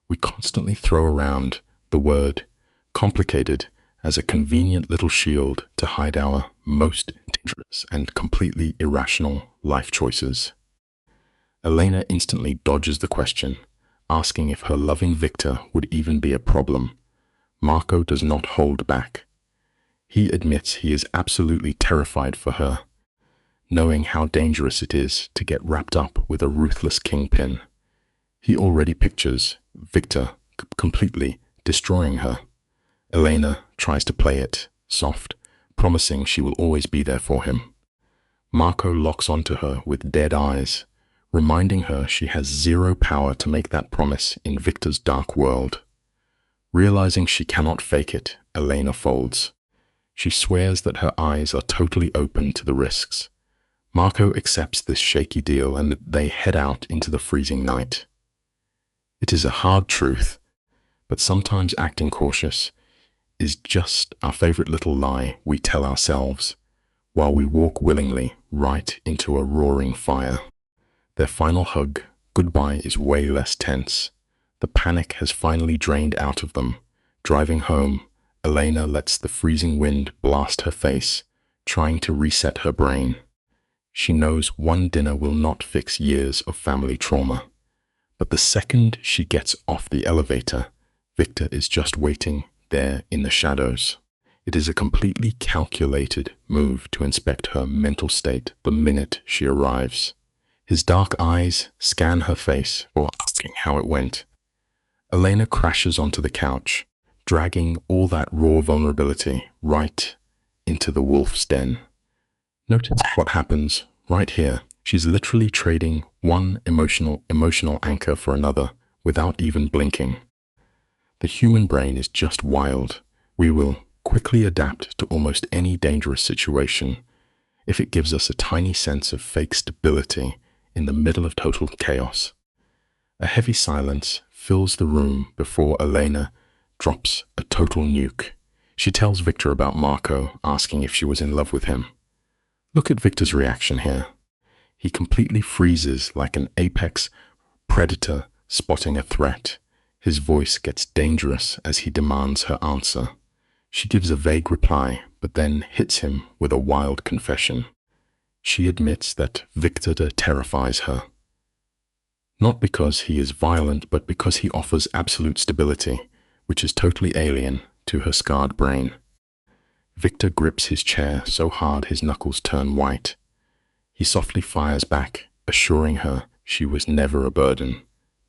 We constantly throw around the word complicated as a convenient little shield to hide our most dangerous and completely irrational life choices. Elena instantly dodges the question, asking if her loving Victor would even be a problem. Marco does not hold back. He admits he is absolutely terrified for her, knowing how dangerous it is to get wrapped up with a ruthless kingpin. He already pictures Victor completely destroying her. Elena tries to play it soft, promising she will always be there for him. Marco locks onto her with dead eyes, reminding her she has zero power to make that promise in Victor's dark world. Realizing she cannot fake it, Elena folds. She swears that her eyes are totally open to the risks. Marco accepts this shaky deal and they head out into the freezing night. It is a hard truth, but sometimes acting cautious is just our favorite little lie we tell ourselves while we walk willingly right into a roaring fire. Their final hug, goodbye, is way less tense. The panic has finally drained out of them. Driving home, Elena lets the freezing wind blast her face, trying to reset her brain. She knows one dinner will not fix years of family trauma. But the second she gets off the elevator, Victor is just waiting there in the shadows. It is a completely calculated move to inspect her mental state the minute she arrives. His dark eyes scan her face before asking how it went. Elena crashes onto the couch, dragging all that raw vulnerability right into the wolf's den. Notice what happens right here. She's literally trading one emotional anchor for another without even blinking. The human brain is just wild. We will quickly adapt to almost any dangerous situation if it gives us a tiny sense of fake stability in the middle of total chaos. A heavy silence fills the room before Elena drops a total nuke. She tells Victor about Marco, asking if she was in love with him. Look at Victor's reaction here. He completely freezes like an apex predator spotting a threat. His voice gets dangerous as he demands her answer. She gives a vague reply, but then hits him with a wild confession. She admits that Victor terrifies her. Not because he is violent, but because he offers absolute stability, which is totally alien to her scarred brain. Victor grips his chair so hard his knuckles turn white. He softly fires back, assuring her she was never a burden.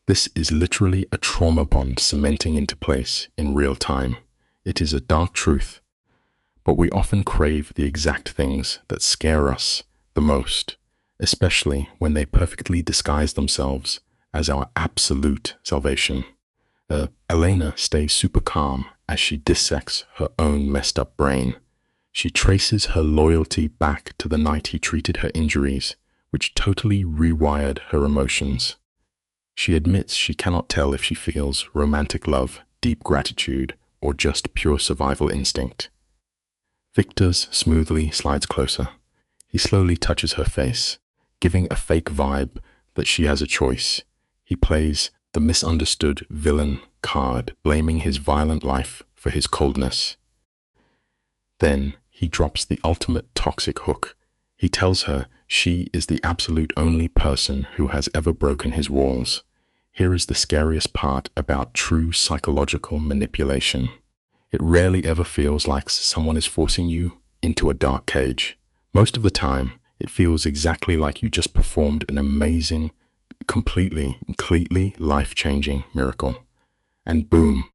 This is literally a trauma bond cementing into place in real time. It is a dark truth, but we often crave the exact things that scare us the most, especially when they perfectly disguise themselves as our absolute salvation. Elena stays super calm as she dissects her own messed up brain. She traces her loyalty back to the night he treated her injuries, which totally rewired her emotions. She admits she cannot tell if she feels romantic love, deep gratitude, or just pure survival instinct. Victor smoothly slides closer. He slowly touches her face, giving a fake vibe that she has a choice. He plays the misunderstood villain card, blaming his violent life for his coldness. Then he drops the ultimate toxic hook. He tells her she is the absolute only person who has ever broken his walls. Here is the scariest part about true psychological manipulation. It rarely ever feels like someone is forcing you into a dark cage. Most of the time, it feels exactly like you just performed an amazing, completely life-changing miracle. And boom,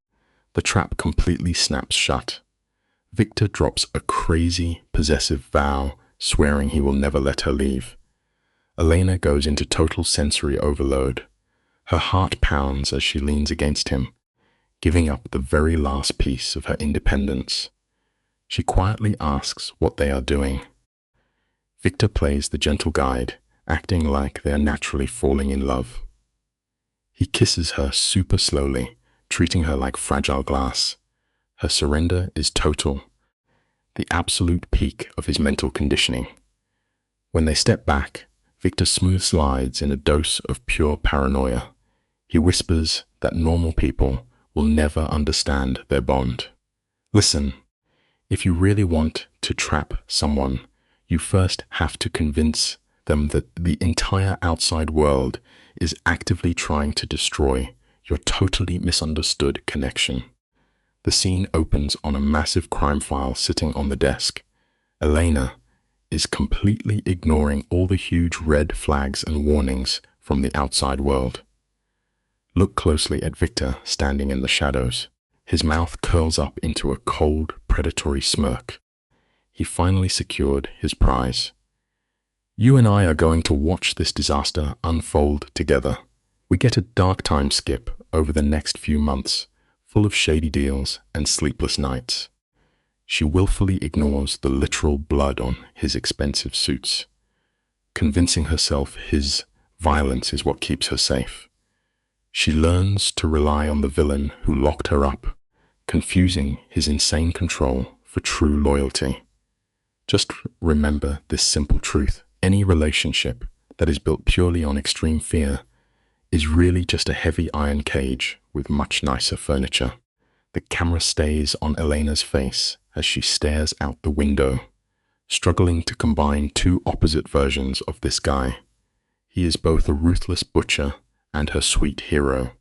the trap completely snaps shut. Victor drops a crazy, possessive vow, swearing he will never let her leave. Elena goes into total sensory overload. Her heart pounds as she leans against him, giving up the very last piece of her independence. She quietly asks what they are doing. Victor plays the gentle guide, acting like they are naturally falling in love. He kisses her super slowly, treating her like fragile glass. Her surrender is total, the absolute peak of his mental conditioning. When they step back, Victor smooth slides in a dose of pure paranoia. He whispers that normal people will never understand their bond. Listen, if you really want to trap someone, you first have to convince them that the entire outside world is actively trying to destroy your totally misunderstood connection. The scene opens on a massive crime file sitting on the desk. Elena is completely ignoring all the huge red flags and warnings from the outside world. Look closely at Victor standing in the shadows. His mouth curls up into a cold, predatory smirk. He finally secured his prize. You and I are going to watch this disaster unfold together. We get a dark time skip over the next few months, full of shady deals and sleepless nights. She willfully ignores the literal blood on his expensive suits, convincing herself his violence is what keeps her safe. She learns to rely on the villain who locked her up, confusing his insane control for true loyalty. Just remember this simple truth. Any relationship that is built purely on extreme fear is really just a heavy iron cage with much nicer furniture. The camera stays on Elena's face as she stares out the window, struggling to combine two opposite versions of this guy. He is both a ruthless butcher and her sweet hero.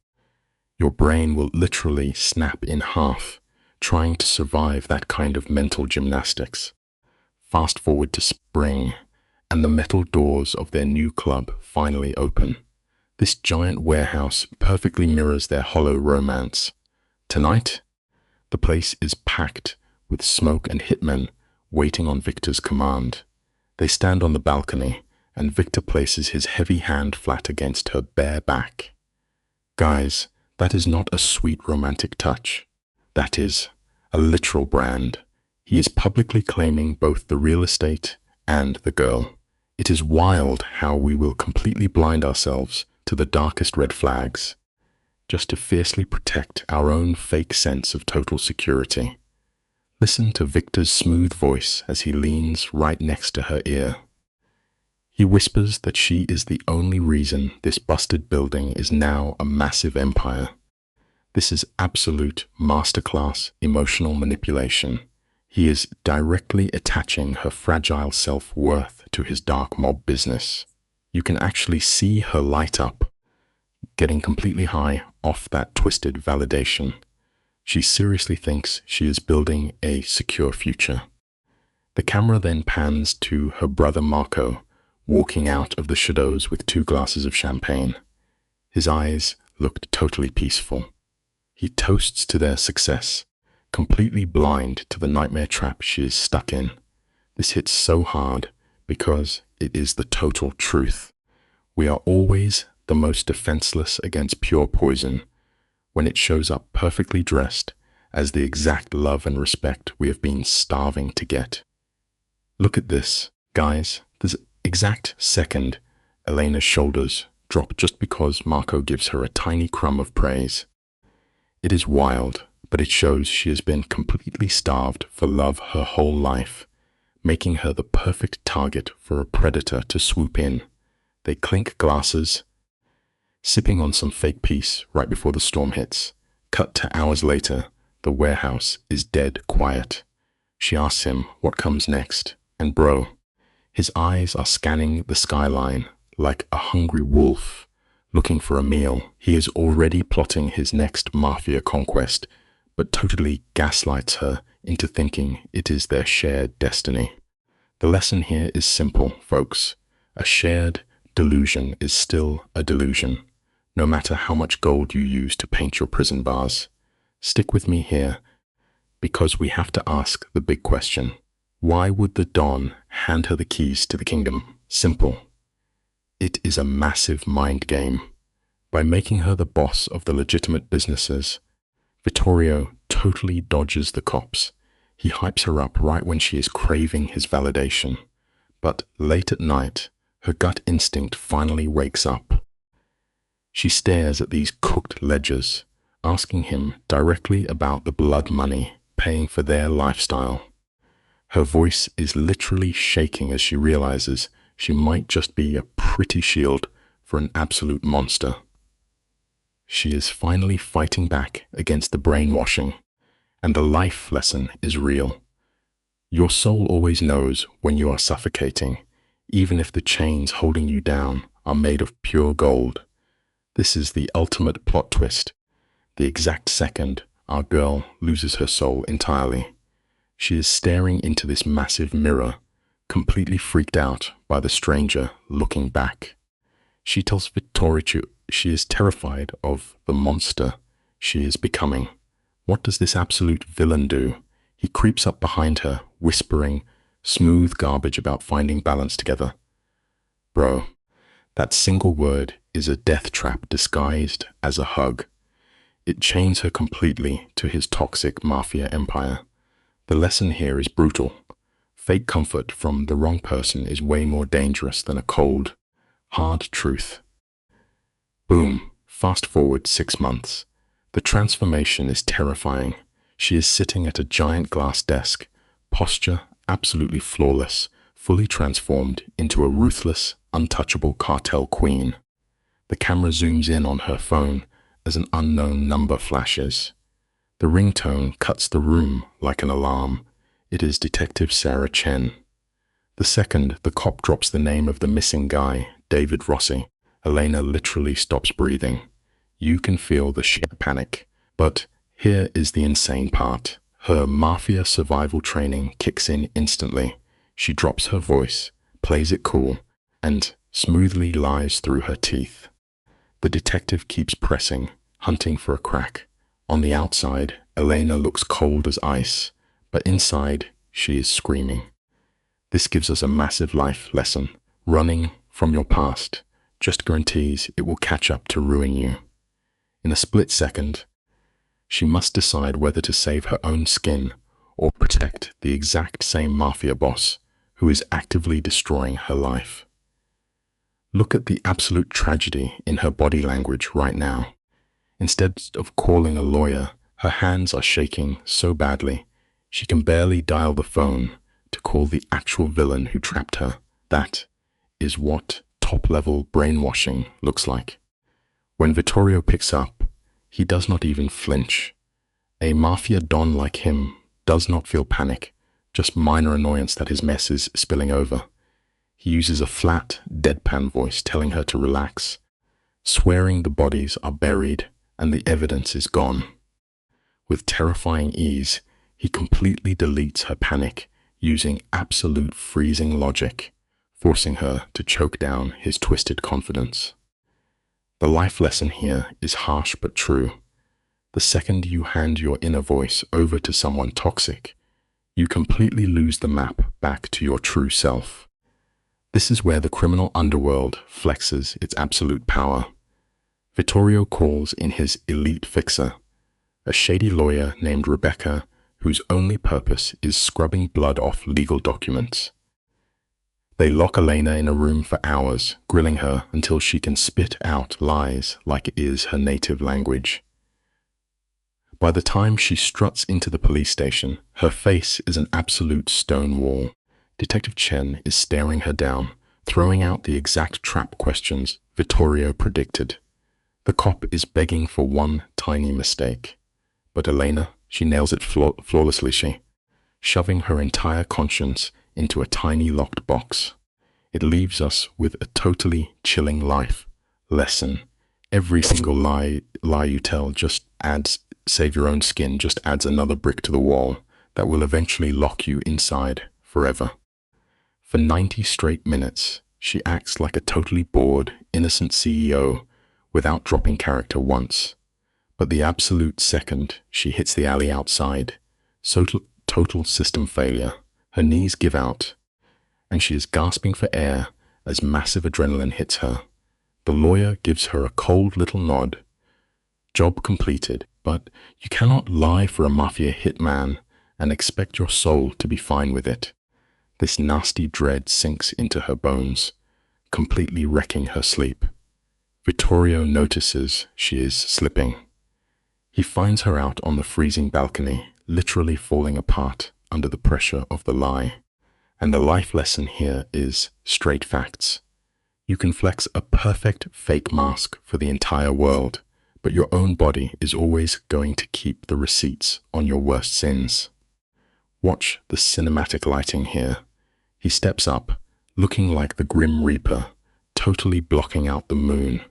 Your brain will literally snap in half, trying to survive that kind of mental gymnastics. Fast forward to spring, and the metal doors of their new club finally open. This giant warehouse perfectly mirrors their hollow romance. Tonight, the place is packed with smoke and hitmen waiting on Victor's command. They stand on the balcony, and Victor places his heavy hand flat against her bare back. Guys, that is not a sweet romantic touch. That is a literal brand. He is publicly claiming both the real estate and the girl. It is wild how we will completely blind ourselves to the darkest red flags, just to fiercely protect our own fake sense of total security. Listen to Victor's smooth voice as he leans right next to her ear. He whispers that she is the only reason this busted building is now a massive empire. This is absolute masterclass emotional manipulation. He is directly attaching her fragile self-worth to his dark mob business. You can actually see her light up, getting completely high off that twisted validation. She seriously thinks she is building a secure future. The camera then pans to her brother Marco, walking out of the shadows with 2 glasses of champagne. His eyes looked totally peaceful. He toasts to their success, completely blind to the nightmare trap she is stuck in. This hits so hard because it is the total truth. We are always the most defenseless against pure poison when it shows up perfectly dressed as the exact love and respect we have been starving to get. Look at this, guys. This exact second, Elena's shoulders drop just because Marco gives her a tiny crumb of praise. It is wild, but it shows she has been completely starved for love her whole life, making her the perfect target for a predator to swoop in. They clink glasses, sipping on some fake peace right before the storm hits. Cut to hours later, the warehouse is dead quiet. She asks him what comes next, and bro, his eyes are scanning the skyline like a hungry wolf looking for a meal. He is already plotting his next Mafia conquest, but totally gaslights her into thinking it is their shared destiny. The lesson here is simple, folks. A shared delusion is still a delusion, no matter how much gold you use to paint your prison bars. Stick with me here, because we have to ask the big question. Why would the Don hand her the keys to the kingdom? Simple. It is a massive mind game. By making her the boss of the legitimate businesses, Vittorio totally dodges the cops. He hypes her up right when she is craving his validation. But late at night, her gut instinct finally wakes up. She stares at these cooked ledgers, asking him directly about the blood money paying for their lifestyle. Her voice is literally shaking as she realizes she might just be a pretty shield for an absolute monster. She is finally fighting back against the brainwashing, and the life lesson is real. Your soul always knows when you are suffocating, even if the chains holding you down are made of pure gold. This is the ultimate plot twist. The exact second our girl loses her soul entirely. She is staring into this massive mirror, completely freaked out by the stranger looking back. She tells Vittorio she is terrified of the monster she is becoming. What does this absolute villain do? He creeps up behind her, whispering smooth garbage about finding balance together. Bro, that single word is a death trap disguised as a hug. It chains her completely to his toxic mafia empire. The lesson here is brutal. Fake comfort from the wrong person is way more dangerous than a cold, hard truth. Boom. Fast forward 6 months. The transformation is terrifying. She is sitting at a giant glass desk, posture absolutely flawless, fully transformed into a ruthless, untouchable cartel queen. The camera zooms in on her phone as an unknown number flashes. The ringtone cuts the room like an alarm. It is Detective Sarah Chen. The second the cop drops the name of the missing guy, David Rossi, Elena literally stops breathing. You can feel the sheer panic. But here is the insane part. Her Mafia survival training kicks in instantly. She drops her voice, plays it cool, and smoothly lies through her teeth. The detective keeps pressing, hunting for a crack. On the outside, Elena looks cold as ice, but inside, she is screaming. This gives us a massive life lesson. Running from your past just guarantees it will catch up to ruin you. In a split second, she must decide whether to save her own skin or protect the exact same mafia boss who is actively destroying her life. Look at the absolute tragedy in her body language right now. Instead of calling a lawyer, her hands are shaking so badly, she can barely dial the phone to call the actual villain who trapped her. That is what top-level brainwashing looks like. When Vittorio picks up, he does not even flinch. A mafia don like him does not feel panic, just minor annoyance that his mess is spilling over. He uses a flat, deadpan voice telling her to relax, swearing the bodies are buried and the evidence is gone. With terrifying ease, he completely deletes her panic using absolute freezing logic, forcing her to choke down his twisted confidence. The life lesson here is harsh but true. The second you hand your inner voice over to someone toxic, you completely lose the map back to your true self. This is where the criminal underworld flexes its absolute power. Vittorio calls in his elite fixer, a shady lawyer named Rebecca, whose only purpose is scrubbing blood off legal documents. They lock Elena in a room for hours, grilling her until she can spit out lies like it is her native language. By the time she struts into the police station, her face is an absolute stone wall. Detective Chen is staring her down, throwing out the exact trap questions Vittorio predicted. The cop is begging for one tiny mistake. But Elena, she nails it flawlessly, shoving her entire conscience into a tiny locked box. It leaves us with a totally chilling life lesson. Every single lie you tell just adds, save your own skin, just adds another brick to the wall that will eventually lock you inside forever. For 90 straight minutes, she acts like a totally bored, innocent CEO without dropping character once. But the absolute second she hits the alley outside, total system failure, her knees give out, and she is gasping for air as massive adrenaline hits her. The lawyer gives her a cold little nod. Job completed, but you cannot lie for a mafia hitman and expect your soul to be fine with it. This nasty dread sinks into her bones, completely wrecking her sleep. Vittorio notices she is slipping. He finds her out on the freezing balcony, literally falling apart under the pressure of the lie. And the life lesson here is straight facts. You can flex a perfect fake mask for the entire world, but your own body is always going to keep the receipts on your worst sins. Watch the cinematic lighting here. He steps up, looking like the Grim Reaper, totally blocking out the moon.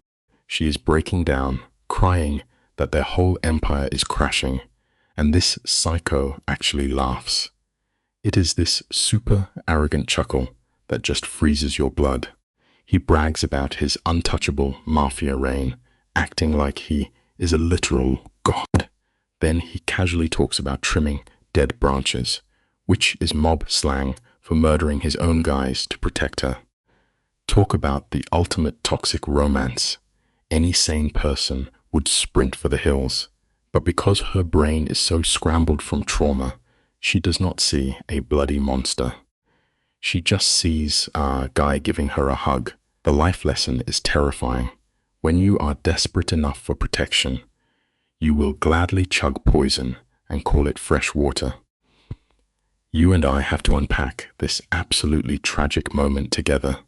She is breaking down, crying that their whole empire is crashing, and this psycho actually laughs. It is this super arrogant chuckle that just freezes your blood. He brags about his untouchable mafia reign, acting like he is a literal god. Then he casually talks about trimming dead branches, which is mob slang for murdering his own guys to protect her. Talk about the ultimate toxic romance. Any sane person would sprint for the hills, but because her brain is so scrambled from trauma, she does not see a bloody monster. She just sees a guy giving her a hug. The life lesson is terrifying. When you are desperate enough for protection, you will gladly chug poison and call it fresh water. You and I have to unpack this absolutely tragic moment together.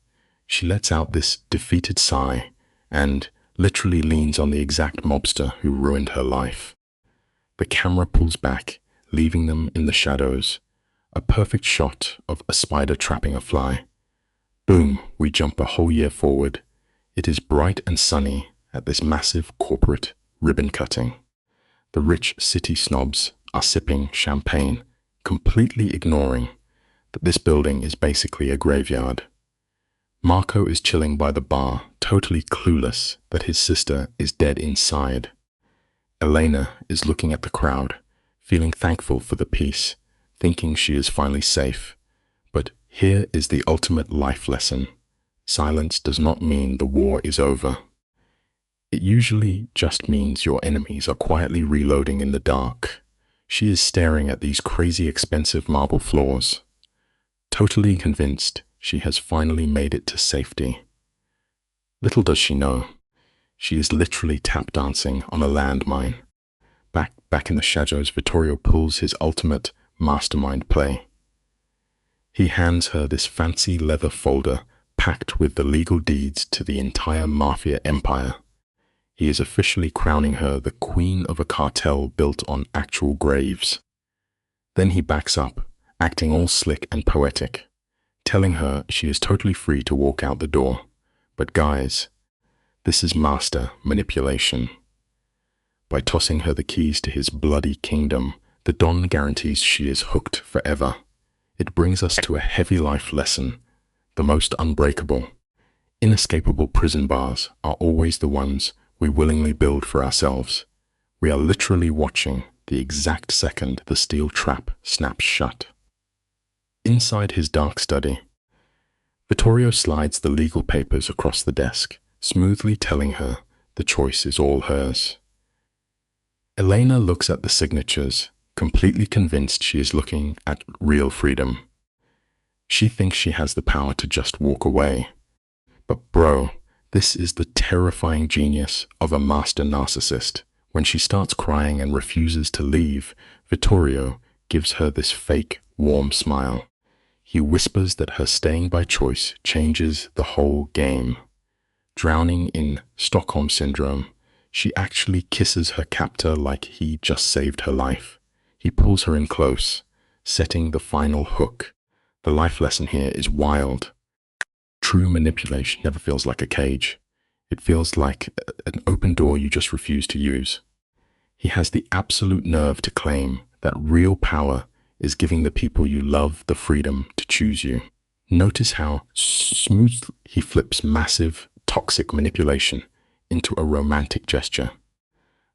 She lets out this defeated sigh and literally leans on the exact mobster who ruined her life. The camera pulls back, leaving them in the shadows. A perfect shot of a spider trapping a fly. Boom, we jump a whole year forward. It is bright and sunny at this massive corporate ribbon cutting. The rich city snobs are sipping champagne, completely ignoring that this building is basically a graveyard. Marco is chilling by the bar, totally clueless that his sister is dead inside. Elena is looking at the crowd, feeling thankful for the peace, thinking she is finally safe. But here is the ultimate life lesson. Silence does not mean the war is over. It usually just means your enemies are quietly reloading in the dark. She is staring at these crazy expensive marble floors. totally convinced she has finally made it to safety. Little does she know, she is literally tap dancing on a landmine. Back in the shadows, Vittorio pulls his ultimate mastermind play. He hands her this fancy leather folder packed with the legal deeds to the entire Mafia empire. He is officially crowning her the queen of a cartel built on actual graves. Then he backs up, acting all slick and poetic, telling her she is totally free to walk out the door. But guys, this is master manipulation. By tossing her the keys to his bloody kingdom, the Don guarantees she is hooked forever. It brings us to a heavy life lesson. The most unbreakable, inescapable prison bars are always the ones we willingly build for ourselves. We are literally watching the exact second the steel trap snaps shut. Inside his dark study, Vittorio slides the legal papers across the desk, smoothly telling her the choice is all hers. Elena looks at the signatures, completely convinced she is looking at real freedom. She thinks she has the power to just walk away. But bro, this is the terrifying genius of a master narcissist. When she starts crying and refuses to leave, Vittorio gives her this fake, warm smile. He whispers that her staying by choice changes the whole game. Drowning in Stockholm Syndrome, she actually kisses her captor like he just saved her life. He pulls her in close, setting the final hook. The life lesson here is wild. True manipulation never feels like a cage. It feels like an open door you just refuse to use. He has the absolute nerve to claim that real power is giving the people you love the freedom to choose you. Notice how smoothly he flips massive, toxic manipulation into a romantic gesture.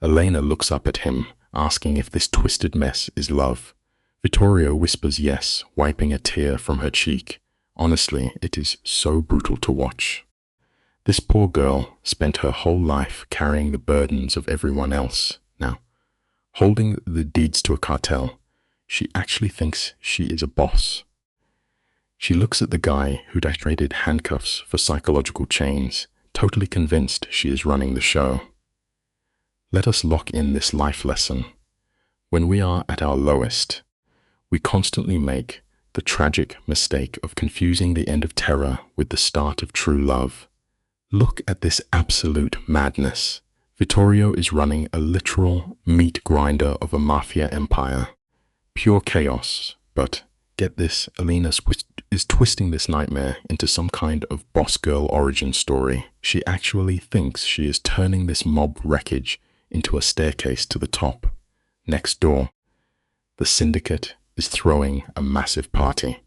Elena looks up at him, asking if this twisted mess is love. Vittorio whispers yes, wiping a tear from her cheek. Honestly, it is so brutal to watch. This poor girl spent her whole life carrying the burdens of everyone else. Now, holding the deeds to a cartel, she actually thinks she is a boss. She looks at the guy who traded handcuffs for psychological chains, totally convinced she is running the show. Let us lock in this life lesson. When we are at our lowest, we constantly make the tragic mistake of confusing the end of terror with the start of true love. Look at this absolute madness. Vittorio is running a literal meat grinder of a mafia empire. Pure chaos, but get this, Elena is twisting this nightmare into some kind of boss girl origin story. She actually thinks she is turning this mob wreckage into a staircase to the top. Next door, the syndicate is throwing a massive party.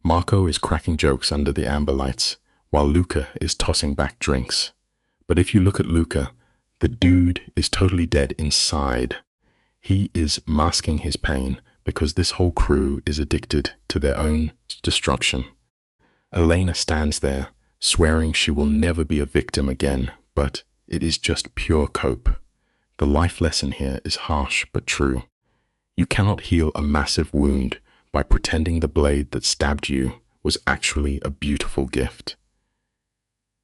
Marco is cracking jokes under the amber lights, while Luca is tossing back drinks. But if you look at Luca, the dude is totally dead inside. He is masking his pain because this whole crew is addicted to their own destruction. Elena stands there, swearing she will never be a victim again, but it is just pure cope. The life lesson here is harsh but true. You cannot heal a massive wound by pretending the blade that stabbed you was actually a beautiful gift.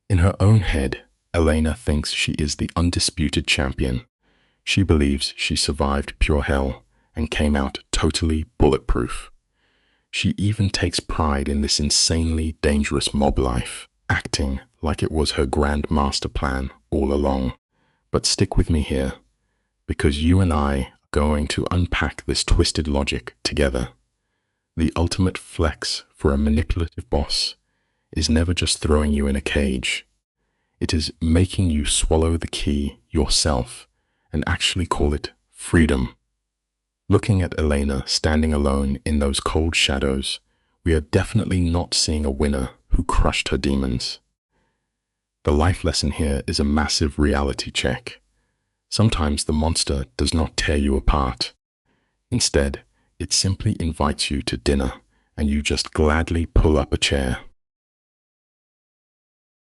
In her own head, Elena thinks she is the undisputed champion. She believes she survived pure hell and came out totally bulletproof. She even takes pride in this insanely dangerous mob life, acting like it was her grand master plan all along. But stick with me here, because you and I are going to unpack this twisted logic together. The ultimate flex for a manipulative boss is never just throwing you in a cage. It is making you swallow the key yourself and actually call it freedom. Looking at Elena standing alone in those cold shadows, we are definitely not seeing a winner who crushed her demons. The life lesson here is a massive reality check. Sometimes the monster does not tear you apart. Instead, it simply invites you to dinner and you just gladly pull up a chair.